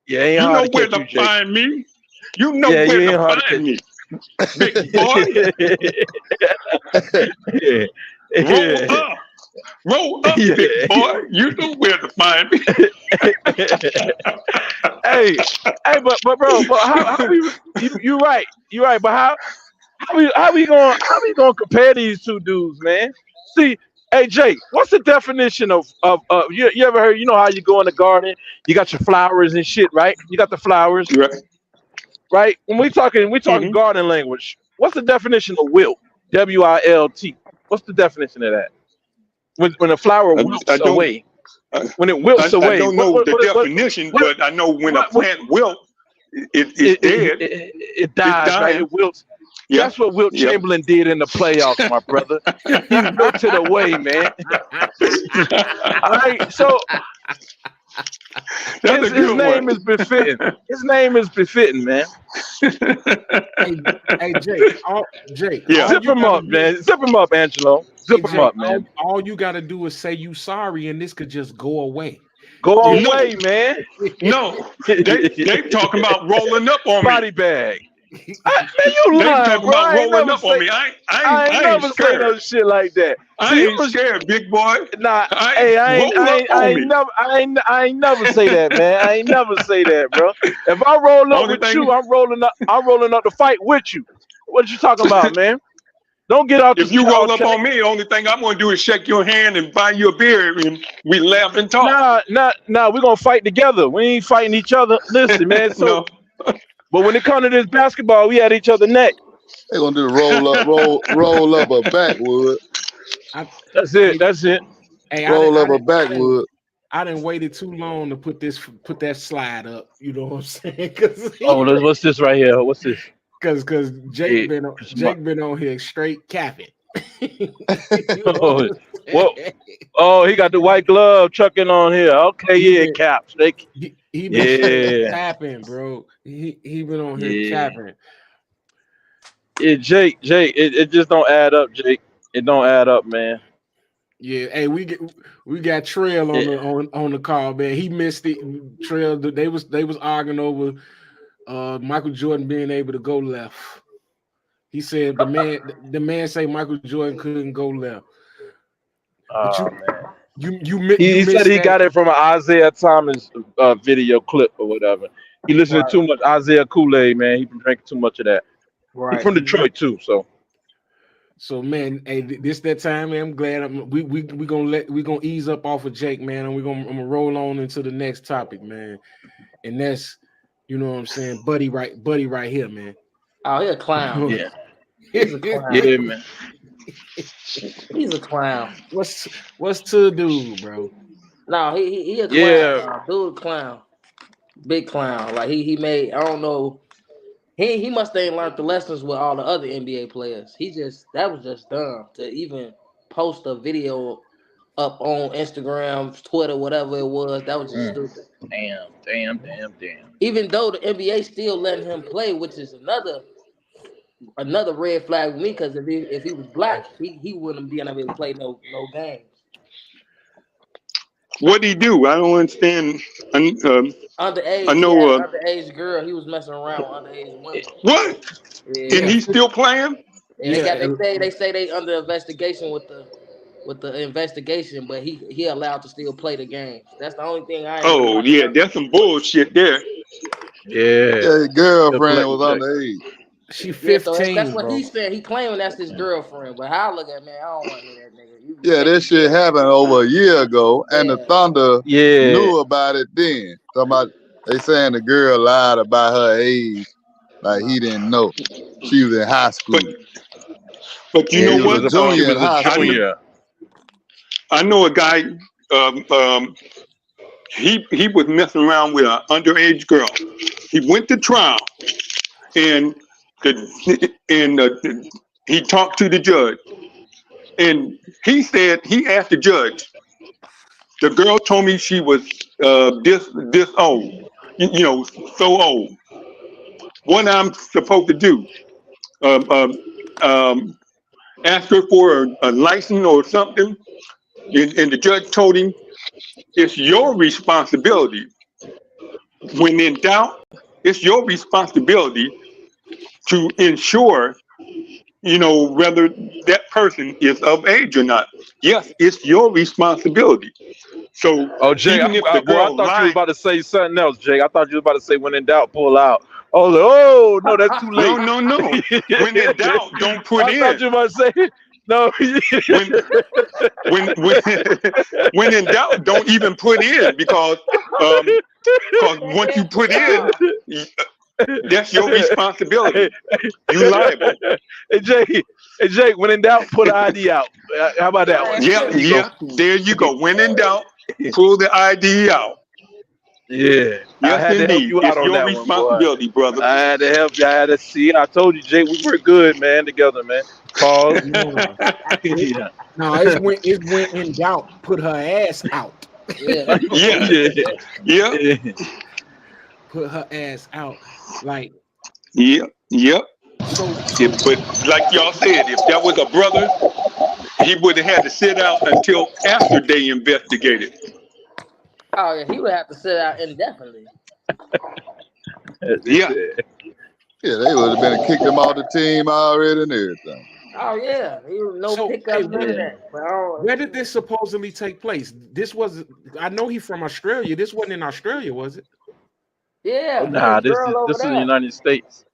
Yeah. It ain't You hard know to where catch to you, Jake. find me. You know Yeah. where You to ain't hard to find catch. me, big boy. Yeah. Roll up. Roll up, Yeah. big boy. You know where to find me. hey, but bro, but how you right, but how we gonna compare these two dudes, man? See, hey Jay, what's the definition of you ever heard? You know how you go in the garden, you got your flowers and shit, right? You got the flowers, right? When we talking garden language, what's the definition of wilt? WILT. What's the definition of that? When a flower wilts away. When it wilts I away, don't know the definition, but I know when a plant wilts, it's dead. It dies, right? It wilts. Yep. That's what Wilt Chamberlain did in the playoffs, my brother. He wilted away, man. All right, so his name is befitting. His name is befitting, man. Hey, Jake. Jake. Zip him up, man. Zip him up, Angelo. Zip him up, man. All you got to do is say you sorry, and this could just go away. Go away, man. No, they talking about rolling up on me. Body bag. Man, you lying, they talking about rolling up on me. I ain't never say no shit like that. I ain't scared, big boy. Nah, I ain't never say that, man. I ain't never say that, bro. If I roll up with you, I'm rolling up to fight with you. What you talking about, man? Don't get out. If you roll up on me, the only thing I'm gonna do is shake your hand and buy you a beer, and we laugh and talk. Nah. We're gonna fight together. We ain't fighting each other. Listen, man. So, no. But when it comes to this basketball, we had each other neck. They gonna do roll up a backwood. That's it. Hey, roll up a backwood. I didn't waited too long to put that slide up. You know what I'm saying? What's this right here? What's this? Because Jake been on here straight capping. Well, oh, he got the white glove chucking on here. Okay, he yeah, been caps. They, he been straight yeah, capping, bro. He been on here yeah, capping. yeah. Jake, it just don't add up, Jake. It don't add up, man. Yeah, hey, we got Trail Yeah. on the call, man. He missed it. Trail, they was arguing over Michael Jordan being able to go left. He said the man say Michael Jordan couldn't go left, but Oh man. you He said missed he that. got it from an Isaiah Thomas video clip or whatever. He listened to Right, too much Isaiah Kool-Aid, man. He been drinking too much of that. He right. from Detroit too, so So man, hey, this that time, man. I'm glad we gonna ease up off of Jake, man, and I'm gonna roll on into the next topic, man. And that's you know what I'm saying, buddy right here, man. Oh, he a clown. yeah, He's a clown. yeah, man. He's a clown. what's to do, bro? No, he a clown. Yeah, Dude, a clown. Big clown. Like he made. I don't know. He must ain't learned the lessons with all the other NBA players. That was just dumb to even post a video up on Instagram, Twitter, whatever it was. That was just Mm. stupid. Damn. Even though the NBA still letting him play, which is another red flag with me, because if he was black, he wouldn't be able to play no games. What do he do? I don't understand. I Underage, he had know. an underage girl. He was messing around with underage women. What? And Yeah, Yeah, he's still playing? and yeah, they say they under investigation with the investigation, but he allowed to still play the games. That's the only thing I ain't really Oh, yeah, understand. that's some bullshit there. Yeah, Yeah, his still girlfriend was collecting check. underage. she Yeah, so that's 15, what bro. he said. He claiming that's his girlfriend, but how I look at, man, I don't want to hear that nigga. You Yeah, making that shit happened over a year ago, and the yeah. Thunder Yeah, knew about it then. Talking about they saying the girl lied about her age, like he didn't know. She was in high But school. you yeah. know He was She a what? was she junior in was a high school. junior. I know a guy. Um, um, he was messing around with an underage girl. He went to trial, and he talked to the judge, and he said he asked the judge. The girl told me she was this old, you know, so old. What I'm supposed to do? Um, um, um, ask her for a license or something, and the judge told him it's your responsibility. When in doubt, it's your responsibility to ensure, you know, whether that person is of age or not. Yes, it's your responsibility. So Oh, Jake, even if the boy, I girl thought you was lied, about to say something else, Jake. I thought you was about to say when in doubt, pull out. Oh, oh no, that's too no, late. no, no. When in doubt, don't put I thought in. you were about to say no. When when when in doubt, don't even put in um because once you put in, that's your hey, responsibility. You liable. hey, Jake, hey, Jake, when in doubt, pull the ID out. How about that one? Yeah, There you go. yeah. There you go. When in doubt, pull the ID out. Yeah, I Yes, had to help indeed. you out It's on your that one, boy. responsibility, brother. I had to help you. I had to see. I told you, Jake, we were good, man, together, man. Pause. No, it, Yeah. no, it's when in doubt, put her ass out. Yeah, that's what Yeah, Yeah. yeah, Yeah. Put her ass out. Like yeah, yeah. so But like y'all said, if that was a brother, he would have had to sit out until after they investigated. oh yeah, he would have to sit out indefinitely. That's Yeah, it. Yeah, they would have been kicked him off the team already and everything. Oh yeah, he was no so hey, pickups, none of Yeah. that. But I don't, where did this supposedly take place? This was I know he from Australia. This wasn't in Australia, was it? Oh, yeah, with nah, his girl over this is the there. United States.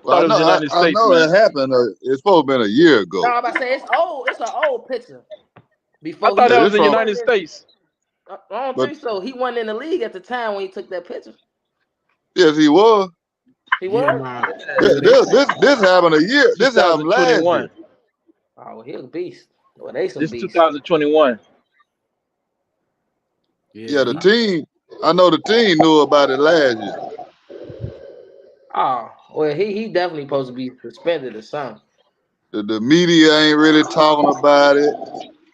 Well, Thought it was United I States, know man. it happened. It's supposed to have been a year No, ago. I'm about to say it's old. It's an old picture. I Before thought he that Yeah, was this the he from, wasn't United in. States. I don't but think so. He wasn't in the league at the time when he took that picture. yes, he was. He Yeah, was. nah. This Yeah, they this this, this happened a year. This happened last 2021. year. Oh, well, he a beast. Well, they some This beasts. 2021. yeah, Yeah, the he team. I know the team knew about it last year. Oh, well, he definitely supposed to be suspended or something. The media ain't really talking about it.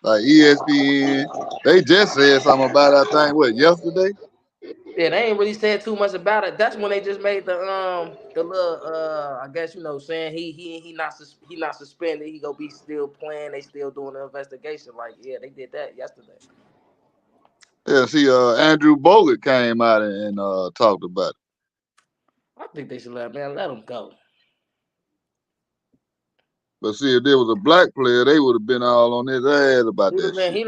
Like ESPN, they just said something about it, I think, what, yesterday? Yeah, they ain't really said too much about it. That's when they just made the little I guess saying he not suspended. He gonna be still playing. They still doing the investigation. Like yeah, they did that yesterday. Yeah, see, Andrew Bogut came out and talked about it. I think they should let him go. But see, if there was a black player, they would have been all on his ass about that shit.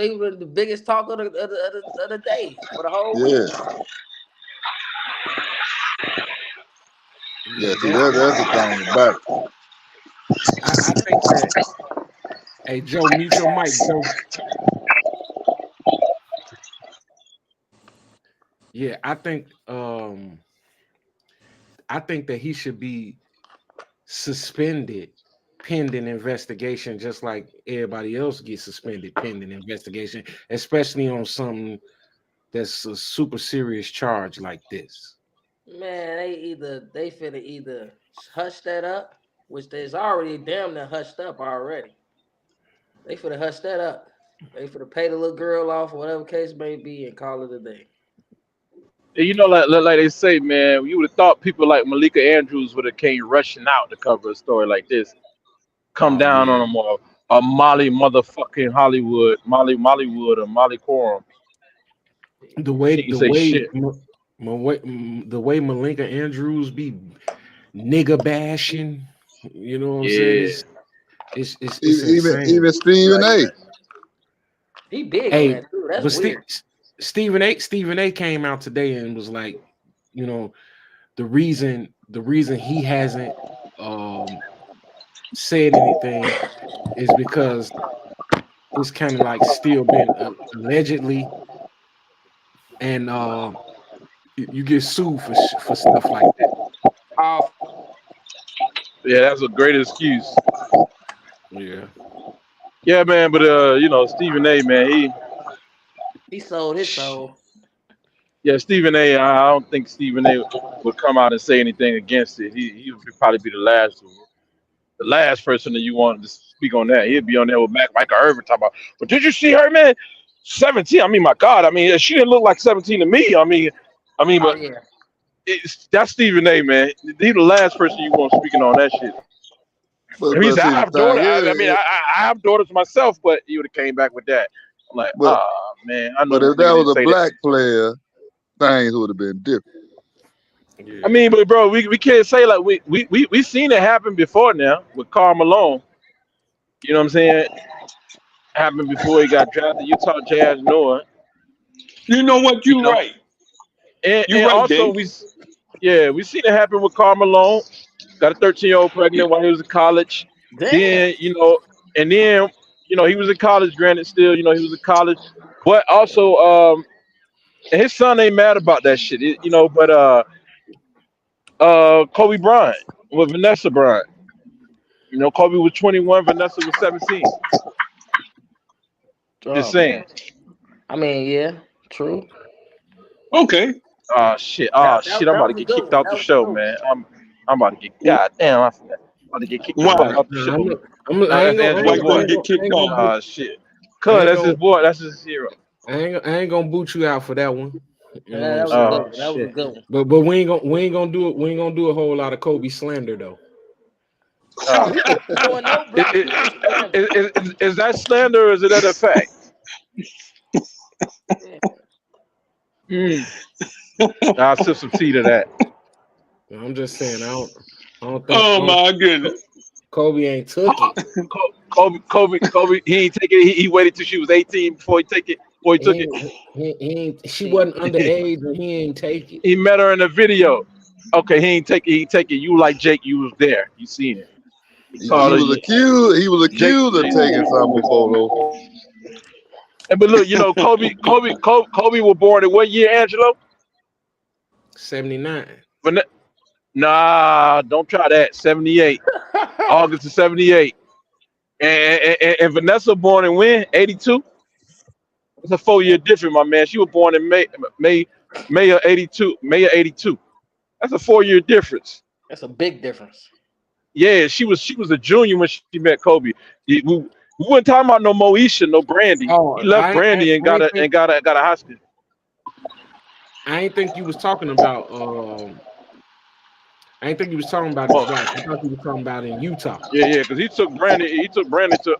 He was the biggest talk of the day for the whole week. Yeah, Yeah, see, that's the thing about it. I think that. Hey Joe, mute your mic, Joe. Yeah, I think that he should be suspended pending investigation, just like everybody else gets suspended pending investigation, especially on something that's a super serious charge like this. Man, they finna either hush that up, which there's already damn near hushed up already. They finna hush that up. They finna pay the little girl off, or whatever case may be, and call it a day. You know, like they say, man, you would have thought people like Malika Andrews would have came rushing out to cover a story like this. Come Oh down on yeah, them, or Molly motherfucking Hollywood, Mollywood, or Molly Quorum. the way She ain't the say way shit. the way Malinka Andrews be nigga bashing, you know what I'm saying? Yeah. It's insane. Even Stephen A. He big on Hey, that too. That's but weird. Stephen A came out today and was like, you know, the reason he hasn't said anything is because it's kind of like still been allegedly, and you get sued for stuff like that. Oh, Yeah, that's a great excuse. Yeah, Yeah, man, but Stephen A, man, he sold his soul. Stephen A. I don't think Stephen A. would come out and say anything against it. He would probably be the last person that you want to speak on that. He'd be on there with Michael Irvin talking about. But did you see her, man? 17. I mean, my God. I mean, she didn't look like 17 to me. Oh But yeah. that's Stephen A. Man. He's the last person you want speaking on that shit. And he But said, see, I the have daughters. thing is, I have daughters myself, but he would have came back with that. I'm like, but man, I know but this if that nigga didn't was a say that. black player, things would have been different. I yeah. mean, but bro, we can't say like we seen it happen before now with Karl Malone. You know what I'm saying? Happened before he got drafted. Utah Jazz Noah. You know what? You You're know, right. You're and right, also Dave. we seen it happen with Karl Malone. Got a 13-year-old pregnant while he was in college. Damn. Then and then he was in college. Granted, still he was in college, but also and his son ain't mad about that shit. But Kobe Bryant with Vanessa Bryant. Kobe was 21, Vanessa was 17. Just Oh saying. man. I mean, yeah, true. Okay. Oh shit. That, Oh that, shit. I'm that about to was a get good kicked one. out That the was a show, good one. man. I'm about to get goddamn. I'm about to get kicked the fuck Why? out the Nah, show, man. I ain't That's gonna, I Angelo Why ain't, you I want boy. ain't to get gonna, I kicked ain't gonna off? boot, Oh shit. I Cuz ain't that's his gonna, boy. That's his hero. I ain't gonna boot you out for that one. You know what I'm That was a good saying? Oh one. That was a shit. good one. But we ain't gonna do it. We ain't gonna do a whole lot of Kobe slander though. Uh, We ain't doing no is, black people slander. is that slander or is it a fact? Yeah. Mm. I'll sip some tea to that. I'm just saying. Oh I don't my goodness. Kobe ain't took it. Kobe, he ain't take it. He waited till she was 18 before he take it. Before he took it. He ain't. She See, wasn't underage, and he ain't take it. He met her in a video. Okay, he ain't take it. He take it. You like Jake? You was there. You seen it. He He called her. was accused. He was Jake. accused of taking something before though. And but look, Kobe was born in what year, Angelo? 79. But nah, don't try that. 78, August of 78. And Vanessa born in when? 82. It's a 4 year difference, my man. She was born in May of 82. May of 82. That's a 4 year difference. that's a big difference. Yeah, she was a junior when she met Kobe. We weren't talking about no Moesha, no Brandy. Oh, He left Brandy and got a high school. I ain't think you was talking about. I ain't think you was talking about his Oh, wife. I thought you was talking about in Utah. yeah, because he took Brandy. He took Brandy to.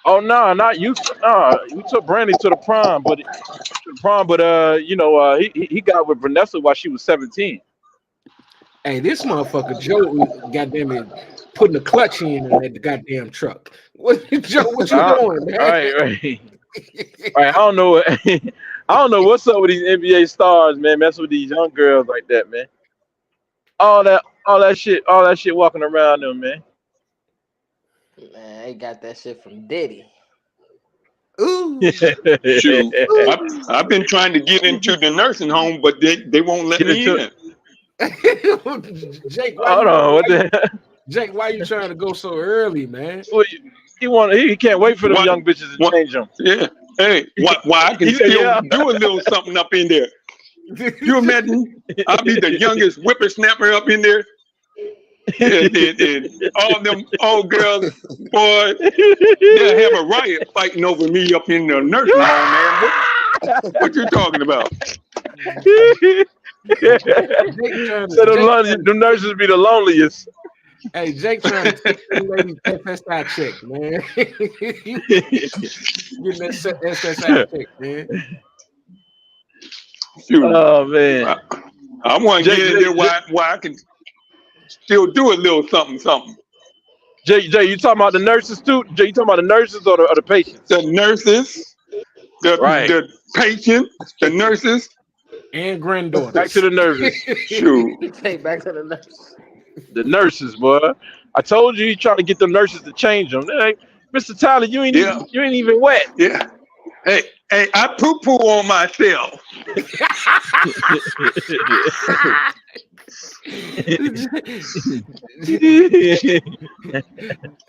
Oh no, not you. He took Brandy to the prom, but he got with Vanessa while she was 17. Hey, this motherfucker Joe, goddamn it, putting a clutch in on that goddamn truck. What, Joe? What you All doing, man? right, right. All right, I don't know. I don't know what's up with these NBA stars, man. Messing with these young girls like that, man. All that shit walking around them, man. Man, they got that shit from Diddy. Ooh, Shoot, ooh. I've been trying to get into the nursing home, but they won't let Get me into in. Jake, Hold on, what the Jake, why you trying to go so early, man? well, he can't wait for them young bitches to change him. Yeah. Hey, why I can He said, still yeah. do a little something up in there. You imagine I'll be the youngest whippersnapper up in there, and all them old girls, boy, they'll have a riot fighting over me up in the nursing home, man. What you talking about? So the nurses be the loneliest. Hey, Jake trying to take the lady SSI check, man. Getting that SSI check, man. Shoot, Oh man, I want to get in there Jake, why I can still do a little something. Jay, you talking about the nurses too? Jay, you talking about the nurses or the patients? The nurses, Right. the patients, the nurses, and granddaughters. Back to the nurses. Shoot. Take back to the nurses. The nurses, boy. I told you trying to get the nurses to change them. They're like, Mr. Tyler, you ain't even wet. Yeah. Hey, I poo on myself.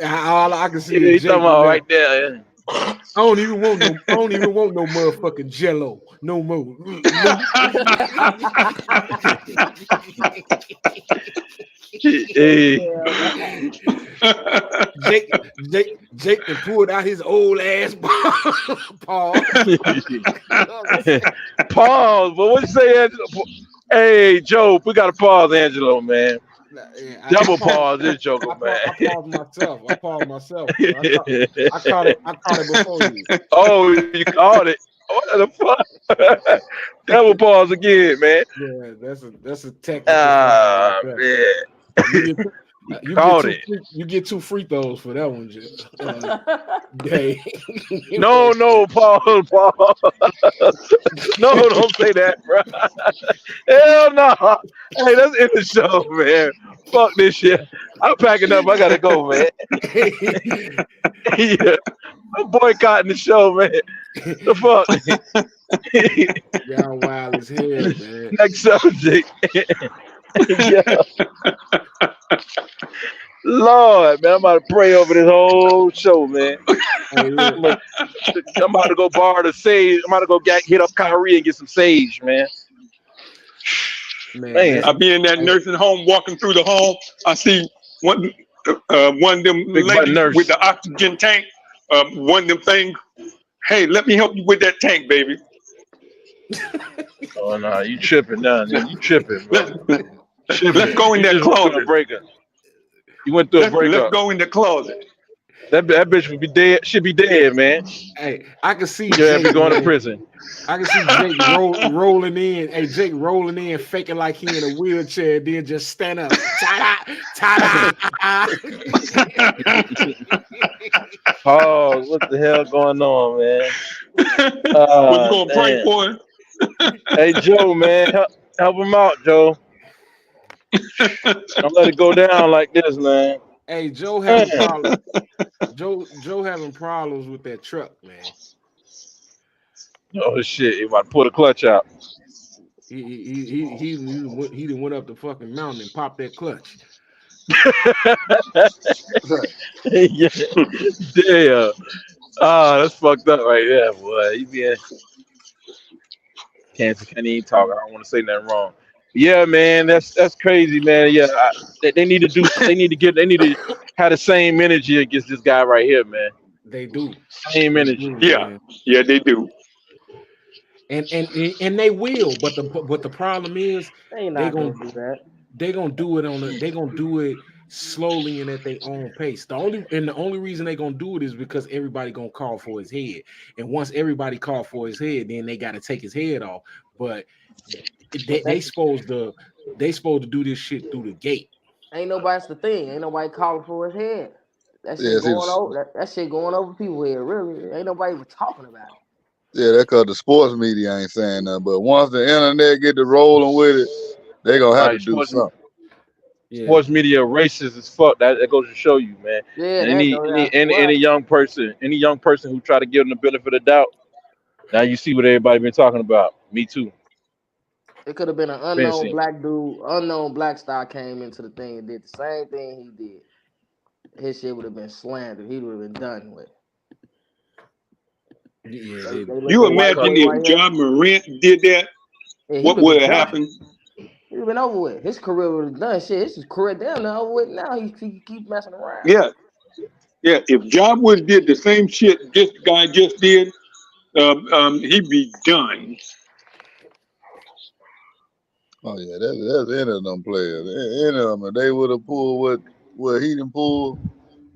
All I can see He is Jake talking about right there. I don't even want no motherfucking Jello no more. Hey. Jake pulled out his old ass pause. Pause, but what you say, Angelo? Hey, Joe, we gotta pause, Angelo, man. Double pause this joker, man. I paused myself. I caught it before you. Oh, you caught it. What the fuck? Double pause again, man. Yeah, that's a technical. Man. You get 2 free throws for that one, Day. No, Paul. No, don't say that, bro. Hell no. Hey, let's end the show, man. Fuck this shit. I'm packing up. I gotta go, man. Yeah. I'm boycotting the show, man. The fuck? Y'all wild as hell, man. Next subject. Yeah. Lord, man, I'm about to pray over this whole show, man. Hey, look. I'm about to go borrow the sage. I'm about to go hit up Kyrie and get some sage, man. Man. I be in that nursing home, walking through the hall. I see one of them ladies with the oxygen tank. One of them things. Hey, let me help you with that tank, baby. Oh no, you tripping now? You tripping, bro. Let's go in that closet. You went through a breakup. Let's go in the closet. That bitch would be dead. Should be dead, man. Hey, I can see Jake Jake going to prison. I can see Jake rolling in. Hey, Jake rolling in, faking like he in a wheelchair, then just stand up. Ta-da! Oh, what the hell going on, man? What you gonna pray for him? Hey, Joe, man, help him out, Joe. Don't let it go down like this, man. Hey, Joe having problems. Joe having problems with that truck, man. Oh shit! He about to pull the clutch out. He done went up the fucking mountain and popped that clutch. Yeah. Damn. Oh, that's fucked up right there, boy. You can't even talk. I don't want to say nothing wrong. Yeah, man, that's crazy, man. Yeah, they need to do. They need to get. They need to have the same energy against this guy right here, man. They do. Same They energy. do, Yeah, man. yeah, they do. And they will, but the problem is They they not gonna gonna do that. they gonna do it they gonna do it slowly and at their own pace. The only reason they gonna do it is because everybody gonna call for his head. And once everybody call for his head, then they gotta take his head off. But they, But they that's supposed to they supposed to do this shit through the gate. ain't nobody's the thing. Ain't nobody calling for his head. That shit Yeah, see, going over. That shit going over people's head. Really, ain't nobody even talking about it. yeah, that cause the sports media ain't saying nothing. But once the internet get to rolling with it, they gonna have to Right. do something. Yeah. Sports media racist as fuck. That goes to show you, man. Yeah, And that any though. I any any swear. any young person who try to give them the benefit of the doubt. Now you see what everybody been talking about. Me too. It could have been an Been unknown seeing. black dude, unknown black star came into the thing and did the same thing he did. His shit would have been slandered. He would have been done with. Yeah, They look You at white Because imagine boy if right here. John Morant did that, Yeah, he what would have would been have done. happened? He would have been over with. His career would have done shit. His career down now over with. Now he keep messing around. Yeah, yeah. If John Wood did the same shit this guy just did, he'd be done. Oh yeah, that's any of them players. Any of them, if they would have pulled what he done pulled,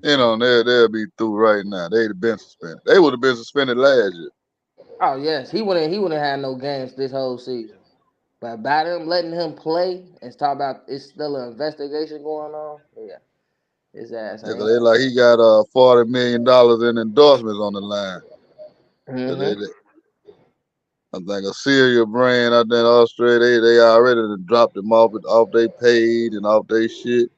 they'll be through right now. They'd have been suspended. They would have been suspended last year. Oh yes, he wouldn't have no games this whole season. But by them letting him play and talk about it's still an investigation going on, yeah, his ass Yeah, 'cause ain't. they like he got $40 million in endorsements on the line. 'Cause Mm-hmm. I think a cereal brand out there in Australia, they already done dropped him off they paid and off they shit.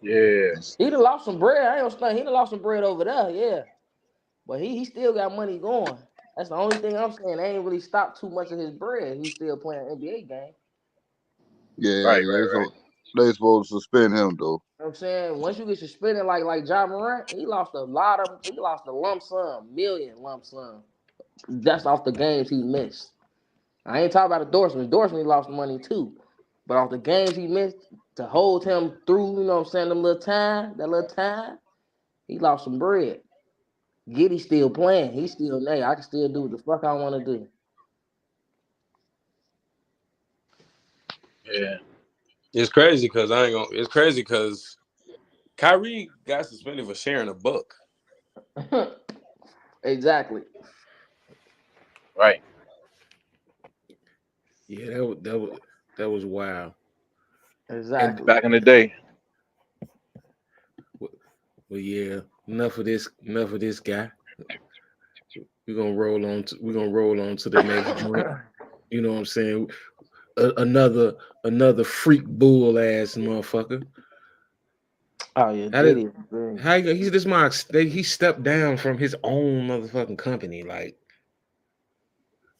yeah, He done lost some bread. I ain't gonna stunt. He done lost some bread over there, yeah. But he still got money going. That's the only thing I'm saying. They ain't really stopped too much of his bread. He's still playing NBA game. Yeah, right, yeah, right, right. they supposed to suspend him though. You know what I'm saying? Once you get suspended like John Morant, he lost a lump sum, million lump sum. That's off the games he missed. I ain't talking about endorsements. Endorsements he lost money too. But off the games he missed to hold him through, you know what I'm saying, that little time, he lost some bread. Giddy still playing. He's still there. I can still do what the fuck I want to do. Yeah, It's crazy because I ain't gonna. It's crazy because Kyrie got suspended for sharing a book. Exactly. right. yeah, that was wild. And Exactly. Back in the day. well, yeah, enough of this guy. We're gonna roll on to the next joint. You know what I'm saying? Another freak bull ass motherfucker. Oh yeah, How did Giddy. Man. he's this my he stepped down from his own motherfucking company. Like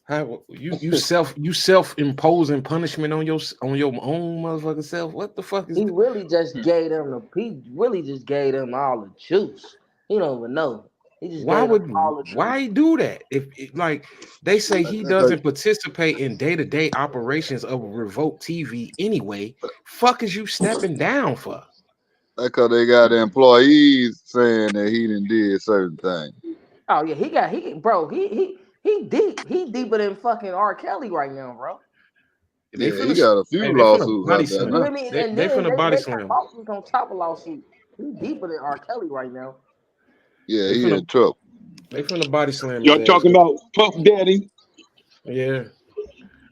how you self imposing punishment on your own motherfucking self. What the fuck is He that? really just gave them he really just gave them all the juice. He don't even know. He just Why gave them would all the juice. why he do that? If like they say he Because doesn't participate in day-to-day operations of Revolt TV anyway, fuck is you stepping down for? they got the employees saying that he done did certain things. Oh yeah, bro, he deeper than fucking R. Kelly right now, bro. They Yeah, he finna got a hey, few they finna lawsuits body out there You slam. now. hear me? They And they then finna they body got slam. lawsuits on top of lawsuits. He deeper than R. Kelly right now. Yeah, They he finna in trouble. they finna body slam his Y'all ass. talking about Puff Daddy? Yeah.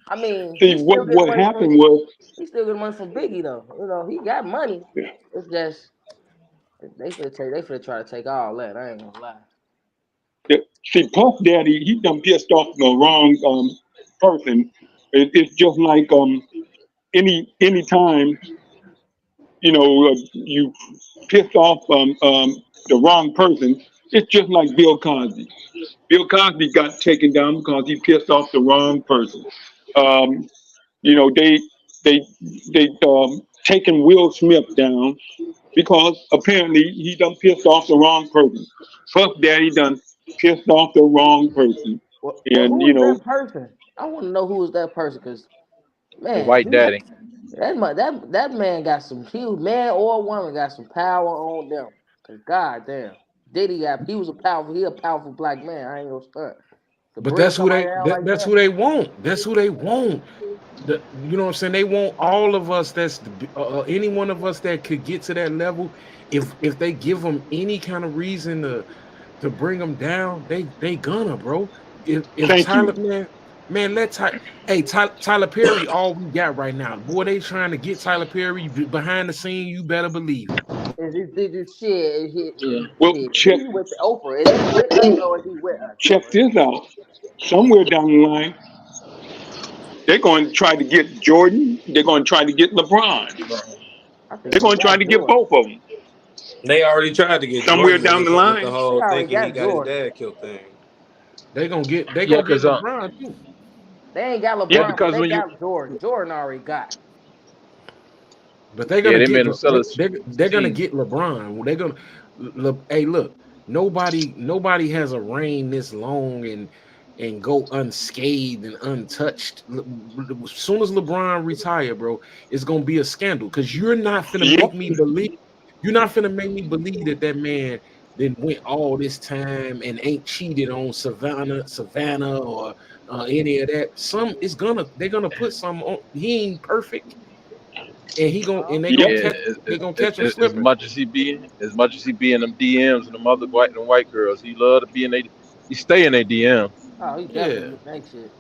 I mean, See, what happened was, he still getting money from Biggie though. You know, he got money. It's just they finna try to take all that. I ain't gonna lie. see, Puff Daddy, he done pissed off the wrong person. It's just like any time you pissed off the wrong person. It's just like Bill Cosby. Bill Cosby got taken down because he pissed off the wrong person. Um, you know, they taken Will Smith down because apparently he done pissed off the wrong person. Puff Daddy done pissed off the wrong person, Well, and who is that person? I want to know who is that person because The Man, white daddy. that man got some. Man or woman got some power on them. Cause goddamn, he was a powerful black man. I ain't gonna stunt. To But bring that's who somebody they out like that's that, who they want. That's who they want. You know what I'm saying? They want all of us. Any one of us that could get to that level. If they give them any kind of reason to bring them down, they gonna, bro. If Thank Tyler, you. man, hey, Tyler Perry, all we got right now, boy. They trying to get Tyler Perry behind the scene. You better believe it. is shit. Well, Shit. Who check he with? Oprah? Is he with us or is he with us? check this out. Somewhere down the line, they're going to try to get Jordan. They're going to try to get LeBron. I think They're they going to try got to get Jordan. both of them. They already tried to get Somewhere Jordan down the with the line. They whole already thinking he got got his Jordan. dad killed thing. They Yeah, gonna get cause LeBron too. They ain't got yeah, LeBron, but because they when you got Jordan. Jordan already got him. But they're yeah gonna they get made him sell his they're gonna team. get LeBron. They're gonna hey look, nobody has a reign this long and go unscathed and untouched. As soon as LeBron retire, bro, it's gonna be a scandal because Yep. you're not finna make me believe that man then went all this time and ain't cheated on Savannah or any of that. They're gonna put some on. He ain't perfect and Yep. Yeah, they gonna catch him as slipping. much as much as he be in them DMs and them other white girls, he love to be in he stay in their DM. Oh, he Yeah, definitely get that shit.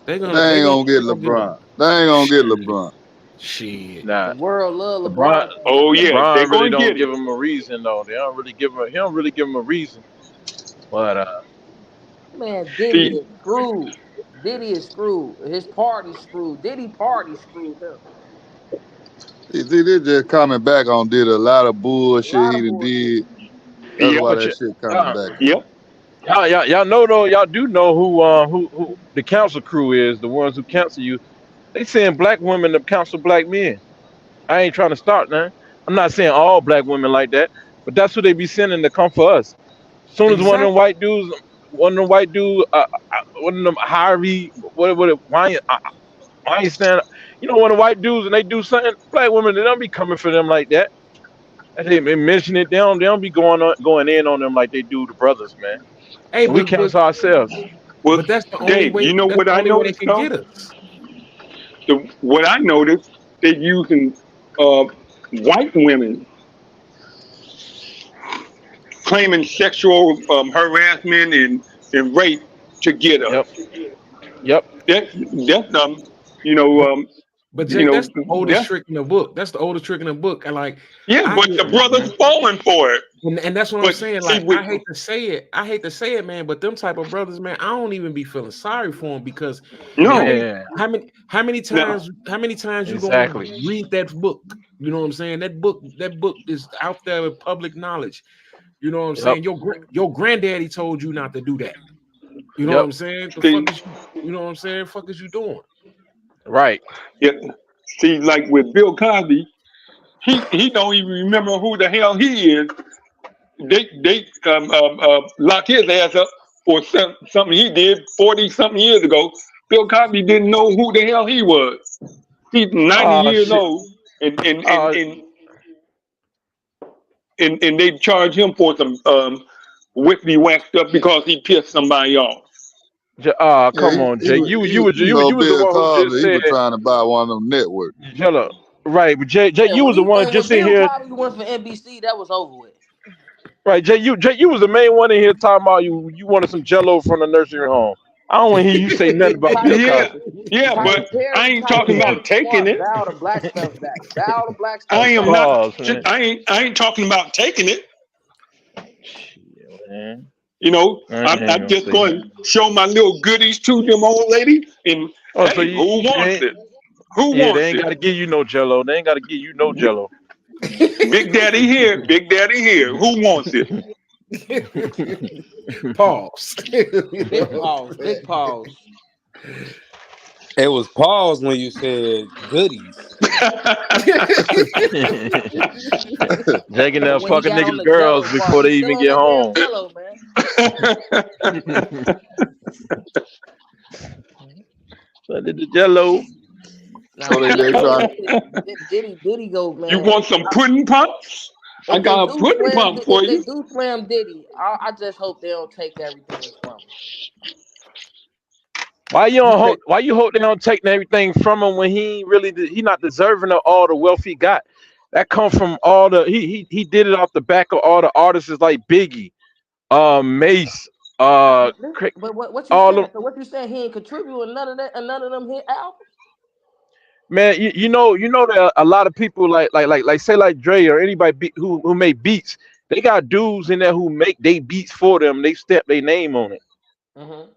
They ain't going to get they gonna get him. LeBron. They ain't going to get Shit, LeBron. shit. The Nah, world love LeBron LeBron too Oh, much. yeah. They're LeBron really going to don't get give him. him a reason though. They don't really give him he don't really give him a reason. But Man, See, Diddy is screwed. His party screwed. Diddy party screwed him. they just coming back on did a lot of A bullshit lot he of done bullshit. did. That's yeah, why but that shit coming y'all, back on. Yep. y'all know though, y'all do know who the council crew is, the ones who counsel you. They saying black women to counsel black men. I ain't trying to start now. I'm not saying all black women like that, but that's who they be sending to come for us. Soon as Exactly. one of them white dudes, one of them Harvey, Weinstein, one of the white dudes, and they do something, black women, they don't be coming for them like that. And they mention it, they don't be going in on them like they do the brothers, man. Hey, And we but counsel ourselves. Well, but that's the only Dave, way. you know That's what the I only way they noticed, can though? get us. What I noticed, they using uh, white women claiming sexual harassment and rape to get us. Yep, yep, That, that's, you know, But um, but you Jay, know, that's the oldest that's, trick in the book. That's the oldest trick in the book. And like yeah, I but get the it, brother's man. falling for it. And that's what I'm But saying. see, Like, I hate to say it. Man. But them type of brothers, man, I don't even be feeling sorry for them because how no, many, yeah, no. how many times you gonna exactly. read that book? You know what I'm saying? That book is out there with public knowledge. You know what I'm Yep, saying? Your granddaddy told you not to do that. You know what yep, I'm saying? The See, fuck is you know what I'm saying? Fuck is you doing? right. yeah, see, like with Bill Cosby, he don't even remember who the hell he is. They lock his ass up for something he did 40 something years ago. Bill Cosby didn't know who the hell he was. He's 90 Oh years shit. old, and and and Uh, and and they charge him for some whippy whack stuff because he pissed somebody off. Yeah, come on, Jay. you know, You was the Bill one who just Cosby, he said, was trying to buy one of them networks. Jello. Right, but Jay, And you was the one just when in Bill here. Cosby went for NBC, that was over with. Right, Jay, you was the main one in here talking about you wanted some Jello from the nursery home. I don't want to hear you say nothing about Bill Tyler Yeah, Cosby. yeah, Tyler but I Perry ain't Tyler talking Perry about was taking smart. it. Bow the black stuff back. Bow the black I stuff am back. not. Pause, man. I ain't talking about taking it. Shit, man. I ain't I'm gonna just say going nothing. to show my little goodies to them old lady, and Oh, so hey, who you wants ain't? it? Who Yeah, they wants ain't it? got to give you no Jello. They ain't got to give you no Jello. Big Daddy here, Big Daddy here. Who wants it? Pause. You know Big what I'm pause. saying? Big pause. It was pause when you said goodies. Jagging But there when he fucking got on niggas the girls Jello part, before he's they still even on get that damn home. Jello, man. So I did the Jello. So they trying. Diddy go, man. You want some pudding pumps? I If they got a do pudding slam, pump for if they you. do slam Diddy, I just hope they don't take everything from him. Why you You don't say hope? Why you hope they don't take everything from him when he ain't really he not deserving of all the wealth he got? That come from all the he did it off the back of all the artists like Biggie, Mace, But what you all them. saying? So what you saying? He ain't contributing none of that, and none of them hit albums. Man, you know that a lot of people like say like Dre or anybody who make beats, they got dudes in there who make they beats for them. They step their name on it. Mm-hmm.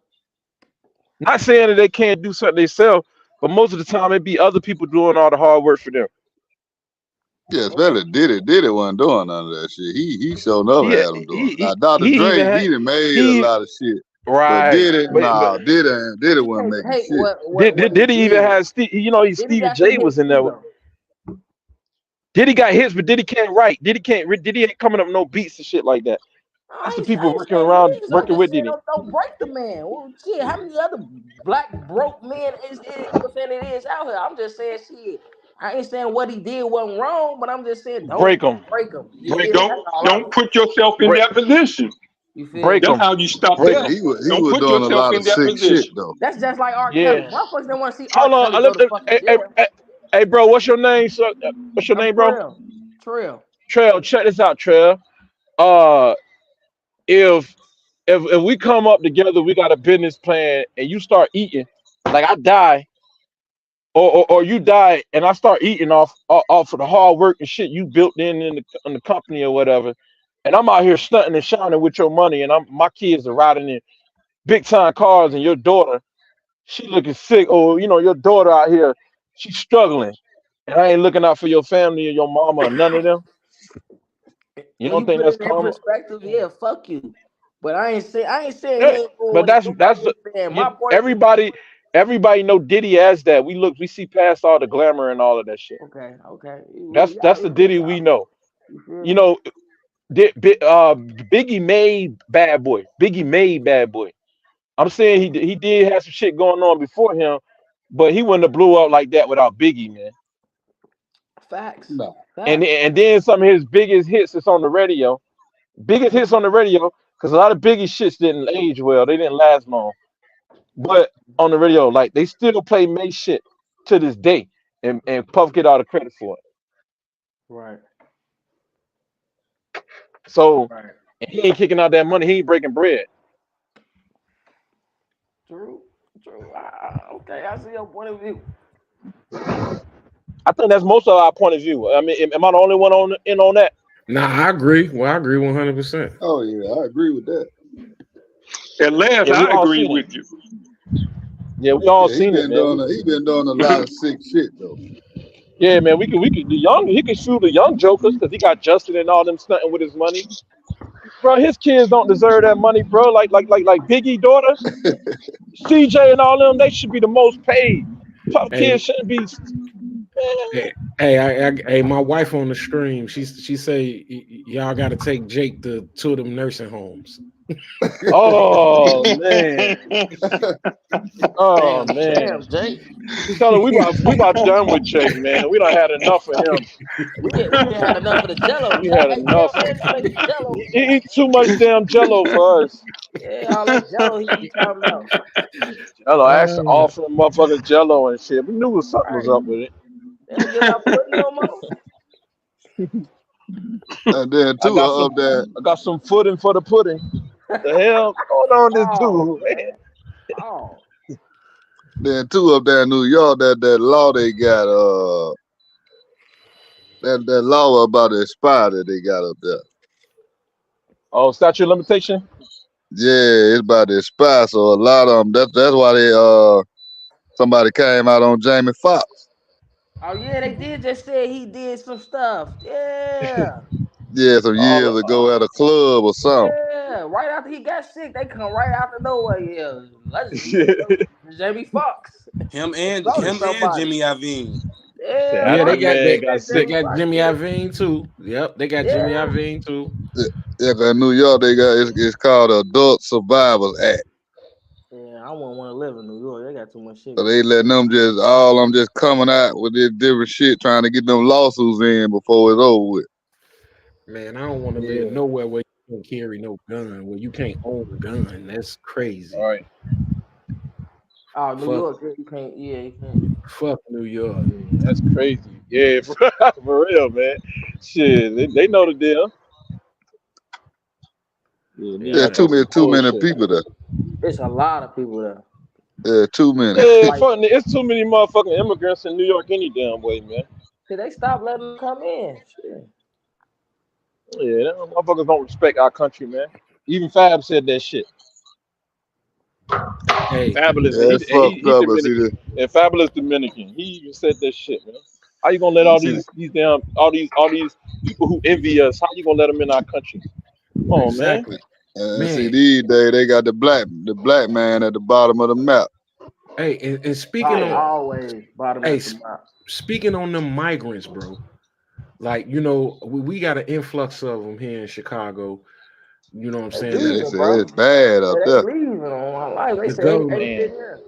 Not saying that they can't do something themselves, but most of the time it be other people doing all the hard work for them. Yeah, Okay. especially Diddy wasn't doing none of that shit. He showed up He had him doing. he Now Dr. he even Dre, had he done made a he lot of shit. But right, Diddy, but nah, Diddy wasn't making Hey, shit. what he did he even did? have Steve? You know, Diddy Stevie got some J hits was in too, there. though. Did he got hits, but did he can't write? Did he can't? Did he ain't coming up with no beats and shit like that? That's the I people ain't working saying he around is. I'm working just with saying Diddy. don't break the man. Well, shit, how many other black broke men you know what I'm saying it is out here? I'm just saying shit. I ain't saying what he did wasn't wrong, but I'm just saying Break don't them, break him. You break feel me? them, That's all I'm Don't saying. put yourself in break, that position. You feel break me? That's them, how you stop break there. them. He Don't was put doing a yourself lot of in that sick shit position. though. That's just like R. Kelly. Yeah. Motherfuckers don't want to see R. Hold on. Kelly go to fucking jail. Hey, bro, what's your name? So, what's your I'm name, bro? Trill. Trill. Trail. Check this out, Trail. Uh, if if we come up together, we got a business plan, and you start eating, like I die, or you die, and I start eating off of the hard work and shit you built in the company or whatever, and I'm out here stunting and shining with your money, and my kids are riding in big time cars, and your daughter, she looking sick, or your daughter out here, she's struggling, and I ain't looking out for your family or your mama or none of them. You When don't you think put that's it in that karma? perspective, yeah, fuck you. But I ain't saying he Yeah, ain't doing but what he that's doing. I'm that's just saying you, my point. everybody know Diddy as that. We see past all the glamour and all of that shit. Okay. That's the Diddy we know. You feel You me? know, Biggie made Bad Boy. Biggie made Bad Boy. I'm saying he did have some shit going on before him, but he wouldn't have blew up like that without Biggie, man. Facts. No. Facts. And then some of his biggest hits is on the radio. Biggest hits on the radio, because a lot of Biggie shits didn't age well. They didn't last long. But on the radio, like they still play May shit to this day, and Puff get all the credit for it. Right. So Right. and he ain't kicking out that money. He ain't breaking bread. True. True. Okay, I see your point of view. I think that's most of our point of view. I mean, am I the only one on that? Nah, I agree. Well, I agree 100%. Oh yeah, I agree with that. At last, Yeah, we I all agree seen it. with you. Yeah, we all Yeah, he seen it, been man. doing a lot of sick shit though. Yeah, man. We could the young. He could sue the young jokers because he got Justin and all them stunting with his money, bro. His kids don't deserve that money, bro. Like Biggie daughters, CJ and all them. They should be the most paid. Pop Hey, kids shouldn't be. Man. hey, my wife on the stream. She say y'all got to take Jake to two of them nursing homes. Oh man. Oh man. Damn, Jake. Tell him we about done with Jake, man. We done had enough of him. We didn't had enough of the Jello. We had Hey, tell enough. man to make the Jello. He eat too much damn Jello for us. Yeah, all that Jello he be talking about. Jello, I actually Uh, offered motherfuckers Jello and shit. We knew something was Right. up with it. They don't give out pudding no more. And then I too got some up there, I got some footing for the pudding. The hell going on this Oh dude, man? man. Oh. in New York, that law they got, that law about the expire that they got up there. Oh, statute of limitation? Yeah, it's about to expire. So a lot of them. That's why they somebody came out on Jamie Foxx. Oh yeah, they did just say he did some stuff. Yeah. Yeah, some All years ago at a club or something. Yeah. Right after he got sick, they come right out the nowhere. Yeah. Jamie Foxx Him and assaulted somebody. Jimmy Iovine. Yeah, yeah, That right. man got they sick. Jamie got Foxx Jimmy did. Iovine too. Yep, they got Jimmy Yeah. Iovine too. Yeah, 'cause in New York they got it's called the Adult Survivors Act. Yeah, I wouldn't want to live in New York. They got too much shit So going they letting them just all them just coming out with this different shit, trying to get them lawsuits in before it's over with. Man, I don't want to live Yeah. nowhere where you can't carry no gun, where you can't own a gun. That's crazy. All right. on. Oh, New Fuck, York, yeah, you can't. Yeah, you can't. fuck New York. Yeah, that's crazy. Yeah, for real, man. Shit, they know the deal. Yeah, New Yeah, Yeah, York too on many some too many bullshit. people there. It's a lot of people there. Yeah, too many. Yeah, Like, fucking, it's too many motherfucking immigrants in New York any damn way, man. did they stop letting them come in? Shit. Yeah, them motherfuckers don't respect our country, man. Even Fab said that shit. hey, Fabulous, Yeah, it's fucked he up. But see Dominican, the and Fabulous Dominican. He even said that shit, man. How you gonna let you all see the, these damn all these people who envy us? How you gonna let them in our country? Come on, man. exactly, and see man. these days they got the black man at the bottom of the map. Hey, and speaking Oh, Yeah, on, always bottom hey, at the map. speaking on them migrants, bro. Like we got an influx of them here in Chicago. You know what I'm They saying? Yeah, The they leaving, say bro. it's bad Yeah, out they there. leaving on my life. They the say they governor, sitting man, here.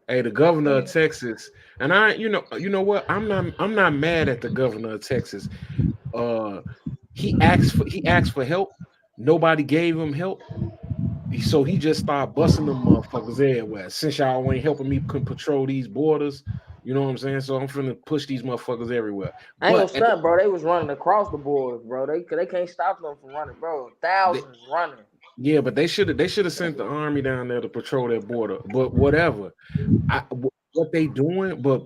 hey, the governor of man. Texas, and you know what? I'm not mad at the governor of Texas. Uh, he asked for help. Nobody gave him help. So he just started busting them motherfuckers everywhere. Since y'all ain't helping me control these borders, you know what I'm saying? So I'm finna push these motherfuckers everywhere. I ain't gonna But stunt, bro. They was running across the board, bro. They can't stop them from running, bro. they, Thousands running. yeah, but they should have sent the army down there to patrol that border. But whatever, what they doing? But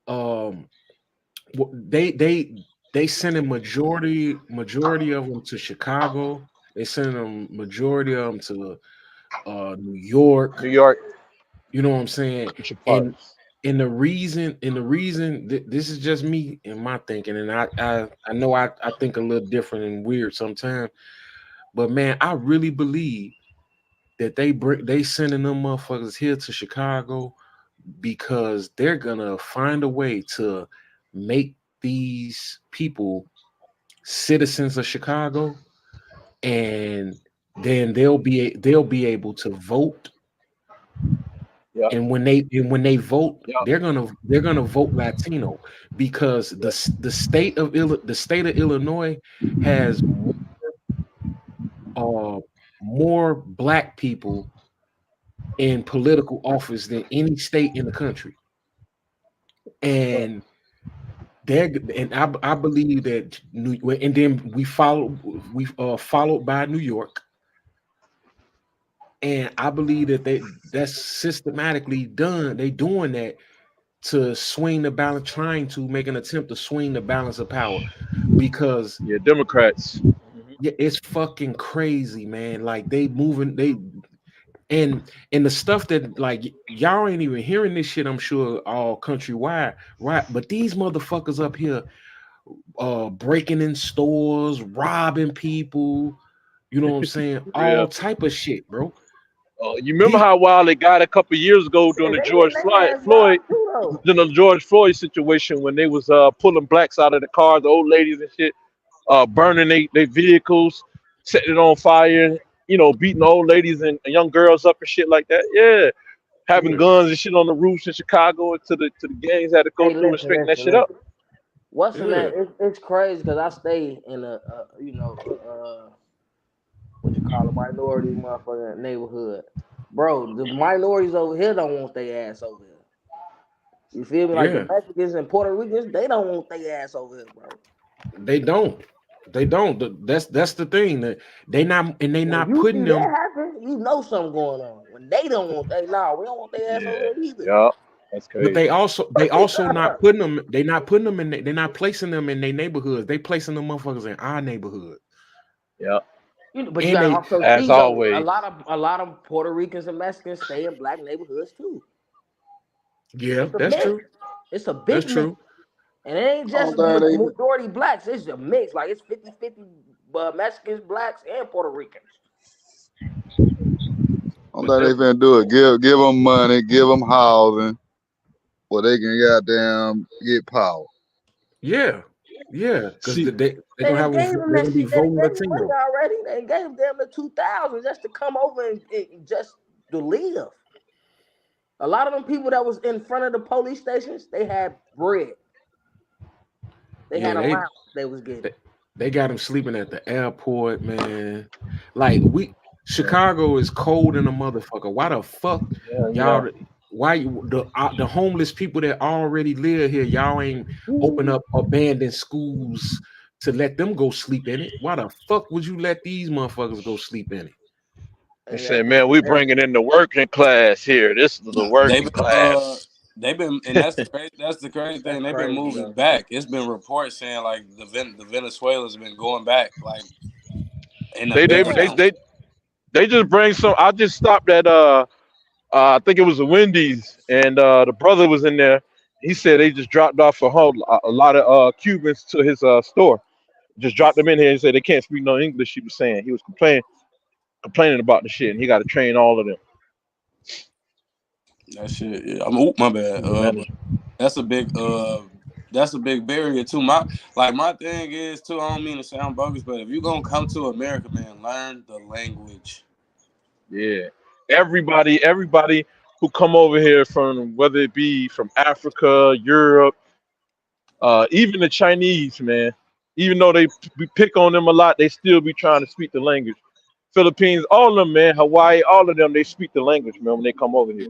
um, they sending majority of them to Chicago. They sending them majority of them to New New York. York, You know what I'm saying? Central And Parks. this is just me and my thinking, and I know I think a little different and weird sometimes, but man, I really believe that they sending them motherfuckers here to Chicago because they're gonna find a way to make these people citizens of Chicago, and then they'll be able to vote. Yeah, And when they vote, yeah, they're gonna vote Latino because the state of Illinois has uh, more black people in political office than any state in the country. yeah. And I believe that and then we followed by New York. And I believe that that's systematically done. They doing that to swing the balance, trying to make an attempt to swing the balance of power, because Yeah, Democrats. Mhm. yeah, it's fucking crazy, man. Like they moving, and the stuff that like y'all ain't even hearing this shit. I'm sure all countrywide, right? But these motherfuckers up here, breaking in stores, robbing people. You know what I'm saying? For All real. type of shit, bro. You remember These how wild it got a couple years ago during Shit, the they getting George their ass Floyd, robbed too, though. during the George Floyd situation when they was pulling blacks out of the cars, the old ladies and shit, burning they vehicles, setting it on fire, beating old ladies and young girls up and shit like that. Yeah, having yeah, guns and shit on the roofs in Chicago to the gangs had to go Hey, through and listen, straighten that listen, shit up. listen. What's the yeah, name? It's crazy because I stay in what you call a minority motherfucking neighborhood, bro. The minorities over here don't want their ass over here. You feel me? Like the yeah. Mexicans and Puerto Ricans, they don't want their ass over here, bro. They don't. They don't. That's the thing that they When not you putting see them. that happen, you know something going on. When they don't want, we don't want their ass Yeah, over here either. yeah, that's But they crazy. also they What they also talking not about? putting them. They not putting them in. They're not placing them in their neighborhoods. They placing them motherfuckers in our neighborhood. Yeah, But you And gotta they also as see though, a always. lot of a lot of Puerto Ricans and Mexicans stay in black neighborhoods too. Yeah, It's a that's mix. true. It's a That's big mix. true. And it ain't Only just thing they majority blacks. It's a mix. Like it's 50-50 Mexicans, blacks, and Puerto Ricans. only But thing they finna do is give them money, give them housing, where they can goddamn get power. yeah, yeah, because See, they're They gonna done have gave them they're that gonna be shit. They done voting gave them money Latino. already. They gave them the 2,000 just to come over and just to live. A lot of them people that was in front of the police stations, they had bread. They had Yeah, allowance they was getting. they got them sleeping at the airport, man. Like Yeah, Chicago is cold in a motherfucker. Why the fuck yeah. y'all? Why the homeless people that already live here? Y'all ain't open up abandoned schools to let them go sleep in it. Why the fuck would you let these motherfuckers go sleep in it? They Hey, say, man, we bringing in the working class here. This is the They've working been class. they've been, and that's the crazy that's thing. They've been crazy, moving yo. back. It's been reports saying like the Venezuelans have been going back, like in the They they village they Damn. and they shit. they just bring some. I just stopped at I think it was a Wendy's, and the brother was in there. He said they just dropped off a lot of Cubans to his store. Just dropped them in here and said they can't speak no English. He was saying he was complaining about the shit, and he got to train all of them. That shit. Yeah. My bad. He's a manager. That's a big barrier too. My thing is too. I don't mean to sound bogus, but if you gonna come to America, man, learn the language. Yeah, everybody who come over here from whether it be from Africa, Europe, even the Chinese, man. Even though we pick on them a lot, they still be trying to speak the language. Philippines, all of them, man. Hawaii, all of them, they speak the language, man. When they come over here,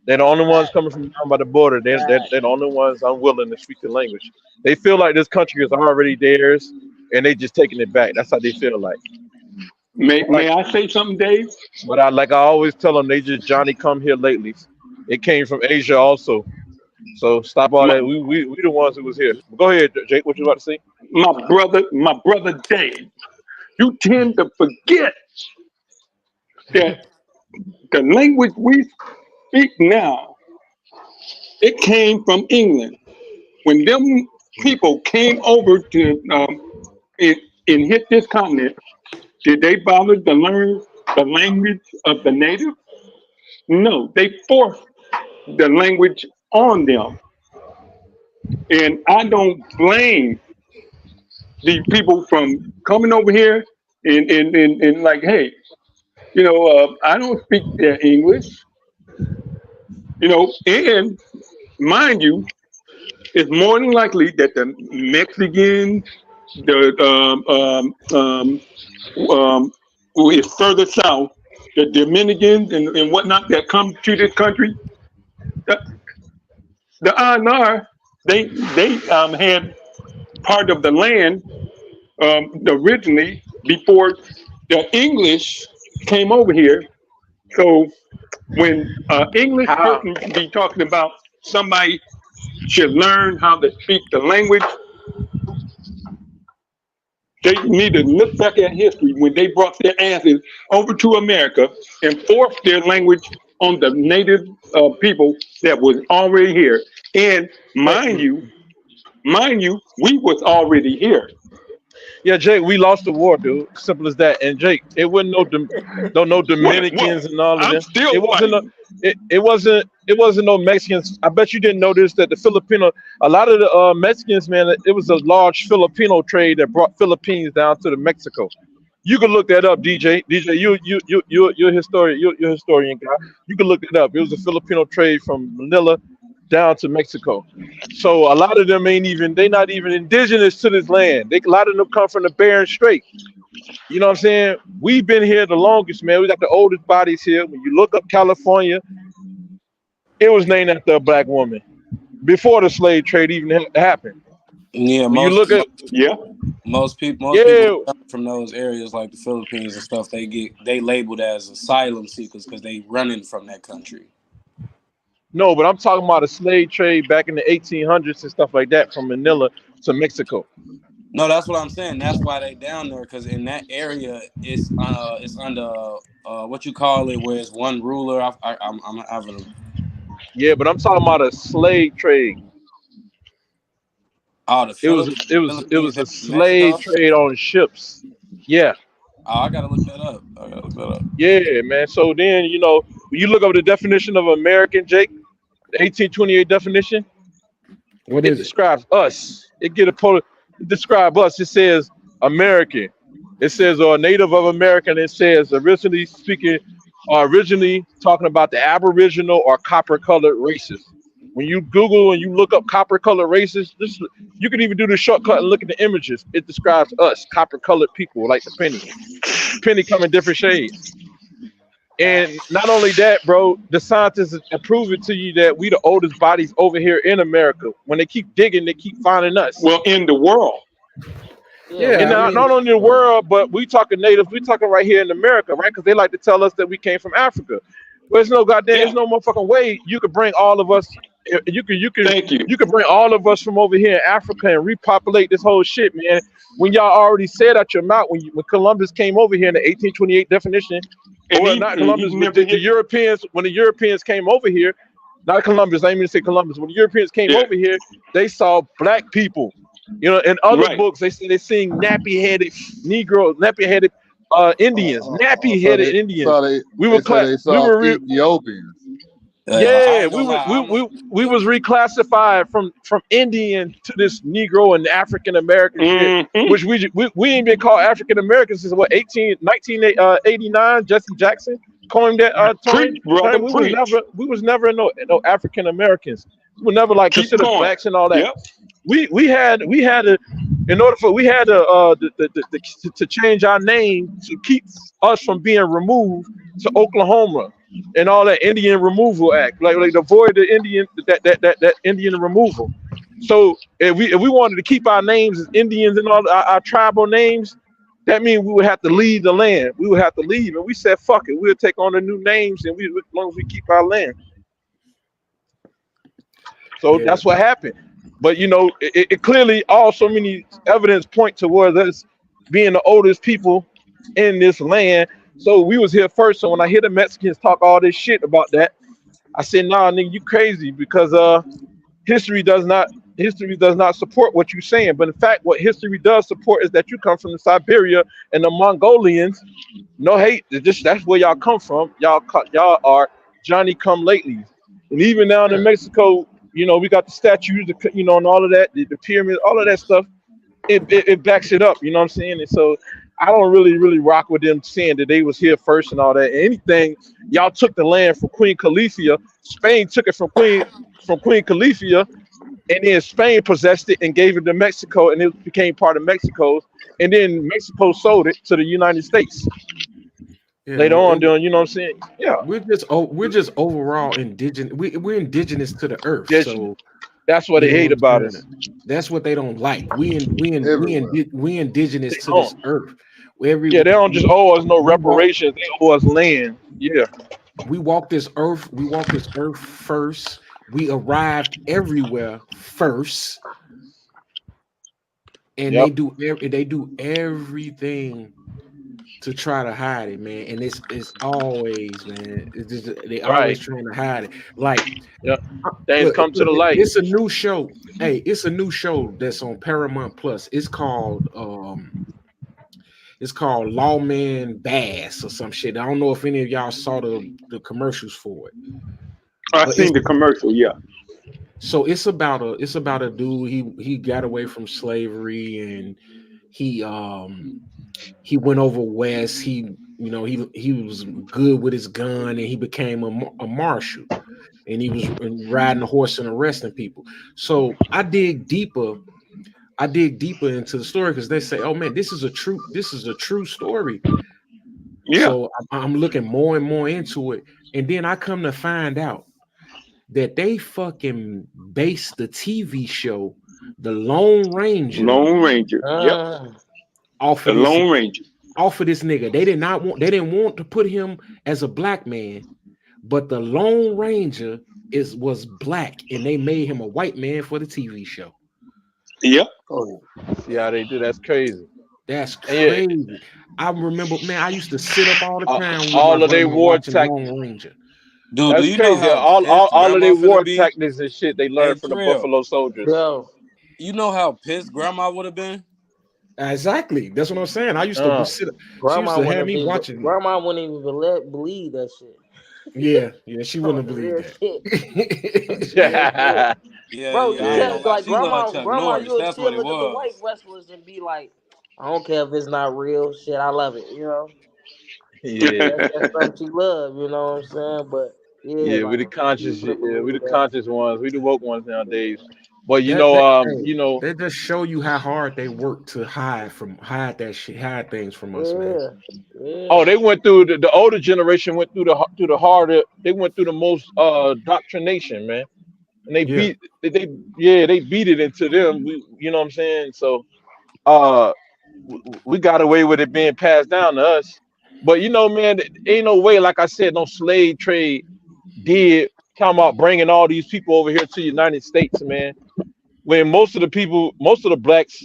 they're the only ones coming from down by the border. They're the only ones unwilling to speak the language. They feel like this country is already theirs, and they just taking it back. That's how they feel like. May But like, may I say something, Dave? but I always tell them, they just Johnny come here lately. It came from Asia also. So stop all My, that. We the ones who was here. Go ahead, Jake. What you about to say? my brother Dave. You tend to forget that the language we speak now, it came from England. When them people came over to and, and hit this continent, did they bother to learn the language of the native? No, they forced the language on them. And I don't blame the people from coming over here and like, hey, I don't speak their English, and mind you, it's more than likely that the Mexicans, the who is further south, the Dominicans and whatnot that come to this country, the, the INR, they had part of the land originally before the English came over here. So when English How person be talking about somebody should learn how to speak the language, they need to look back at history when they brought their asses over to America and forced their language on the native people that was already here. And But mind you, we was already here. yeah, Jake, we lost the war, dude. Simple as that. And Jake, it wasn't no What? Dominicans and all of I'm them. still It wasn't no, fighting. it wasn't no Mexicans. I bet you didn't notice that a lot of the Mexicans, man, it was a large Filipino trade that brought Philippines down to the Mexico. You can look that up, DJ. DJ, you're a historian. You're a historian guy. You can look that up. It was a Filipino trade from Manila down to Mexico. So a lot of them they're not even indigenous to this land. A lot of them come from the Bering Strait. You know what I'm saying? We've been here the longest, man. We got the oldest bodies here. When you look up California, it was named after a black woman before the slave trade even happened. Yeah, When you look at, Yeah. most people yeah, from those areas like the Philippines and stuff, they labeled as asylum seekers because they running from that country. no, but I'm talking about a slave trade back in the 1800s and stuff like that from Manila to Mexico. No, that's what I'm saying. That's why they down there because in that area it's under what you call it, where it's one ruler. I'm having Yeah, but I'm talking about a slave trade. the It was it was it Philippines was down a in Mexico. slave trade on ships. Yeah, Oh, I gotta look that up. I gotta look that up. yeah, man. So then when you look up the definition of American, Jake, the 1828 definition, What it is it? describes us. It describes us. It says American. It says or native of American. It says originally speaking are originally talking about the Aboriginal or copper-colored races. When you Google and you look up copper-colored races, you can even do the shortcut and look at the images. It describes us, copper-colored people, like the penny. The penny come in different shades. And not only that, bro, the scientists have proven to you that we the oldest bodies over here in America. When they keep digging, they keep finding us. Well, in the world. Yeah, And Yeah, I not mean, only in the world, but we talking natives, we talking right here in America, right? Because they like to tell us that we came from Africa. Well, there's no goddamn, Yeah. there's no motherfucking way you could bring all of us. Thank you. You could bring all of us from over here in Africa and repopulate this whole shit, man. When y'all already said out your mouth when Columbus came over here in the 1828 definition, And or not he Columbus, but never the hit. Europeans. When the Europeans came over here, not Columbus. I didn't mean to say Columbus. When the Europeans came Yeah. over here, they saw black people. You know, in other Right. books, they say they're seeing nappy-headed Negroes, nappy-headed Indians, So nappy-headed they Indians. saw they We were they said they we saw were Ethiopians. I yeah, ain't gonna lie. we was reclassified from Indian to this Negro and African American shit, Mm-hmm. which we ain't been called African Americans since what 1989. Jesse Jackson coined that term. Preach, brother, preach. We was never no African Americans. We were never like Keep considered going. blacks and all that. Yep. We had to in order for we had to change our name to keep us from being removed to Oklahoma and all that Indian Removal Act, like avoid the Indian that Indian removal. So if we wanted to keep our names as Indians and all our tribal names, that means we would have to leave the land. We would have to leave, and we said, "Fuck it, we'll take on the new names, and as long as we keep our land." So yeah, that's what happened. But it clearly all so many evidence point towards us being the oldest people in this land. So we was here first. So when I hear the Mexicans talk all this shit about that, I said, "Nah, nigga, you crazy because history does not support what you're saying. But in fact, what history does support is that you come from the Siberia and the Mongolians. No hate, that's where y'all come from. Y'all are Johnny come latelys. And even down in yeah, Mexico, we got the statues, and all of that, the pyramids, all of that stuff. It backs it up. You know what I'm saying? And so I don't really rock with them saying that they was here first and all that. Anything, y'all took the land from Queen Califia. Spain took it from Queen Califia, and then Spain possessed it and gave it to Mexico, and it became part of Mexico. And then Mexico sold it to the United States yeah. later on. Doing, you know what I'm saying? Yeah, We're just overall indigenous. We're indigenous to the earth. yes, So that's what you they know what hate I'm about saying. us. That's what they don't like. Everywhere. We indigenous They to this don't. earth. Every Yeah, they don't just owe us no we walk reparations. They owe us land. Yeah, we walk this earth. We walk this earth first. We arrived everywhere first, and yep, they do everything to try to hide it, man. And it's always, man. It's just, they always right. trying to hide it. Like, Yep. Things look, come to look, the light. it's a new show. Hey, it's a new show that's on Paramount Plus. It's called Lawman Bass or some shit. I don't know if any of y'all saw the commercials for it, I but it's seen the commercial. Yeah. so it's about a dude. He got away from slavery, and he went over west. He was good with his gun, and he became a marshal, and he was riding a horse and arresting people. So I dig deeper into the story because they say, "Oh man, this is a true story." Yeah. So I'm looking more and more into it, and then I come to find out that they fucking based the TV show, The Lone Ranger, Lone Ranger. Yep. Uh, off The of this Lone Ranger. off of this nigga. They didn't want to put him as a black man, but the Lone Ranger was black, and they made him a white man for the TV show. Yep. Oh, See how they do? That's crazy. That's And yeah, crazy. I remember, man, I used to sit up all the time with my all of their grandma war watching tactics. Lone Ranger. Dude, do That's you know crazy. how All, pissed all, all of grandma their finna war be? tactics and shit they Hey, learned from the Trill, Buffalo Soldiers. yo, you know how pissed grandma would have been? Exactly. That's what I'm saying. I used to Uh, sit. She used to have me watching. grandma wouldn't even believe that shit. Yeah, yeah. She On wouldn't the have believed real shit. On the that. real shit. yeah, Bro, I ain't yeah. gonna because lie. like She love grandma, Chuck grandma, Norris. you'll That's what still it look at the white was. wrestlers and be like, I don't care if it's not real shit. I love it, you know. Yeah, That's something she love. You know what I'm saying? But yeah, yeah, we like the you conscious, could yeah, we believe the that. conscious ones, we the woke ones nowadays. But Hey, you know, they just show you how hard they work to hide that shit, hide things from us, man. Yeah, oh, yeah. they went through the older generation went through the harder, they went through the most doctrination, man, and Yeah, they beat it into them. You know what I'm saying? So uh, we got away with it being passed down to us. But man, ain't no way. Like I said, no slave trade did talking about bringing all these people over here to the United States, man. When most of the blacks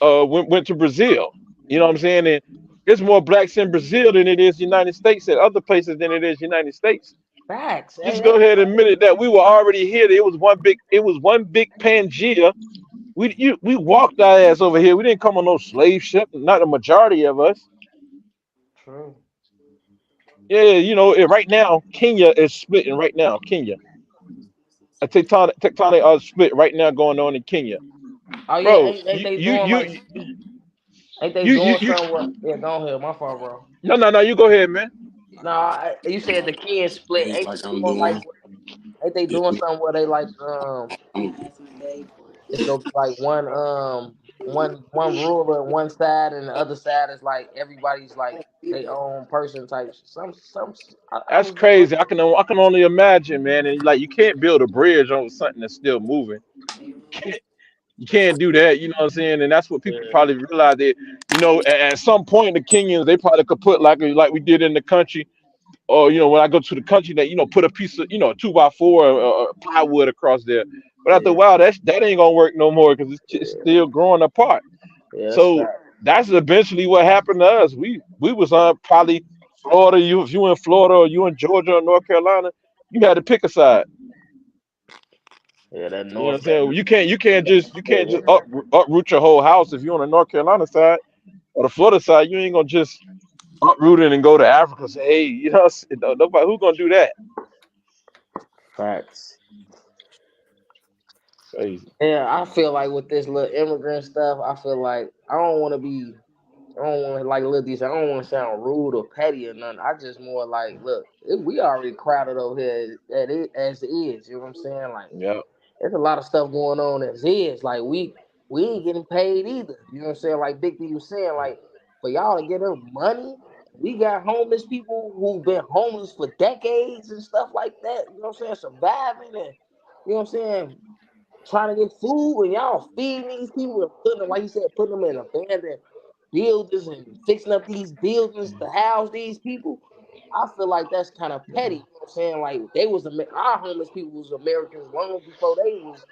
went to Brazil. You know what I'm saying? And there's more blacks in Brazil than it is United States and other places than it is United States. Facts. Hey, Just go that's ahead and admit crazy. it that we were already here. It was one big Pangea. We walked our ass over here. We didn't come on no slave ship. Not the majority of us. True. Yeah, right now Kenya is splitting. Right now, Kenya, a tectonic split right now going on in Kenya, Oh yeah, bro. ain't they doing like? Ain't they doing You something? Yeah, go ahead. My fault, bro. no. You go ahead, man. No, you said the kids split. Ain't they doing like? Ain't they doing something where they like it's gonna be like one ruler on one side and the other side is like everybody's like their own person type. Some. I That's was just crazy. looking. I can only imagine, man. And like, you can't build a bridge on something that's still moving. You can't do that. You know what I'm saying? And that's what people Yeah, probably realize that. At some point, the Kenyans they probably could put like we did in the country, or when I go to the country, that put a piece of 2x4 plywood across there. But after a yeah, while, that ain't gonna work no more because it's yeah, still growing apart. yeah. That's So fact. that's eventually what happened to us. We was on probably Florida. If you in Florida or you in Georgia or North Carolina, you had to pick a side. Yeah, that You know what north, I'm saying? You can't just yeah, uproot your whole house if you're on the North Carolina side or the Florida side. You ain't gonna just uproot it and go to Africa and say, hey, nobody who's gonna do that? facts. Crazy. Yeah, I feel like with this little immigrant stuff, I feel like I don't want to be. I don't want to like look these. I don't want to sound rude or petty or nothing. I just more like look. We already crowded over here as it is. You know what I'm saying? Like Yeah. there's a lot of stuff going on as is. Like we ain't getting paid either. You know what I'm saying? Like Big D was saying, like for y'all to get them money, we got homeless people who've been homeless for decades and stuff like that. You know what I'm saying? Surviving and you know what I'm saying? Trying to get food and y'all feeding these people and putting them, like you said, putting them in abandoned buildings and fixing up these buildings to house these people. I feel like that's kind of petty. You know what I'm saying? Like they was our homeless people was Americans long before they was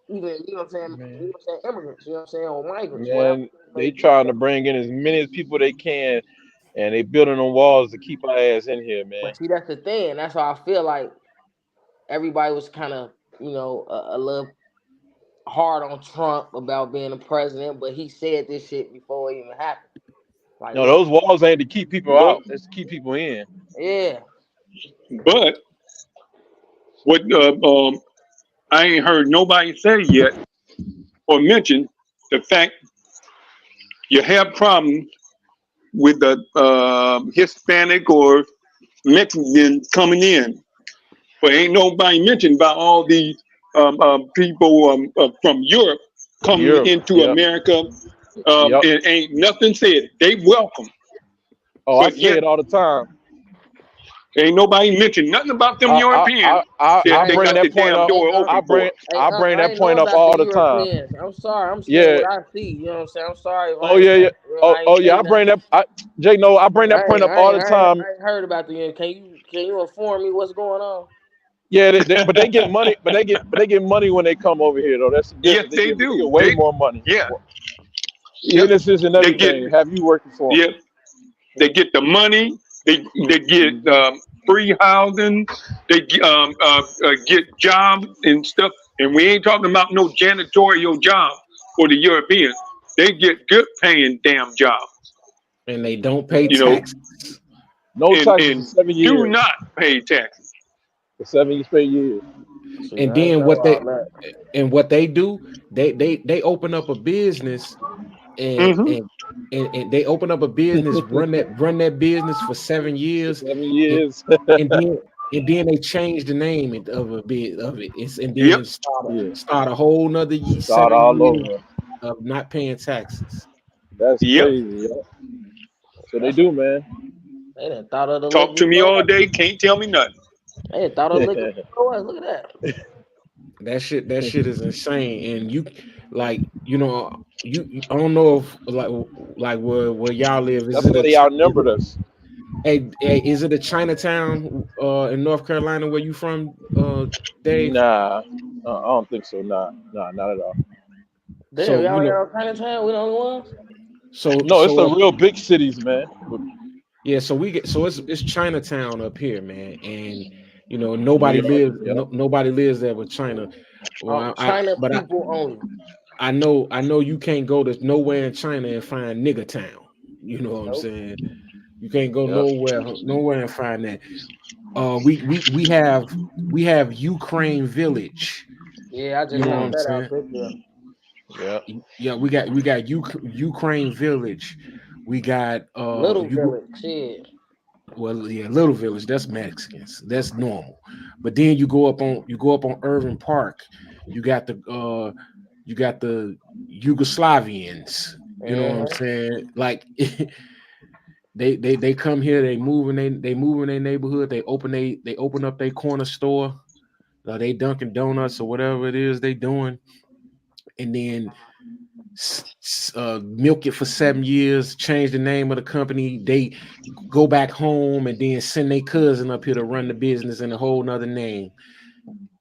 even, you know what I'm saying, Man, immigrants, you know what I'm saying, or migrants, whatever man, it may they be. trying to bring in as many as people they can, and they building on walls to keep our ass in here, man. But see, that's the thing. That's why I feel like everybody was kind of, a little hard on Trump about being the president, but he said this shit before it even happened. Like, No, look, those walls ain't to keep people but out. It's to keep people in. yeah, but what I ain't heard nobody say yet or mention the fact you have problems with the Hispanic or Mexican coming in, but ain't nobody mentioned about all these people from Europe coming Europe. into Yep. America. Yep. It ain't nothing said. They welcome, Oh, I but say yet it all the time. ain't nobody mentioned nothing about them Europeans that I they bring got the that point damn up. door open for. I bring I that ain't know point up about the all the time. Europeans. I'm sorry. I'm saying Yeah. what I see. You know what I'm saying? I'm sorry if Oh I ain't, yeah. Yeah. I ain't Yeah. say nothing. Jay. No, I bring that point up all the time. I ain't heard about the Europeans. Can you inform me what's going on? Yeah. But they get money. But they get money when they come over here though. That's the Yes, difference. they They get do. way more money. Yeah, yep. Businesses and They get, everything. Have you working for them? yeah, they get the money. They get Hmm. free housing. They get jobs and stuff. And we ain't talking about no janitorial job for the Europeans. They get good paying damn jobs, and they don't pay you know, taxes. No taxes for and 7 years. do not pay taxes. For 7 straight years. See, And I ain't then know all that. what they do, they open up a business and Mm-hmm. and and they open up a business, run that business for 7 years, 7 years. and then they change the name of a bit of it. It's and Yep. then start Yeah. start a whole nother Start all 7 years over. of not paying taxes. That's Yep. crazy. Yeah. So they do, man. They done thought of the lick Talk to me before all us. day. Can't tell me nothing. They done thought of the lick before us. Look at that. That shit is insane. And you like, I don't know if like where y'all live. That's why they outnumbered us. Is it a Chinatown in North Carolina where you from, Dave? Nah, I don't think so. Nah, not at all. Damn, So y'all got all kind of time. We the only ones. so No, it's the so real big cities, man. yeah, it's Chinatown up here, man, and New nobody York. lives Yep. nobody lives there but China. Oh, Well, China but people only. I know you can't go to nowhere in China and find nigger town. You know what I'm Nope. saying? You can't go Yep. nowhere and find that. We have Ukraine Village. Yeah, I You just know what found I'm that out saying? picture. Yep. Yeah, we got Ukraine Village. We got Little you village. Shit. well, yeah, Little Village, that's Mexicans. That's normal. But then you go up on Irving Park. You got the Yugoslavians. You know what I'm Mm-hmm. saying? Like they come here, they move in their neighborhood, they open up their corner store, they Dunkin' Donuts or whatever it is they doing, and then milk it for 7 years, change the name of the company. They go back home and then send their cousin up here to run the business in a whole nother name.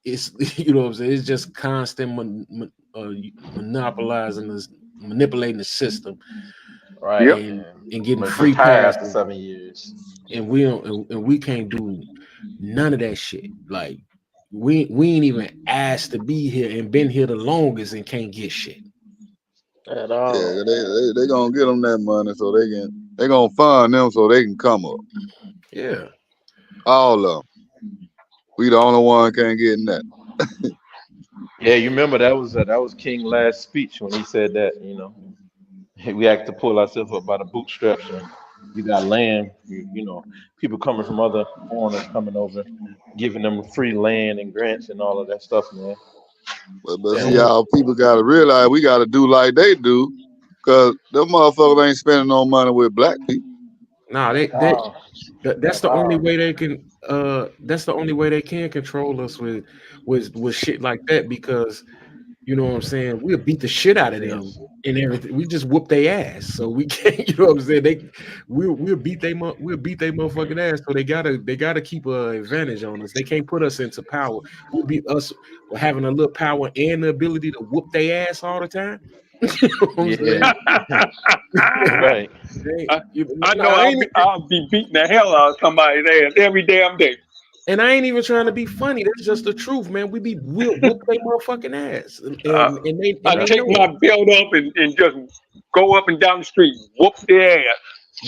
It's you know what I'm saying. It's just constant monopolizing this, manipulating the system, Right. Yep. and getting But free retire after passes, 7 years. and we can't do none of that shit. Like we ain't even asked to be here and been here the longest and can't get shit. At Yeah, all. they gonna get them that money so they gonna fund them so they can come up. Yeah. All of them. We the only one can't get in that. Yeah, you remember that was King last speech when he said that. We had to pull ourselves up by the bootstraps. And you got land. People coming from other foreigners coming over, giving them free land and grants and all of that stuff, man. But see, And our people gotta realize we gotta do like they do, cause them motherfuckers ain't spending no money with black people. Nah, oh, that's at the only all. way they can control us with shit like that, because you know what I'm saying, we'll beat the shit out of them Yes. and everything. We just whoop their ass. So we can't, you know what I'm saying? We'll beat they motherfucking ass. So they gotta keep a advantage on us. They can't put us into power. We'll beat us having a little power and the ability to whoop their ass all the time. You know what I'm Yeah. saying? Right. They, I, you, I no, know I ain't. I'll be beating the hell out of somebody's ass every damn day. And I ain't even trying to be funny. That's just the truth, man. We'll whoop their motherfucking ass, Uh, and I they take know my it. belt up and just go up and down the street, whoop their ass.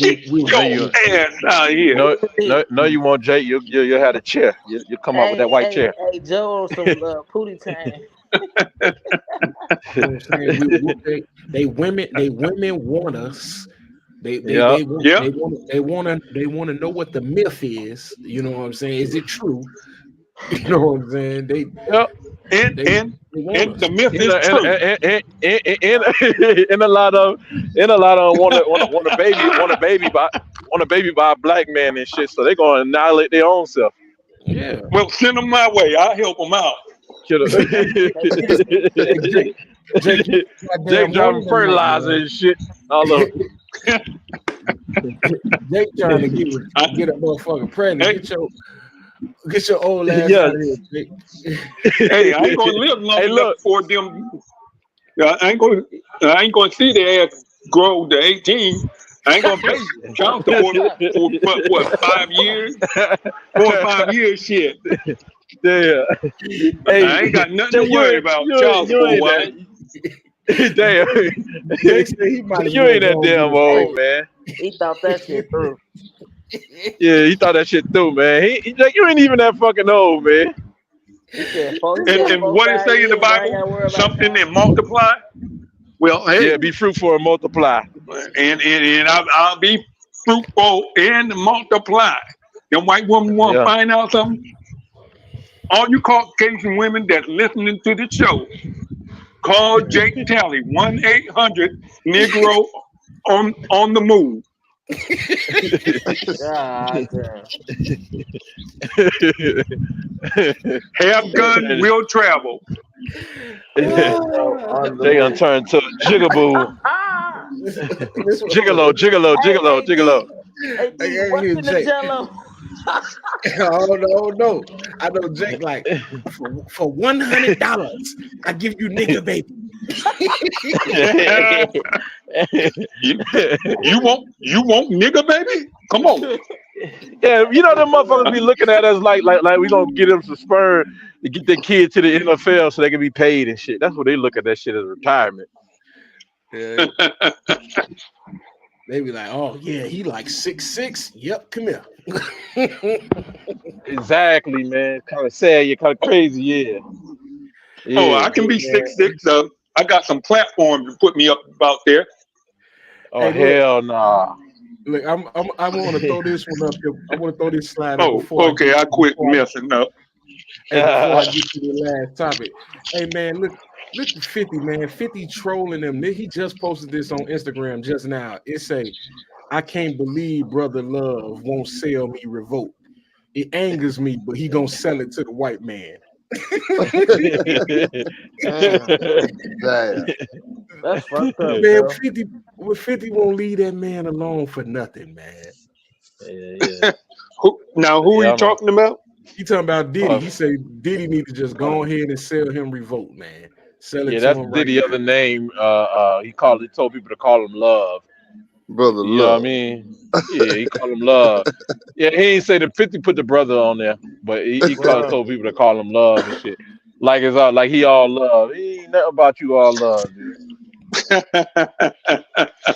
We Get we No, your you ass out of here. no no you won't, Jay. You had a chair. You come up with that Hey, white hey, chair. hey, Joe, on some pootie time. You know what I'm saying, we whoop they women want us. They they Yeah. they want Yep. they want to know what the myth is. You know what I'm saying? Is it true? You know what I'm saying? They Yep. And they and they want and the us. myth And is and true. and a lot of want a baby by a black man and shit. So they gonna annihilate their own self. Yeah. Well, send them my way. I'll help them out. Kill They just Hey, Jake, you Jake goddamn dropping wrong tonight, fertilizer man. and shit. All of Jake trying to it. get a motherfucker pregnant. Hey, Get your old ass Yeah. out of here, Jake. hey, I ain't gonna live long Hey, enough look. for them. I ain't gonna see their ass grow to 18. I ain't gonna pay child support for what 5 years, 4 or 5 years. Shit, Yeah. I ain't Hey, got nothing Jay, to worry about child you support ain't wise. that. Damn. Jake said he might as You well ain't that go and get damn it old, hey, pregnant. man. he thought that shit through. Yeah, he thought that shit through, man. Like, you ain't even that fucking old, man. He said And, four, and what it five say in the years. I ain't Bible? gotta worry about Something child that support. multiply. Well, hey, Yeah, be fruitful and multiply. and I'll be fruitful and multiply. Them white women want to Yeah. find out something. All you Caucasian women that's listening to the show, call Jake Talley 1-800 Negro on the move. God damn. Have gun will travel. Negro on the They gonna move. turn to a jigaboo. This one, Gigolo, gigolo, Hey, gigolo, gigolo. Hey I D, gotta what's hear in the Jake. jello? Oh no. I know Jake like for $100, I give you nigga baby. you want nigga baby? Come on. Yeah, you know them motherfuckers be looking at us like we gonna get them some sperm to get their kid to the NFL so they can be paid and shit. That's what they look at that shit as retirement. Yeah. They be like, oh yeah, he like 6'6". Yep, come here. Exactly, man. Kind of sad, you're kind of crazy, yeah. Oh, Yeah, I can be man. 6'6". I got some platform to put me up out there. Oh Hey, look, hell nah. I want to throw this one up here. I want to throw this slide up Oh, before I okay. get I quit before I, messing up. before I get to the last topic. Hey man, look at 50, man. 50 trolling them. He just posted this on Instagram just now. It say, I can't believe Brother Love won't sell me Revolt. It angers me, but he gonna sell it to the white man. Damn, Damn. that's fucked up, Man, bro. 50 won't leave that man alone for nothing, man. Yeah. Who are Yeah, you I know. talking about? He talking about Diddy. Uh, He say Diddy need to just go ahead and sell him Revolt, man. Sell it yeah, to that's him right Diddy now. other name. He told people to call him Love. Brother You know what I Love. mean? Yeah, he called him Love. Yeah, he ain't say the 50 put the brother on there, but Bro, told people to call him Love and shit. Like it's all like he all love. He ain't nothing about you all love, dude.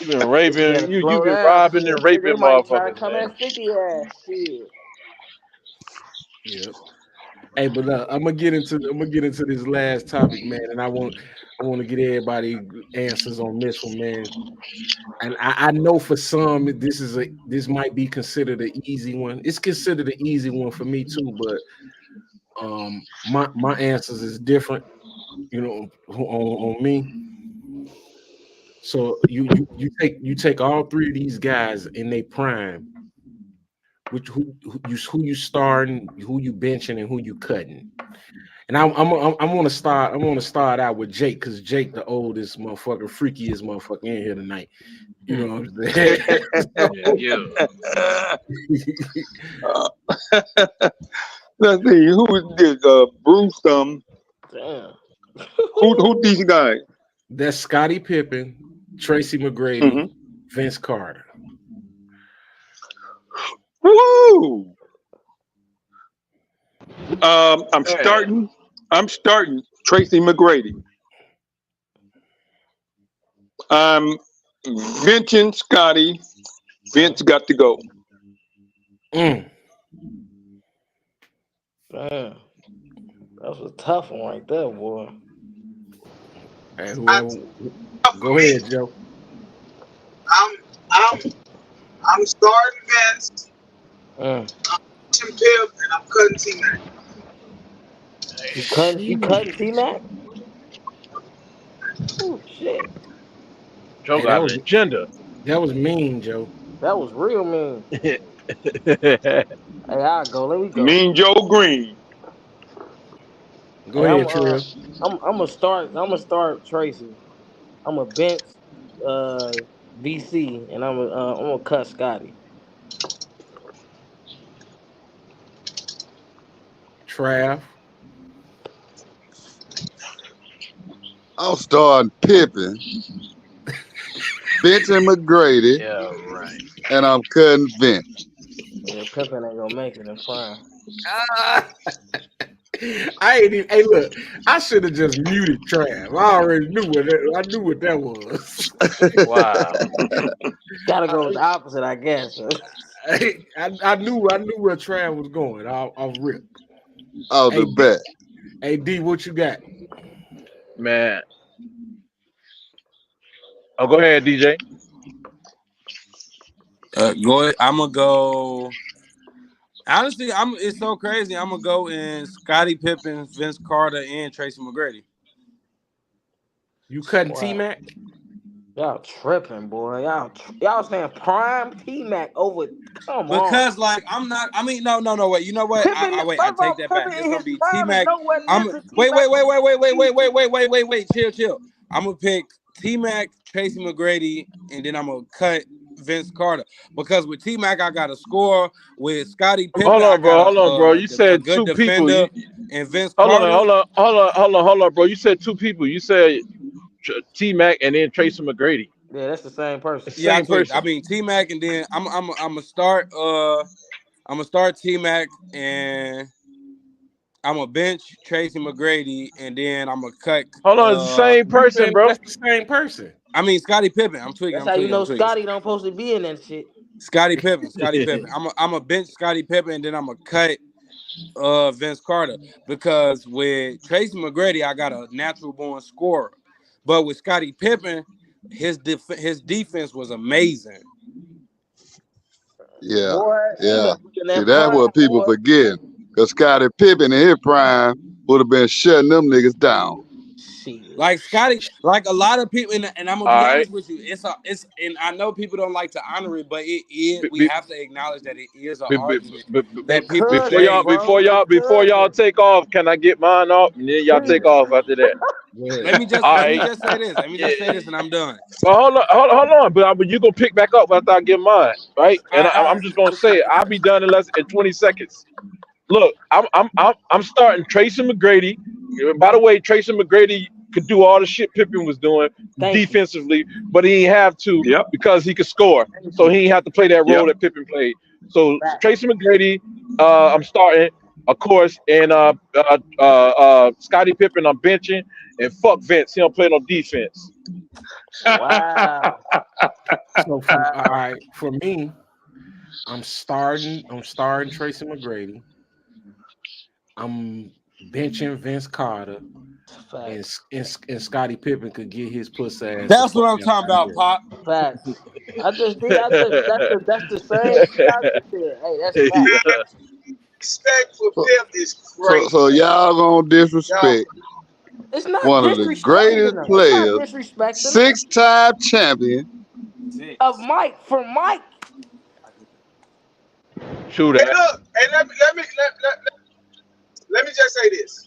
You been they better raping, you slow been down. robbing Shit, and they raping might try to motherfuckers, come man. at 50 ass. Shit. Yeah. Hey, but I'm gonna get into this last topic, man, and I want to get everybody answers on this one, man. And I know for some this might be considered an easy one. It's considered an easy one for me too, but my answers is different, you know, on me. So you take all three of these guys in their prime, who you starting, who you benching, and who you cutting. And I'm gonna start out with Jake, because Jake the oldest motherfucker, freakiest motherfucker in here tonight. You know what I'm saying? Yeah. Let's see, who is this? Bruce. Damn. Who these guys? That's Scottie Pippen, Tracy McGrady, Mm-hmm. Vince Carter. Woo! I'm Man. starting Tracy McGrady. I'm benching Scotty. Vince got to go. Mm. Damn. That was a tough one right there, boy. Hey, I, whoever, for go me, ahead, Joe. I'm I'm I'm starting Vince, Mm. Tim Pip, and I'm cutting T Mac. You cutting T Mac? Oh shit. Joe Hey, got an agenda. that was mean, Joe. That was real mean. Hey, I'll go. Let me go. Mean Joe Green. Go Hey, ahead, Trill. I'm gonna start Tracy. I'm a bench VC, and I'm gonna cut Scotty. Trav. I'm starting Pippen, benching McGrady, Yeah, right. and I'm cutting Vince. Yeah, Pippen ain't gonna make it in prime. Ah, I ain't even. Hey, look, I should have just muted Trav. I already knew what that was. Wow. Gotta go with the opposite, I guess. I knew where Trav was going. I'll rip. Out Hey, the back. hey, D, what you got? Man. Oh, go ahead, DJ. Go ahead. I'm gonna go. Honestly, it's so crazy. I'm gonna go in Scottie Pippen, Vince Carter, and Tracy McGrady. You cutting Boy, T-Mac? y'all tripping, boy. Y'all saying prime T-Mac over. Come on. Because like I'm not. I mean, no. Wait. You know what? Pippen, I wait. I first of all, take that back. Pippen It's in gonna his be T prime and Mac. nowhere I'm near to wait. T-Mac. Chill. I'm gonna pick T Mac, Tracy McGrady, and then I'm gonna cut Vince Carter because with T Mac I got a score. With Scottie Pippen I got Hold on, bro. You a said good two people. defender, and Vince Hold Carter. hold on, bro. You said two people. You said T Mac and then Tracy McGrady. Yeah, that's the same person. It's the Yeah, I same tweaked. I person. mean T Mac, and then I'm gonna start. I'm gonna start T Mac and I'm gonna bench Tracy McGrady, and then I'm gonna cut. Hold on, it's the same You person, saying bro. that's the same person? I mean Scottie Pippen. I'm tweaking. That's how you know I'm tweaking. Scotty don't supposed to be in that shit. Scottie Pippen. I'm a bench Scottie Pippen, and then I'm gonna cut Vince Carter because with Tracy McGrady, I got a natural born scorer, but with Scottie Pippen, his defense was amazing. Yeah, Boy, he yeah. was looking See, at that's prime, what people boy. forget. Because Scottie Pippen in his prime would have been shutting them niggas down. Shit. Like Scotty, like a lot of people, and I'm gonna All be right. honest with you, it's, and I know people don't like to honor it, but it is. Be, We be, have to acknowledge that it is an be, be, argument They that people before cousins, y'all, raise. bro. They before y'all cousins. take off, can I get mine off? And then y'all take Please. off after that. Go ahead. All Let me right. just say this. Let me Yeah. just say this, and I'm done. Well, hold on. But you gonna pick back up after I get mine, right? And I'm just gonna say it. I'll be done in 20 seconds. Look, I'm starting Tracy McGrady. By the way, Tracy McGrady could do all the shit Pippen was doing Thank you. defensively, but he ain't have to Yep. because he could score. Thank So you. he ain't have to play that role Yep. that Pippen played. So Back. Tracy McGrady, I'm starting, of course, and Scottie Pippen I'm benching, and fuck Vince, he don't play no defense. Wow. So all right, for me, I'm starting Tracy McGrady. I'm benching Vince Carter, and Facts. Scottie Pippen could get his pussy ass the That's what fuck I'm out talking of about, here. Pop. Facts. I just did. That's the same shit I just said. Hey, that's fact. Yeah. Respect for So, Pip is crazy. so y'all gonna Y'all, disrespect It's not one of the disrespecting greatest them. It's not players, disrespecting them. 6-time champion. Of Mike for Mike. True hey, that. look, hey, let me just say this.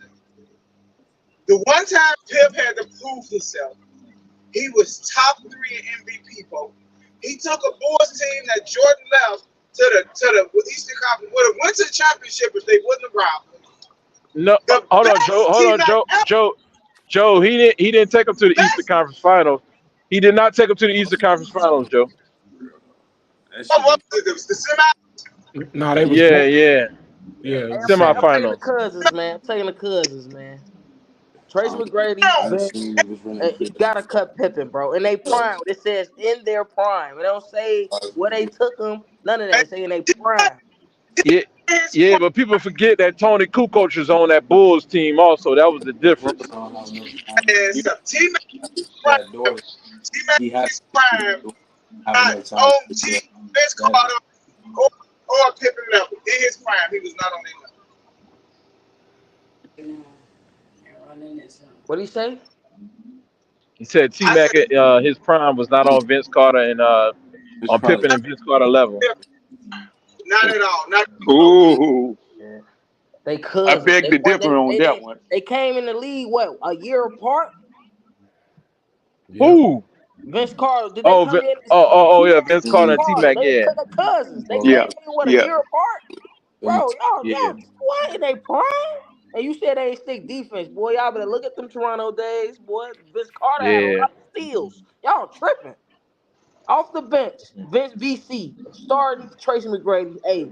The one time Pip had to prove himself, he was top 3 in MVP vote. He took a Bulls team that Jordan left to the Eastern Conference, would have went to the championship if they wouldn't have robbed him. No, The hold on, Joe. best Hold team on, that ever, Joe. He didn't take him to the Eastern best, Conference Finals. He did not take him to the Eastern Conference Finals, Joe. what was it? It was the semi. No, they was Yeah, going. yeah. Yeah, it Hey, was I'm taking the Semifinals. cousins, man. I'm taking the cousins, man. Trace McGrady, Vince, you gotta cut Pippen, bro. In they prime, it says in their prime. It don't say where they took them. None of that. It say in their prime. Yeah, yeah, but people forget that Tony Kukoc was on that Bulls team also. That was the difference. And so team prime, his prime, not on team Vince Carter or Pippen level. In his prime, he was not on their level. What do you say? He said T I Mac said, his prime was not on Vince Carter and on Pippen and Vince Carter level. not at all. Not Ooh, Yeah. They I cousins. beg to differ on that one. They came in the league what a year apart. Yep. Who? Vince Carter, did they come in? Yeah, T-Mac Vince and Vince Carter and T Carter, Mac. they Yeah, cousins. They Yeah, came in what a yeah. year apart, bro. Y'all, what in they prime? And you said they ain't stick defense, boy. Y'all better look at them Toronto days, boy. Vince Carter had a yeah. lot of steals. Y'all tripping. Off the bench, Vince VC starting Tracy McGrady. Hey,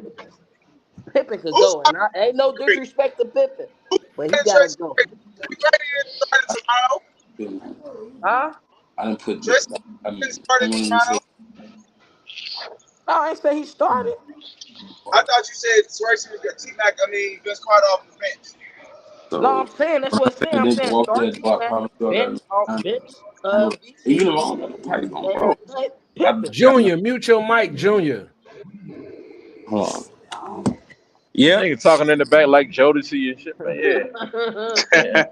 Pippen could who's go, and I ain't no Tracy disrespect to Pippen, but he gotta McGrady? go. McGrady didn't start in Toronto. Huh? Tracy didn't start in Toronto. No, I ain't say he started. I thought you said Tracy was T Mac. I mean Vince Carter off the bench. No, I'm So saying that's what I'm saying. and I'm they go saying off that starting block, at probably go bench that off line. bench Look, even VC if I don't got a pipe on, and bro. let I Pippen. Junior, mute your mic, Junior. hold on. Yep. Nigga talking in the back like Jodeci and shit, man. Yeah. Yeah.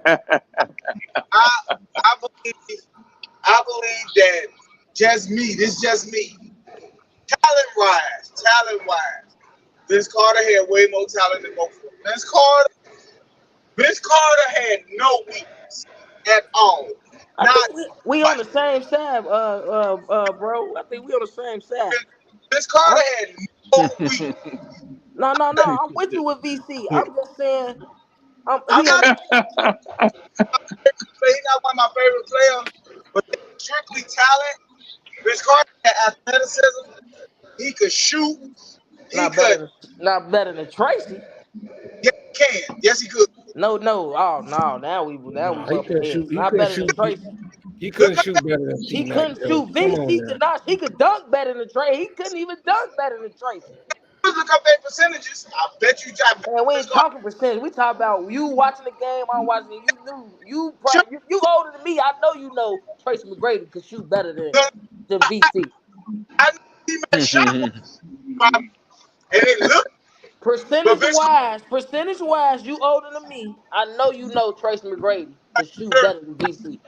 I I believe that just me. This just me. Talent wise, Vince Carter had way more talent than both of them. Vince Carter had no weakness at all. I Not think we on the same side, bro. I think we on the same side. Vince I'm, Carter had no weakness. no. I'm with you with VC. I'm just saying, I'm he on not the he's not one of my favorite players, but strictly talent. Vince Carter had athleticism. He could shoot. He could. not better than Tracy. Yes, he can. Yes, he could. No. Oh no. Now we No, he bumping couldn't shoot. heads. Not better than Tracy. He couldn't shoot better than T He Mac couldn't though. shoot. Come on VC now. could not. He could dunk better than Tracy. He couldn't even dunk better than Tracy. Look up their percentages. I bet you drop And we Vince ain't Carter. talking percentage. We talk about you watching the game. I'm watching it. You knew Sure, you older than me. I know you know Tracy McGrady could shoot better than VC. I know he made shot, and it looked, but Vince Percentage wise, you older than me. I know you know Tracy McGrady could shoot Carter, better than VC.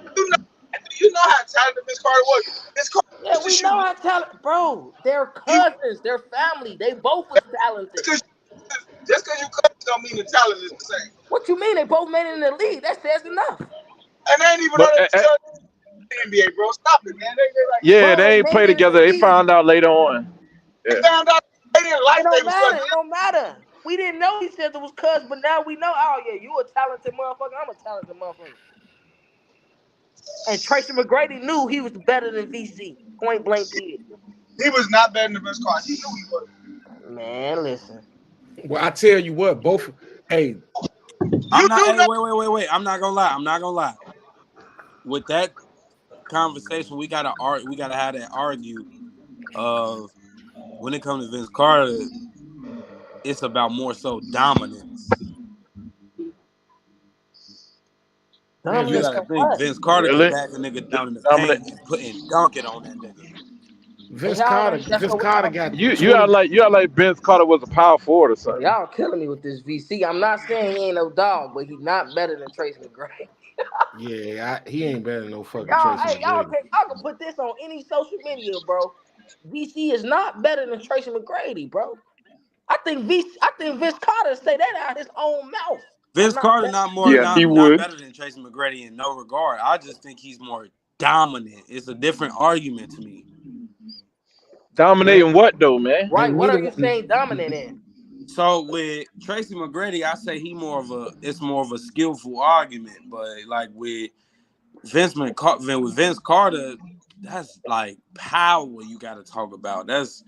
you know how talented Vince Carter was. Vince Carter Yeah, used to we shoot. know how talented, bro. They're He cousins. They're family. They both was talented. just because you cousins don't mean the talent is the same. What you mean? They both made it in the league. That says enough. And they ain't even But know they was in the NBA, bro. Stop it, man. They like yeah, Bro, they they ain't made play it in the together. They league. found out later on. they Yeah. found out they didn't It like they don't was matter. cousins. It don't matter. We didn't know each other was cousins, but now we know. Oh yeah, you a talented motherfucker. I'm a talented motherfucker. And Tracy McGrady knew he was better than VC. Point blank period. He was not better than Vince Carter. He knew he was. Man, listen. Well, I tell you what, both. Hey, I'm You not. do Hey, know. wait. I'm not gonna lie. With that conversation, we gotta have that argue of when it comes to Vince Carter, it's about more so dominance. Cause you Dominance gotta in think what? Vince Carter could Really? back a nigga down in the Dominant. paint and dunk it on that nigga. And Vince y'all Carter. ain't. That's Vince what we Carter talking got about. You 20. you like Vince Carter was a power forward or Bro, something. y'all killing me with this VC. I'm not saying he ain't no dog, but he not better than Tracy McGrady. Yeah, he ain't better than no fucking Tracy McGrady. Y'all can put this on any social media, bro. VC is not better than Tracy McGrady, bro. I think Vince Carter say that out of his own mouth. I'm Vince not Carter better. Yeah, he not would. better than Tracy McGrady in no regard. I just think he's more dominant. It's a different argument to me. Man, Dominating what though, man? Right. ain't What neither are you one. saying dominant in? So with Tracy McGrady, I say it's more of a skillful argument. But like with Vince Carter, that's like power you got to talk about. That's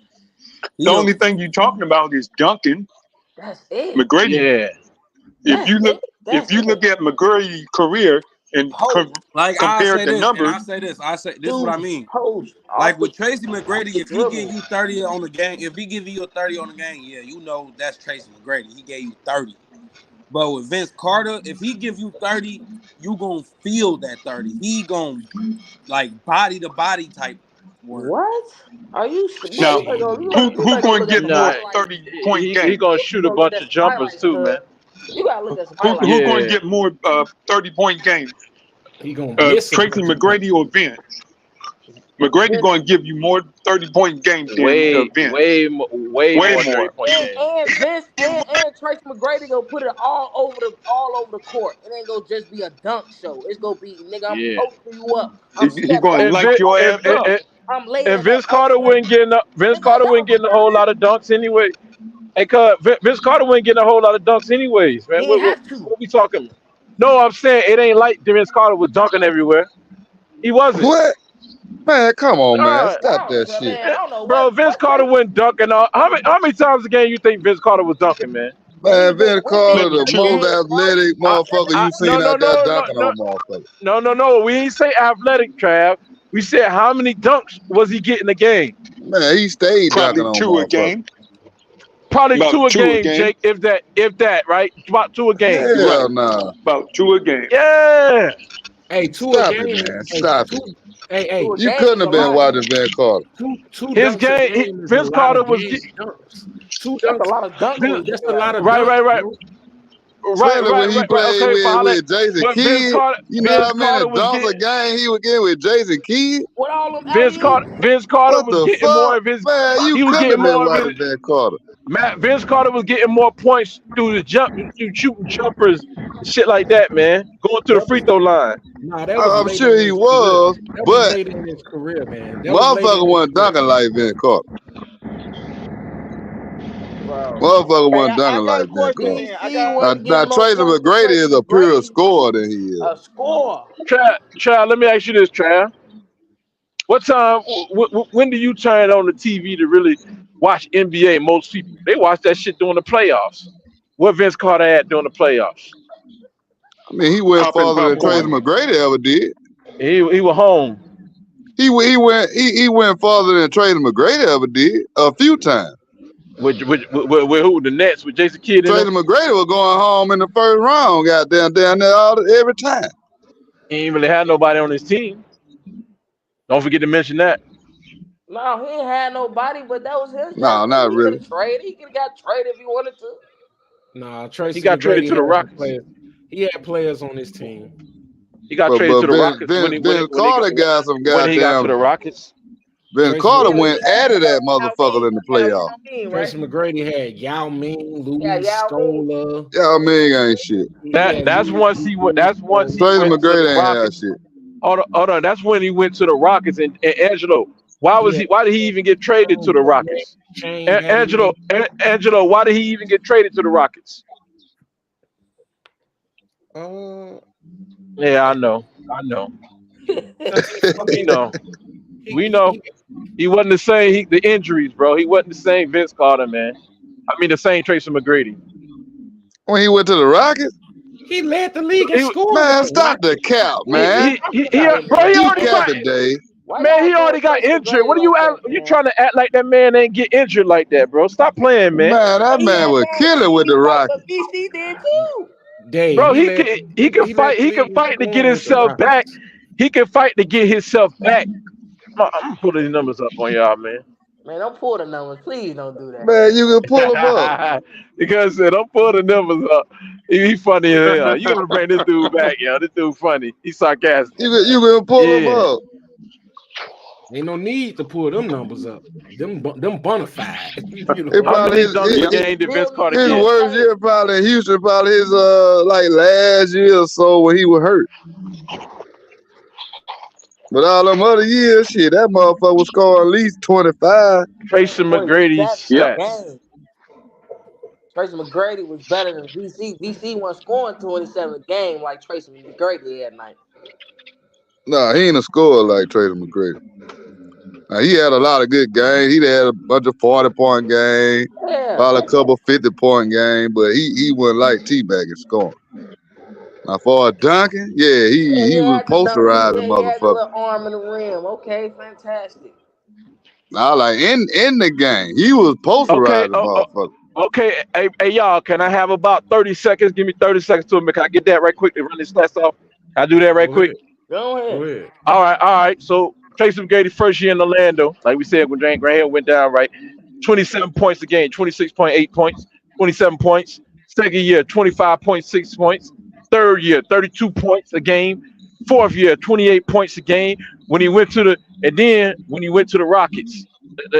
The he a only thing you're talking about is dunking. That's it. McGrady. Yeah. If That's you look, it. That's it. at McGrady's career and Post. like I compared say the this and numbers, I say this. I say this is what I Dude, mean. post. Like with Tracy McGrady, The if he give dribble. you 30 on the game, if he give you a 30 on the game, yeah, you know that's Tracy McGrady. He gave you 30. But with Vince Carter, if he give you 30, you gonna feel that 30. He gonna like body to body type work. What? Are you boy? now You better go. You who better go going to look at get some more Nah, highlights. 30-point he games? gonna You shoot a go look bunch at of some jumpers highlights, too, man. cuz. You gotta look at some Who highlights. going to Yeah. get more 30-point games? He gonna miss a Tracy bunch of them. McGrady or Vince? McGrady Vince going to give you more 30-point games than Way Vince. way Way more more. 30-point games. and Vince and Tracy McGrady gonna put it all over the court. It ain't gonna just be a dunk show. It's gonna be nigga. I'm Yeah. posting you up. I'm He step going to back. And, I'm light Vin, your posting ass you up. up. I'm laying and in that Vince Carter elbow. wasn't getting Nigga, y'all a whole remember lot of dunks anyway. Hey, cuz Vince Carter wasn't getting a whole lot of dunks anyways, man. he ain't have to. What we talking? No, I'm saying it ain't like Vince Carter was dunking everywhere. He wasn't. What? Man, come on, man. Uh, Stop that shit. Man, I don't know bro, Vince what Carter Tracy. wasn't dunking. How many times a game you think Vince Carter was dunking, man? Man, he Man, was in Vince we been Carter, Maybe the every most two. game, bro. athletic I, motherfucker you no, seen no, out there no, no, dunking no, on motherfuckers. no. We ain't say athletic, Trav. We said how many dunks was he getting a game? Man, he stayed dunking Probably on two a motherfuckers. game. Probably About two a two a game, game. Jake. If that, right? About two a game. Right. Hell no. About two a game. Yeah. Hey, two a Stop it, game. man. Hey, Stop two. it. Hey, To a You game couldn't is a have been lot. watching Van Carter. two His dunks a game. game is a Vince lot Carter of was game dunks. Two That's a dunks. lot of dunking when you That's think a about lot it. of right, dunks, right, right, bro. Especially when he played Okay, for with Jason but Kidd. You know Vince how many Carter was dunks a getting game he would get with Jason Kidd? With all them alley Vince Carter What was the getting more fuck? of his. Man, you He was couldn't getting have been more of his. watching Van Carter. Vince Carter was getting more points through shooting jumpers, shit like that, man. Going to the That free was throw line. Nah, that was I'm later sure in he his career. was, That was but later in his career, man. That was later motherfucker in his wasn't career. dunking like Van Carter. bro. Motherfucker Hey, wasn't I dunking got like a Van question Carter. then. DC wasn't Now getting more Tracy points than McGrady is Tracy a pure McGrady. scorer than he is. A score. Trav, let me ask you this, Trav. What time? When do you turn on the TV to really watch NBA? Most people they watch that shit during the playoffs. What Vince Carter had during the playoffs? I mean, he went Popping farther than Tracy popcorn. McGrady ever did. He was home He went farther than Tracy McGrady ever did a few times. with who? The Nets with Jason Kidd in Tracy them. McGrady was going home in the first round, goddamn down there every time. He ain't really had nobody on his team. Don't forget to mention that. No, he ain't had nobody, but that was his No, destiny. not He could really. have traded. He could have got traded if he wanted to. Nah, He Tracy got traded McGrady to the had some Rockets. players. He had players on his team. He got But traded to the Vince, Rockets Vince, Vince Carter got some when he got to goddamn. the Rockets. Vince Tracy Carter Yeah, McGrady. went he had at that Yao Ming. motherfucker in the He had playoffs. Yao Ming, right? Tracy McGrady had Yao Ming, Yeah, Louis Yao Ming. Scola. Y'all mean ain't shit. He had That's once he went. That's once he Tracy went to the McGrady ain't have Rockets. shit. Hold on. That's when he went to the Rockets. And Angelo, he had why did he even get traded to the Rockets? Shane Battier. Angelo, why did he even get traded to the Rockets? Uh, Yeah, I know. 'cause he We fucking know. We know. he He wasn't the same. The injuries, bro. He wasn't the same Vince Carter, man. I mean, the same Tracy McGrady. When he went to the Rockets, he led the league in He, scoring man, with the stop the Rockets. cap, What are man. y'all talking about? bro. He You already got. capping, Dave. Why Man, y'all he already doing got Tracy injured. McGrady What are you? like that, You man? trying to act like that man ain't get injured like that, bro? Stop playing, man. Man, that He man had was bad killing with the injuries, like, but Rockets. VC did too. Dave, Bro, he led he can he led fight. the He can league in fight to get scoring with the himself back. Rockets. He can fight to get himself back. I'm gonna put these numbers up on y'all, man. Man, don't pull the numbers. Please don't do that. Man, you can pull him up. Because I said, I'm pulling the numbers up. He funny as hell. You gotta bring this dude back, yo. This dude funny. He's sarcastic. You can pull him Yeah. up. Ain't no need to pull them numbers up. Them bona fide. You know It what How I probably many mean? dunks a Yep. game did Vince Billion Carter his get? worst year probably in Houston, probably his like last year or so when he was hurt. But all them other years, shit, that motherfucker was scoring at least 25. Tracy McGrady's 27 Yep. stats. games. Tracy McGrady was better than VC. VC wasn't scoring 27 games like Tracy McGrady had night. Nah, he ain't a scorer like Tracy McGrady. Now, he had a lot of good games. He had a bunch of 40-point games, Yeah. probably a couple 50-point games, but he wasn't like T-Bag at scoring. Now, for Duncan, yeah, he was had the dunk. posterizing He had the motherfucker. little arm in the rim. Okay, fantastic. Now, like in the game, he was Okay, posterizing motherfucker. okay. Hey, y'all, can I have about 30 seconds? Give me 30 seconds to it. Can I get that right quick to run this stats off? Can I do that right Go quick? ahead. Go Go ahead. ahead. All right. So Tracy McGrady, first year in Orlando, like we said when Graham went down, right? 27 points a game, 26.8 points, 27 points. Second year, 25.6 points. Third year, 32 points a game. Fourth year, 28 points a game. When he went to the Rockets,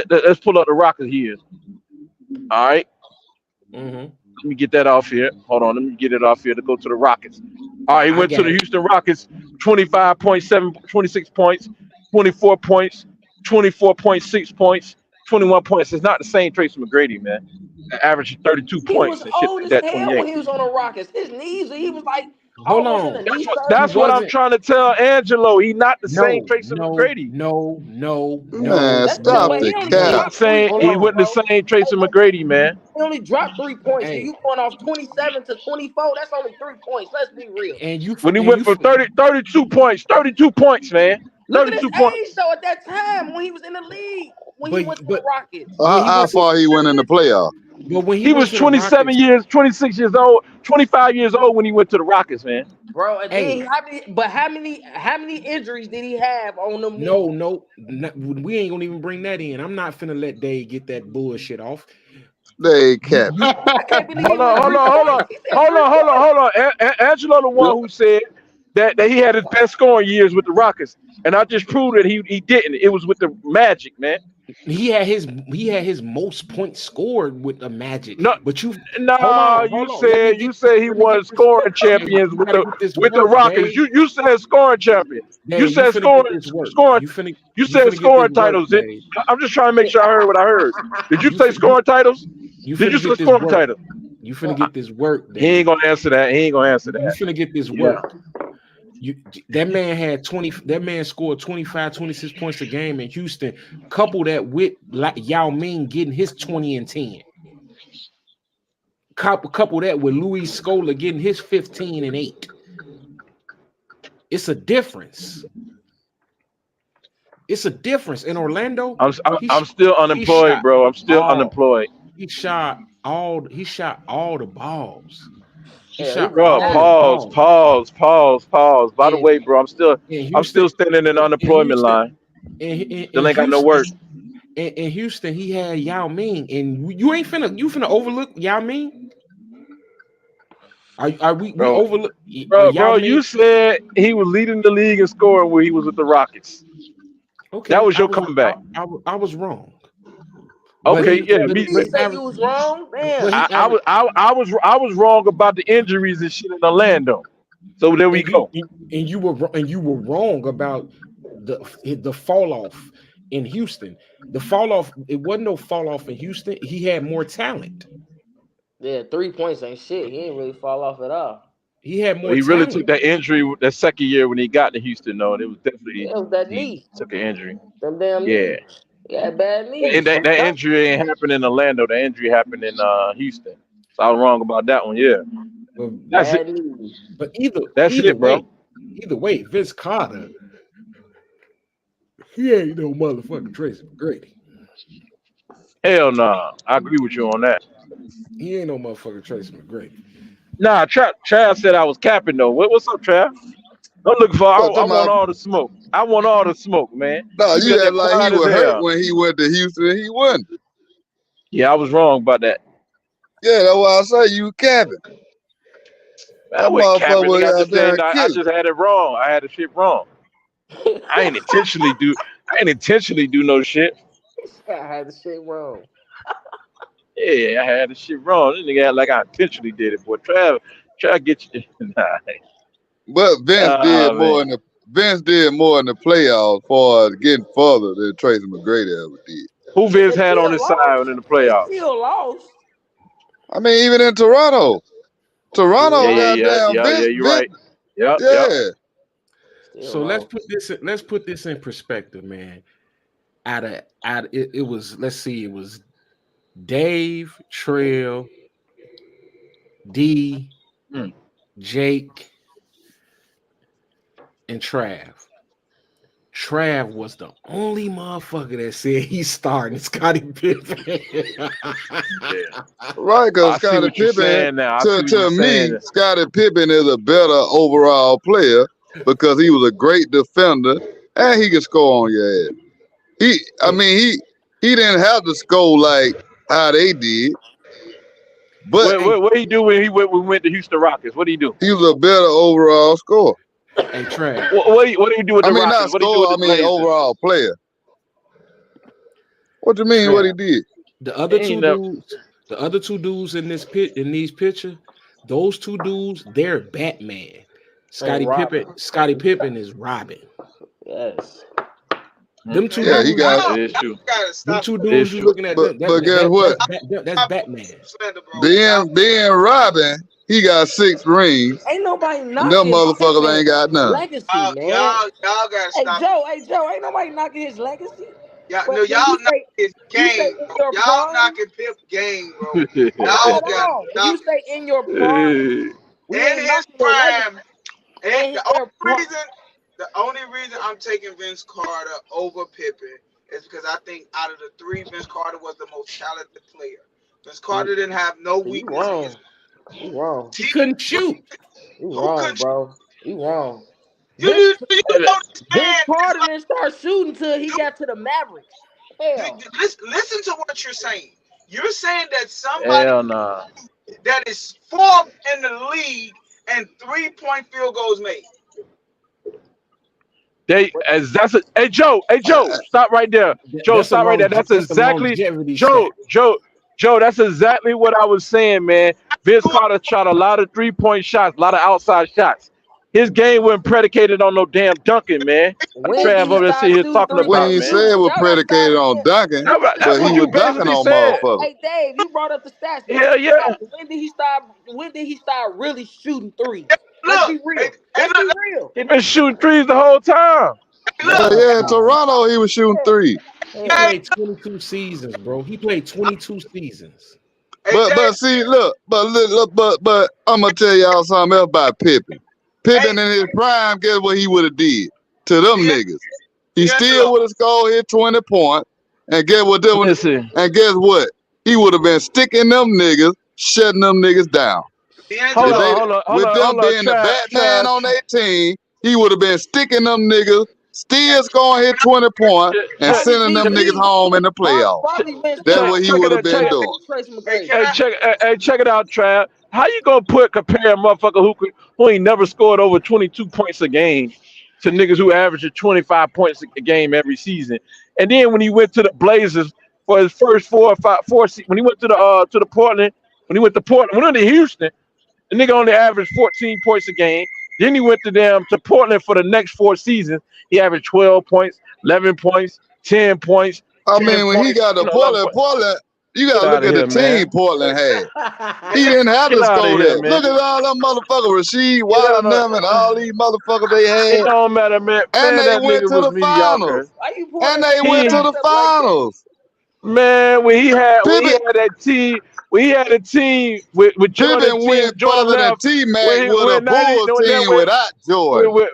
let's pull up the Rockets here. All right. Mm-hmm. Let me get that off here. Hold on. Let me get it off here to go to the Rockets. All right. He I went to got the it. Houston Rockets, 25.7, 26 points, 24 points, 24.6 points, 21 points. It's not the same Tracy McGrady, man. Averaging 32 He points was and shit old like as that, hell 28. when he was on the Rockets. His knees, he was like Hold almost in the on. knee He That's surgery. what I'm wasn't. trying to tell Angelo. He not the same No, Tracy no, McGrady. no, no, no, Man, That's just stop but no, he the only He cap. ain't the dropped 3 same. Hold He points, on. wasn't the bro. same Tracy McGrady, man. He only dropped 3 points. And Hey, you going off 27 to 24, that's only 3 points. Let's be real. and you When he and went you from 32 points, man. Look at his 32 points. age though at that time when he was in the league. When he went to the Rockets. How far he went in the playoff? But when He was 27 years, 26 years old, 25 years old when he went to the Rockets, man. Bro, and then how many injuries did he have on them? No, we ain't gonna even bring that in. I'm not finna let Dave get that bullshit off. They kept. I can't believe Hold on. Angelo, the one who said that he had his best scoring years with the Rockets, and I just proved that he didn't. It was with the Magic, man. He had his most points scored with the Magic. No, but you said he won scoring champions with the Rockets. Dave. You said scoring champion. Dave, you said scoring. You said scoring titles. I'm just trying to make sure I heard what I heard. Did you say scoring titles? Did you say scoring titles? You finna get this work. Dave. He ain't gonna answer that. You finna get this work. That man had 20. That man scored 25, 26 points a game in Houston. Couple that with Yao Ming getting his 20 and 10. Couple that with Luis Scola getting his 15 and 8. It's a difference. It's a difference in Orlando. I'm still unemployed, bro. I'm still unemployed. He shot all the balls. Bro, pause. By the way, bro, I'm still standing in the unemployment line. Still ain't got no work. In Houston, he had Yao Ming, and you finna overlook Yao Ming. Are we overlook? Bro, you said he was leading the league in scoring when he was with the Rockets. Okay, that was your comeback. I was wrong. Okay, you said you was wrong. Damn. I was wrong about the injuries and shit in Orlando. So there we go. And you were wrong about the fall off in Houston. The fall off, it wasn't no fall off in Houston. He had more talent. Yeah, 3 points ain't shit. He didn't really fall off at all. He had more. He talent. really took that injury that second year when he got to Houston. No, it was definitely that knee. Took an injury. Them damn knees. Yeah, bad knees. And that injury ain't happened in Orlando. The injury happened in Houston. So I was wrong about that one. Yeah, that's it. But that's it, bro. Either way, Vince Carter, he ain't no motherfucking Tracy McGrady. Hell nah. I agree with you on that. He ain't no motherfucking Tracy McGrady. Nah, Trav said I was capping though. What's up, Trav? I'm looking for. I want all the smoke. I want all the smoke, man. No, you had like he was hurt when he went to Houston. He wasn't. Yeah, I was wrong about that. Yeah, that's why I say you capping. I went capping. I just had it wrong. I had the shit wrong. I ain't intentionally do no shit. I had the shit wrong. Yeah, I had the shit wrong. This nigga had like I intentionally did it, boy. Try to get you. Nah. But Vince did more in the playoffs for getting further than Tracy McGrady ever did. Who Vince had on his side in the playoffs? Still lost. I mean, even in Toronto. Yeah, you're right. Yeah. So let's put this in perspective, man. It was Dave, Trail, D, Jake, and Trav. Trav was the only motherfucker that said he's starting Scottie Pippen. Right, because Scottie Pippen, to me, Scottie Pippen is a better overall player because he was a great defender and he could score on your ass. He didn't have to score like how they did. But what did he do when we went to Houston Rockets? What did he do? He was a better overall scorer. Hey, Trav. What do you do with the Rockets? Not score, overall player. What do you mean? Trav. What he did? The other two dudes in these pictures, those two dudes, they're Batman. Scottie Pippen is Robin. Yes. Them two dudes, them two dudes you looking at. But guess what? That's Batman. Being Robin, he got 6 rings. Ain't nobody knocking. Them motherfuckers ain't got none. Legacy, man. Y'all gotta stop. Hey Joe, ain't nobody knocking his legacy. Y'all knocking his game, bro. Y'all knocking Pip game, bro. Y'all got. You say in your prime. In his prime. And the only reason The only reason I'm taking Vince Carter over Pippen is because I think out of the three, Vince Carter was the most talented player. Vince Carter didn't have no You weakness in his wrong. You wrong. He couldn't shoot. You who wrong, could bro. You wrong. you Vince you And don't Vince understand? Carter didn't start shooting till he got to the Mavericks. Hell. Listen to what you're saying. You're saying that somebody hell nah. that is fourth in the league and 3-point field goals made. Hey Joe, stop right there. Joe, That's a stop right there. That's that's a exactly longevity Joe, stat. Joe, that's exactly what I was saying, man. Vince Carter shot a lot of 3-point shots, a lot of outside shots. His game wasn't predicated on no damn dunking, man. Like When did Trav he over there start sitting here shooting talking three? We about, ain't man. say it was Y'all gotta start predicated on looking. dunking, That's but he what you was dunking basically on said. motherfuckers. Hey Dave, you brought up the stats. Hell yeah. When did he start? When did he start really shooting threes? Let's Look, be hey, real. hey, Let's be real. He been shooting threes the whole time. Hell look, yeah, in Toronto he was shooting three. He Hell. hey, played 22 seasons, bro. He played 22 seasons. hey, Dave, But see, look, but I'm gonna tell y'all something else about Pippen. hey, Pippen in his prime, guess what he would have did to them niggas? He still D'Angelo. would have scored his 20 points, and guess what? Listen, And guess what? He would have been sticking them niggas, shutting them niggas down. hold If D'Angelo. they, on, hold on, hold with on, them hold on, being the Batman Trav. on their team, he would have been sticking them niggas, still scoring his 20 points, and Check, Probably sending beat them check, niggas me. home in the playoffs. Probably Vince That's Carter. what he check would it have out, check been it. doing. Tracy Hey, McGrady. can I? Check it out, Trav. How you gonna compare a motherfucker who ain't never scored over 22 points a game to niggas who average 25 points a game every season? And then when he went to the Blazers for his first when he went to the Portland, when he went to Houston, the nigga only averaged 14 points a game. Then he went to Portland for the next 4 seasons. He averaged 12 points, 11 points, 10 points, I 10 mean, when he points, got to 11 Portland, points. you Get gotta look out of at the here, team man. Portland had. He Can I? didn't have Get to out of score here, that. man. Look at all them motherfuckers, Rasheed Get out Water and all of these motherfuckers they It had. don't matter, man. And Man, they that went nigga to was the mediocre. finals. Why you pulling And that they man went to He the out like that? finals. man, when he Pippen, had that team, when he had a team with Jordan Pippen team, went Jordan further than left, T-Mac when he with a when 90 Bulls when that team without Jordan. with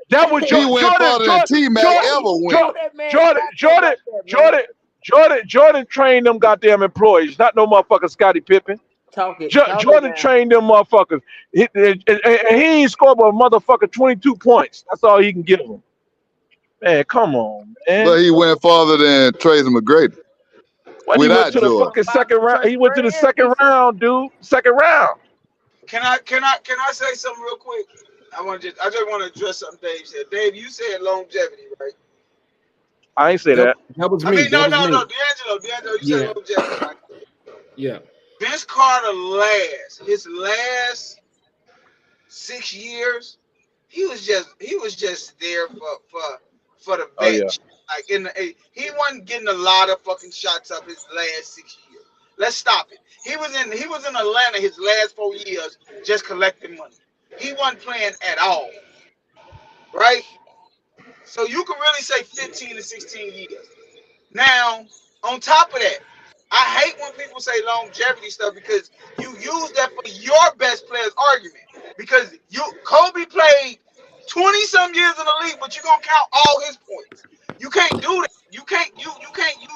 that was He went Jordan further than T-Mac Why ever you went. pull that man Jordan stats up Jordan like that, man? Jordan Jordan trained them goddamn employees, not no motherfucker Scottie Pippen. Talk it Jordan down. trained them motherfuckers. And he ain't scored but a motherfucker 22 points. That's all he can give them. Man, come on, man. But he went farther than Tracy McGrady When he went without to the Jordan. fucking About second round, Tracy he went to the McGrady and second decent. round, dude. Second round. Can I say something real quick? I just want to address something Dave said. Dave, you said longevity, right? I ain't say That, that. that was I me. mean, That was no, me. D'Angelo, you said Yeah, longevity, right? yeah. Vince Carter his last 6 years, he was just there for the Oh yeah. bench. Like he wasn't getting a lot of fucking shots up his last 6 years. Let's stop it. He was in Atlanta his last 4 years just collecting money. He wasn't playing at all, right? So you can really say 15 to 16 years. Now, on top of that, I hate when people say longevity stuff because you use that for your best players argument. Because Kobe played 20 some years in the league, but you're gonna count all his points. You can't do that. You can't use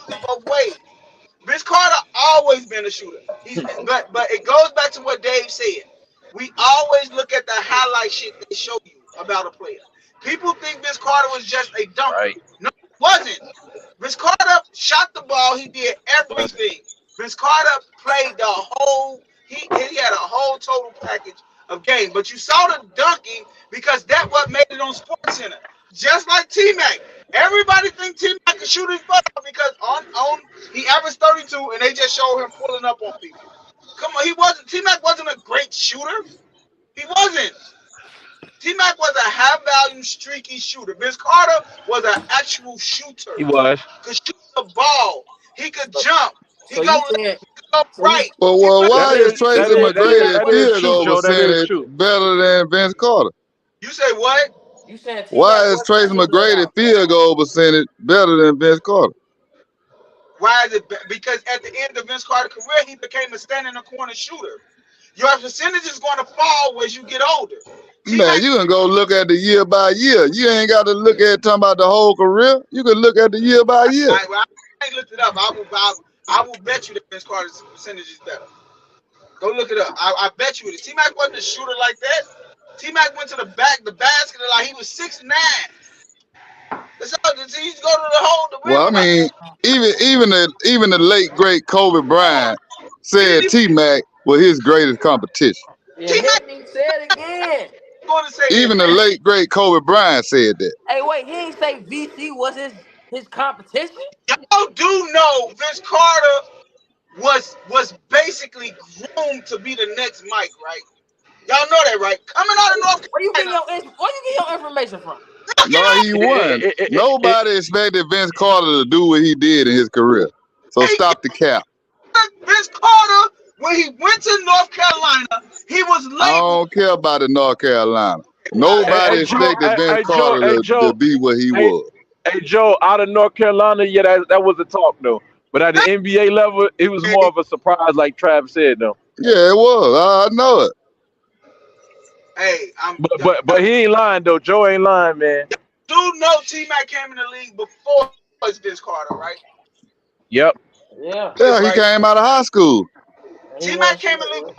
it both ways. Vince Carter always been a shooter. But it goes back to what Dave said. We always look at the highlight shit they show you about a player. People think Vince Carter was just a dunker. Right. No, he wasn't. Vince Carter shot the ball. He did Was everything. Vince Carter played the whole. He had a whole total package of game. But you saw the dunking because that what made it on Sports Center. Just like T Mac. Everybody think T Mac can shoot his butt off because on he averaged 32 and they just showed him pulling up on people. Come on, T Mac wasn't a great shooter. He wasn't. T Mac was a high value streaky shooter. Vince Carter was an actual shooter. he was. Could shoot the ball. He could jump. He So go you left. saying He could go so you right. He Well, wasn't. That why is is you Tracy saying McGrady T-Mac wasn't is field true, goal Joe. That is percentage true. better than Vince Carter? You say what? you saying T-Mac Why is wasn't a Tracy shooter at McGrady all? field goal percentage better than Vince Carter? Why is it? Because at the end of Vince Carter's career, he became a stand in the corner shooter. your percentage is going to fall as you get older. Man, you can go look at the year by year. You ain't got to look at talking about the whole career. You can look at the year by year. I ain't looked it up. I will bet you that Vince Carter's percentage is better. Go look it up. I bet you it. T-Mac wasn't a shooter like that. T-Mac went to the basket like he was 6'9". That's all. He used to go to the hole. The Well, I mean, even the late great Kobe Bryant said T-Mac was his greatest competition. Yeah, hit me. Say it again. Going to say Even the late great Kobe Bryant said that. Hey, wait, he ain't say VC was his competition? Y'all do know Vince Carter was basically groomed to be the next Mike, right? Y'all know that, right? Coming out of North Carolina. Where you get your information from? No, he won. Nobody expected Vince Carter to do what he did in his career. So stop the cap. Vince Carter, when he went to North Carolina, he was labeled. I don't care about the North Carolina. Nobody expected Vince Carter to be what he was. Hey, Joe, out of North Carolina, yeah, that was a talk, though. But at the NBA level, it was more of a surprise, like Travis said, though. Yeah, it was. I know it. Hey, but he ain't lying, though. Joe ain't lying, man. Do know T-Mac came in the league before Vince Carter, right? Yep. Yeah. Yeah, he came out of high school. T-Mac came in the league,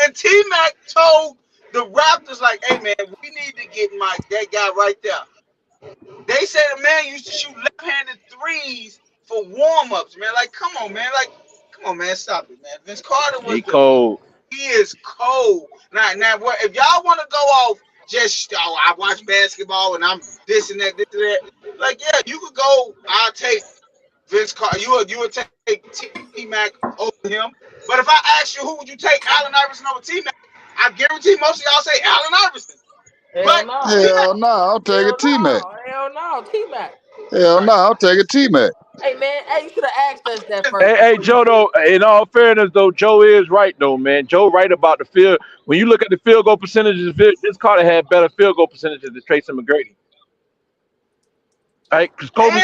and T-Mac told the Raptors, like, "Hey, man, we need to get that guy right there." They said the man used to shoot left-handed threes for warm-ups, man. Like, come on, man. Stop it, man. Vince Carter was cold. He is cold. Now, if y'all want to go off just, I watch basketball and I'm this and that. Like, yeah, you could go. I'll take Vince Carter. You would take T-Mac over him. But if I ask you, who would you take, Allen Iverson over T-Mac? I guarantee most of y'all say Allen Iverson. Hell no, I'll take a T-Mac. Hell no, T-Mac. Hell no, I'll take a T-Mac. Hey, man, you should have asked us that first. Hey, Joe, though, in all fairness, though, Joe is right, though, man. Joe right about the field. When you look at the field goal percentages, Vince Carter had better field goal percentages than Tracy McGrady. All right, because Kobe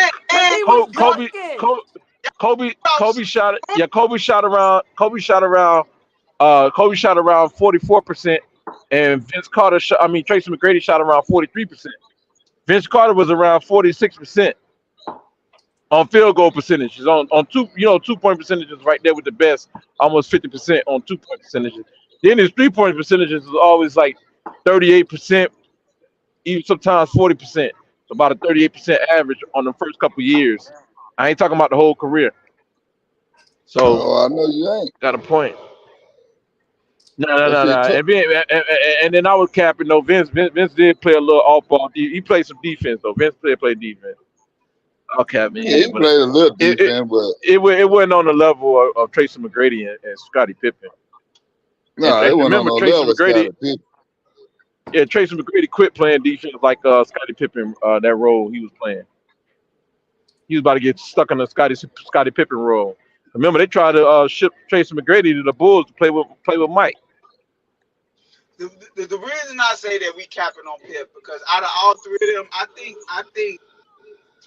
shot around 44%, and Tracy McGrady shot around 43%. Vince Carter was around 46%. On field goal percentages, on 2-point percentages right there with the best, almost 50% on 2-point percentages. Then his 3-point percentages is always like 38%, even sometimes 40%. About a 38% average on the first couple years. I ain't talking about the whole career. So I know you ain't. Got a point. No. And then I was capping though. Vince did play a little off ball. He played some defense though. Vince played defense. Okay, man. Yeah, he played a little defense, but it wasn't on the level of Tracy McGrady and Scottie Pippen. No, it wasn't on the level of Scottie Pippen. Yeah, Tracy McGrady quit playing defense like Scottie Pippen, that role he was playing. He was about to get stuck in the Scottie Pippen role. Remember, they tried to ship Tracy McGrady to the Bulls to play with Mike. The reason I say that we capping on Pip, because out of all three of them, I think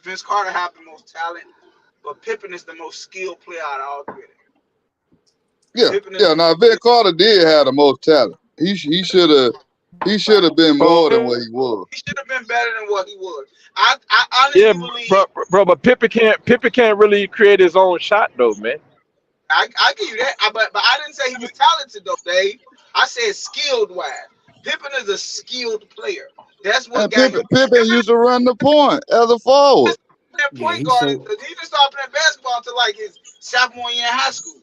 Vince Carter have the most talent, but Pippen is the most skilled player out of all three of them. Yeah. Now Vince Carter did have the most talent. He should have been more than what he was. He should have been better than what he was. I honestly believe, bro, but Pippen can't really create his own shot though, man. I give you that, but I didn't say he was talented though, Dave. I said skilled wise. Pippen is a skilled player. That's what Pippen used to run the point as a forward. That point guard, he didn't start playing basketball until like his sophomore year in high school.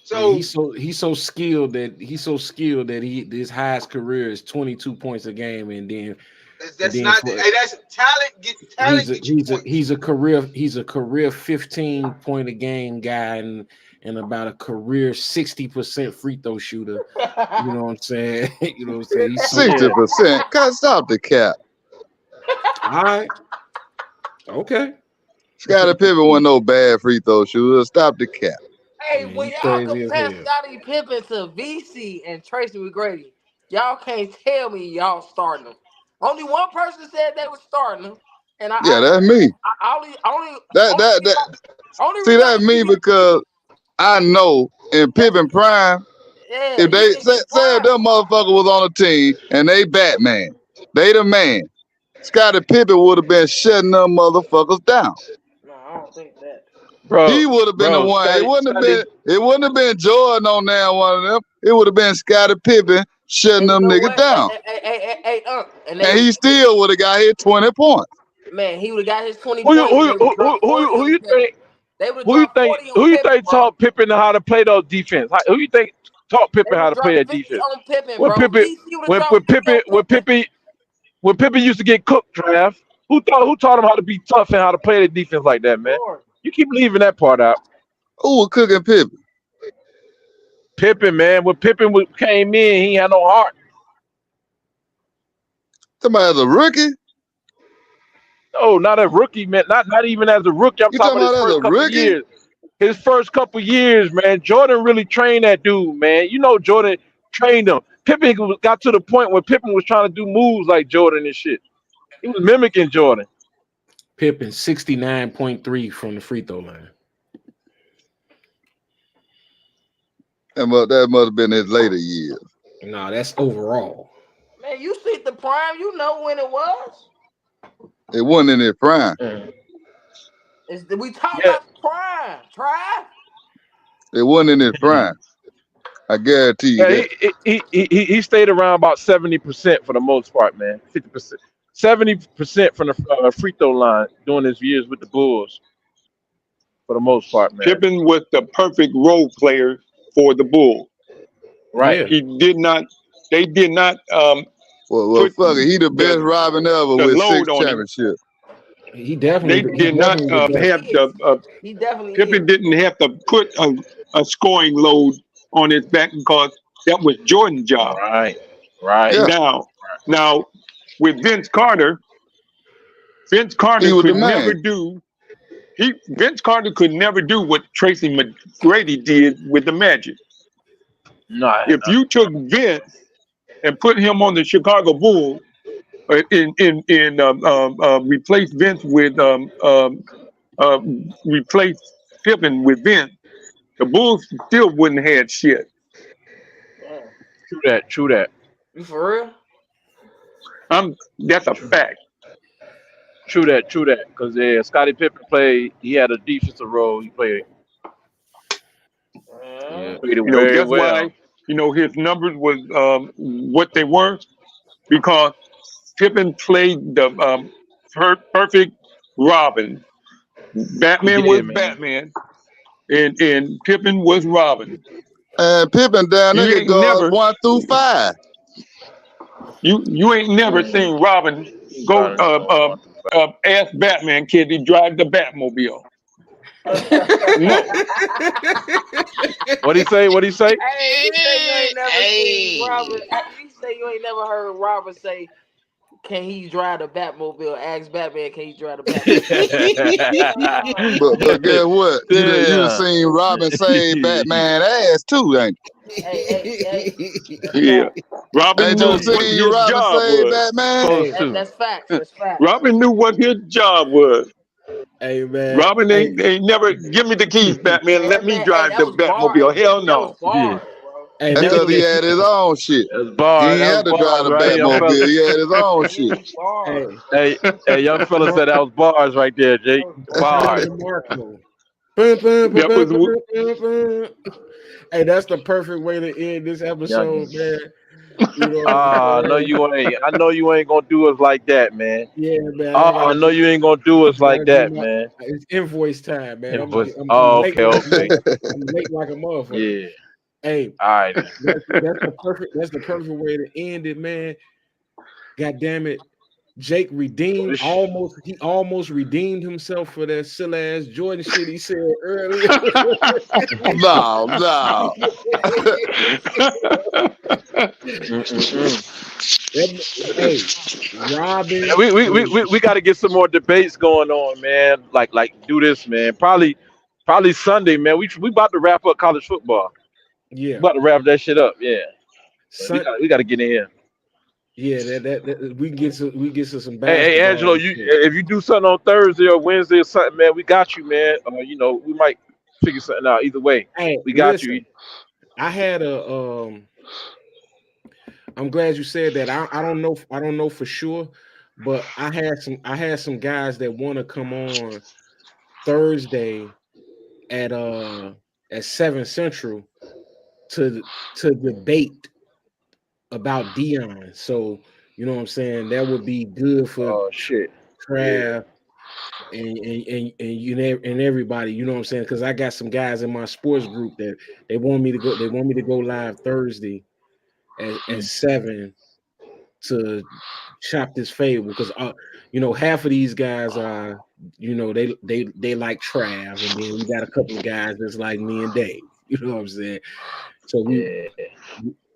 So he's so skilled that his highest career is 22 points a game, and then that's talent. He's a career 15 point a game guy and about a career 60% free throw shooter. You know what I'm saying? 60%. God, stop the cap. All right. Okay. Scottie Pippen wasn't no bad free throw shooter. Stop the cap. Hey, when y'all compare Scottie Pippen to VC and Tracy McGrady, y'all can't tell me y'all starting them. Only one person said they were starting them, and that's me. That's me because I know in Pippen prime, Yeah, If he they didn't get say if prime. them motherfucker was on a team and they Batman, they the man. Scottie Pippen would have been shutting them motherfuckers down. No, I don't think that. He would have been the one. It wouldn't have been. It wouldn't have been Jordan on there, one of them. It would have been Scottie Pippen shutting And you them know niggas what? down, And and he still would have got hit 20 points. man, he would have got his 20 points. And they would drop 40 Who on you Pippen. think? They would Who you drop think? 40 Who on you Pippen, think bro. taught Pippen how to play those defense? Who you think taught They Pippen how would to play drop that 50 defense? on Pippen, When bro. Pippen, DC would have dropped 50 on Pippen. when Pippen used to get cooked, draft. Who taught him how to be tough and how to play the defense like that, man? Jordan. You keep leaving that part out. Who was cooking Pippen? Pippen, man. When came in, he had no heart. Somebody as a rookie? No, not a rookie, man. Not even as a rookie. I'm You talking talking about his about as first a couple rookie? years. His first couple years, man. Jordan really trained that dude, man. You know, Jordan trained him. Pippen got to the point where Pippen was trying to do moves like Jordan and shit. He was mimicking Jordan. Pippen 69.3 from the free throw line. That must have been his later years. No, that's overall. Man, you see the prime, you know when it was. It wasn't in his prime. We talking about the prime. Try. It wasn't in his prime. I guarantee you that. He stayed around about 70% for the most part, man. 50%, 70% from the free throw line during his years with the Bulls. For the most part, man. Pippen was the perfect role player for the Bulls. Right. Yeah. He did not. They did not. Well, fuck it. He the best Robin ever with 6 championships. He definitely. They did not have the. He definitely Pippen didn't have to put a scoring load on his back because that was Jordan's job. Right. Yeah. Now, with Vince Carter could never do. Vince Carter could never do what Tracy McGrady did with the Magic. If you took Vince and put him on the Chicago Bulls, replace Vince with replace Pippen with Vince, the Bulls still wouldn't have had shit. True that. You for real? That's a fact. True that. Because Scottie Pippen played. He had a defensive role. He played. Played it very that's well. why his numbers was what they were, because Pippen played the perfect Robin. Batman was Batman, and Pippen was Robin. And Pippen down there could go 1 through 5. You ain't never seen Robin go ask Batman, can he drive the Batmobile? No. What'd he say? Hey, you say you ain't never seen Robert. You say you ain't never heard Robert say, "Can he drive the Batmobile?" Ask Batman, "Can he drive the Batmobile?" but guess what? You seen Robin say Batman ass too, ain't you? Yeah. Robin knew what his job was. Batman? That's facts. That's facts. Robin knew what his job was. Hey man. Robin ain't never give me the keys, Batman. Let me drive the Batmobile. Hell no. Hey, that's because he had his own shit. He ain't had to drive the Batmobile. He had his own shit. Hey, young fella said that was bars right there, Jake. Bars. Hey, that's the perfect way to end this episode, man. I know you ain't gonna do us like that, man. Yeah, man. I know you ain't gonna do us like that, man. It's invoice time, man. I'm okay. I'm late like a motherfucker. Yeah. Hey, all right. That's the perfect way to end it, man. God damn it. Jake almost redeemed himself for that silly ass Jordan shit he said earlier. No. Hey, Robin. We got to get some more debates going on, man. Like do this, man. Probably Sunday, man. We about to wrap up college football. Yeah, we about to wrap that shit up. Yeah, we got to get in here. Yeah, that we get some basketball. Hey, Angelo, if you do something on Thursday or Wednesday or something, man, we got you, man. We might figure something out. Either way, we got you. I had a I'm glad you said that. I don't know for sure, but I had some guys that want to come on Thursday at 7 Central to debate about Dion. So you know what I'm saying? That would be good for Oh shit. Yeah. Trav and you know and everybody, you know what I'm saying? Because I got some guys in my sports group that they want me to go live Thursday at 7 to chop this fable because you know half of these guys are they like Trav, and then we got a couple of guys that's like me and Dave. You know what I'm saying? So Yeah.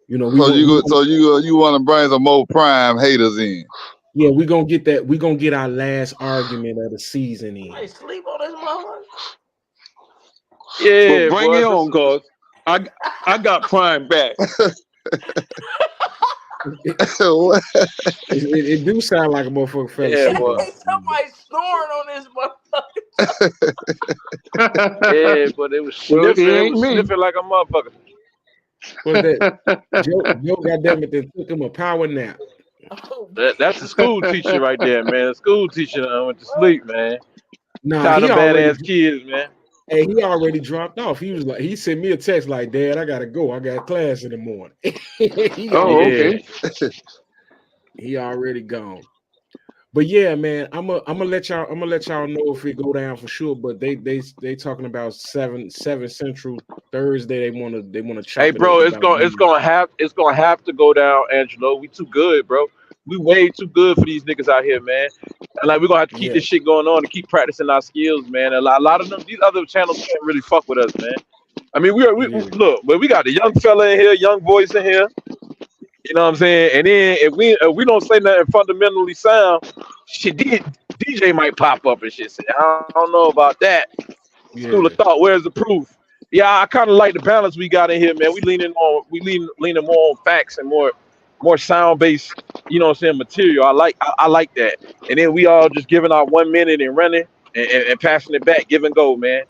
you know So we you want to bring some more prime haters in? yeah, we gonna get that. We gonna get our last argument of the season in. I sleep on this motherfucker. Well, Yeah, bring boy. it on, cause I got Prime back. What? It do sound like a motherfucker fell Yeah, asleep. boy. Hey, somebody snoring on this motherfucker. Yeah, but it was Well, it sniffing. It ain't was me. sniffing like a motherfucker. What's that? Joe goddamn it, then took him a power nap. Oh, That's a school teacher right there, man. A school teacher went to sleep, man. Nah, Tired of badass kids, man. he already dropped off. He was like, he sent me a text like, Dad, I gotta go. I got class in the morning. Oh, Yeah. okay. He already gone. But yeah, man, I'm gonna let y'all know if it go down for sure. But they talking about 7 Central Thursday. They wanna Hey, chop it up bro, about me. it's gonna have to go down, Angelo. We too good, bro. We way too good for these niggas out here, man. And like we're gonna have to keep Yeah, this shit going on and keep practicing our skills, man. A lot of them, these other channels can't really fuck with us, man. I mean, we yeah, look, but we got the young fella in here, young voice in here. You know what I'm saying? And then if we don't say nothing fundamentally sound, shit, DJ might pop up and shit. Say, I don't know about that. School of yeah, thought. Where's the proof? Yeah, I kind of like the balance we got in here, man. Leaning more on facts and more sound based. You know what I'm saying? Material. I like that. And then we all just giving our 1 minute and running and passing it back, give and go, man.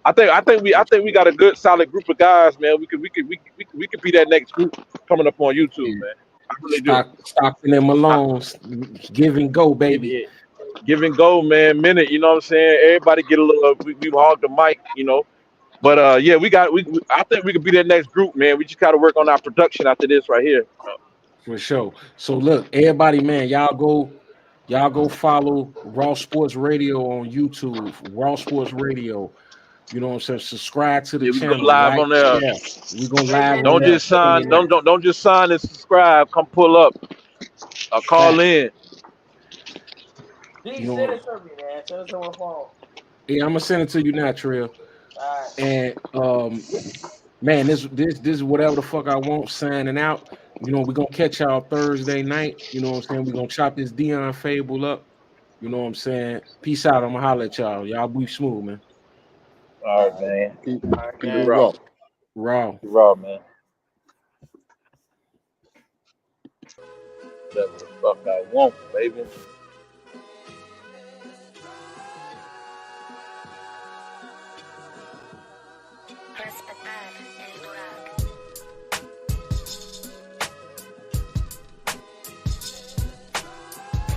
I think we got a good solid group of guys, man. We could be that next group coming up on YouTube, yeah. man. I really do. Stockton and I, Malone's give and go, yeah, baby. yeah. Give and go, man. Minute, you know what I'm saying? Everybody get a little. We hog the mic, you know. But yeah, I think we could be that next group, man. We just got to work on our production after this right here. For sure. So look, everybody, man, y'all go follow Raw Sports Radio on YouTube. Raw Sports Radio. You know what I'm saying? Subscribe to the Yeah, we go channel, live like, on there. share. We go hey live man, on Don't there just Sunday sign. night. Don't just sign and subscribe. Come pull up. Call Fact. in. D, You send know, it to me, man. Send it to my phone. yeah, I'm gonna send it to you now, Trill. All right. And man, this is whatever the fuck I want signing out. You know, we're gonna catch y'all Thursday night. You know what I'm saying? We're gonna chop this Dion Fable up. You know what I'm saying? Peace out. I'm gonna holler at y'all. Y'all be smooth, man. All right, man. Keep All right, Keep keep it it gang. raw. raw. Raw. Keep it raw, man. Whatever the fuck I want, baby.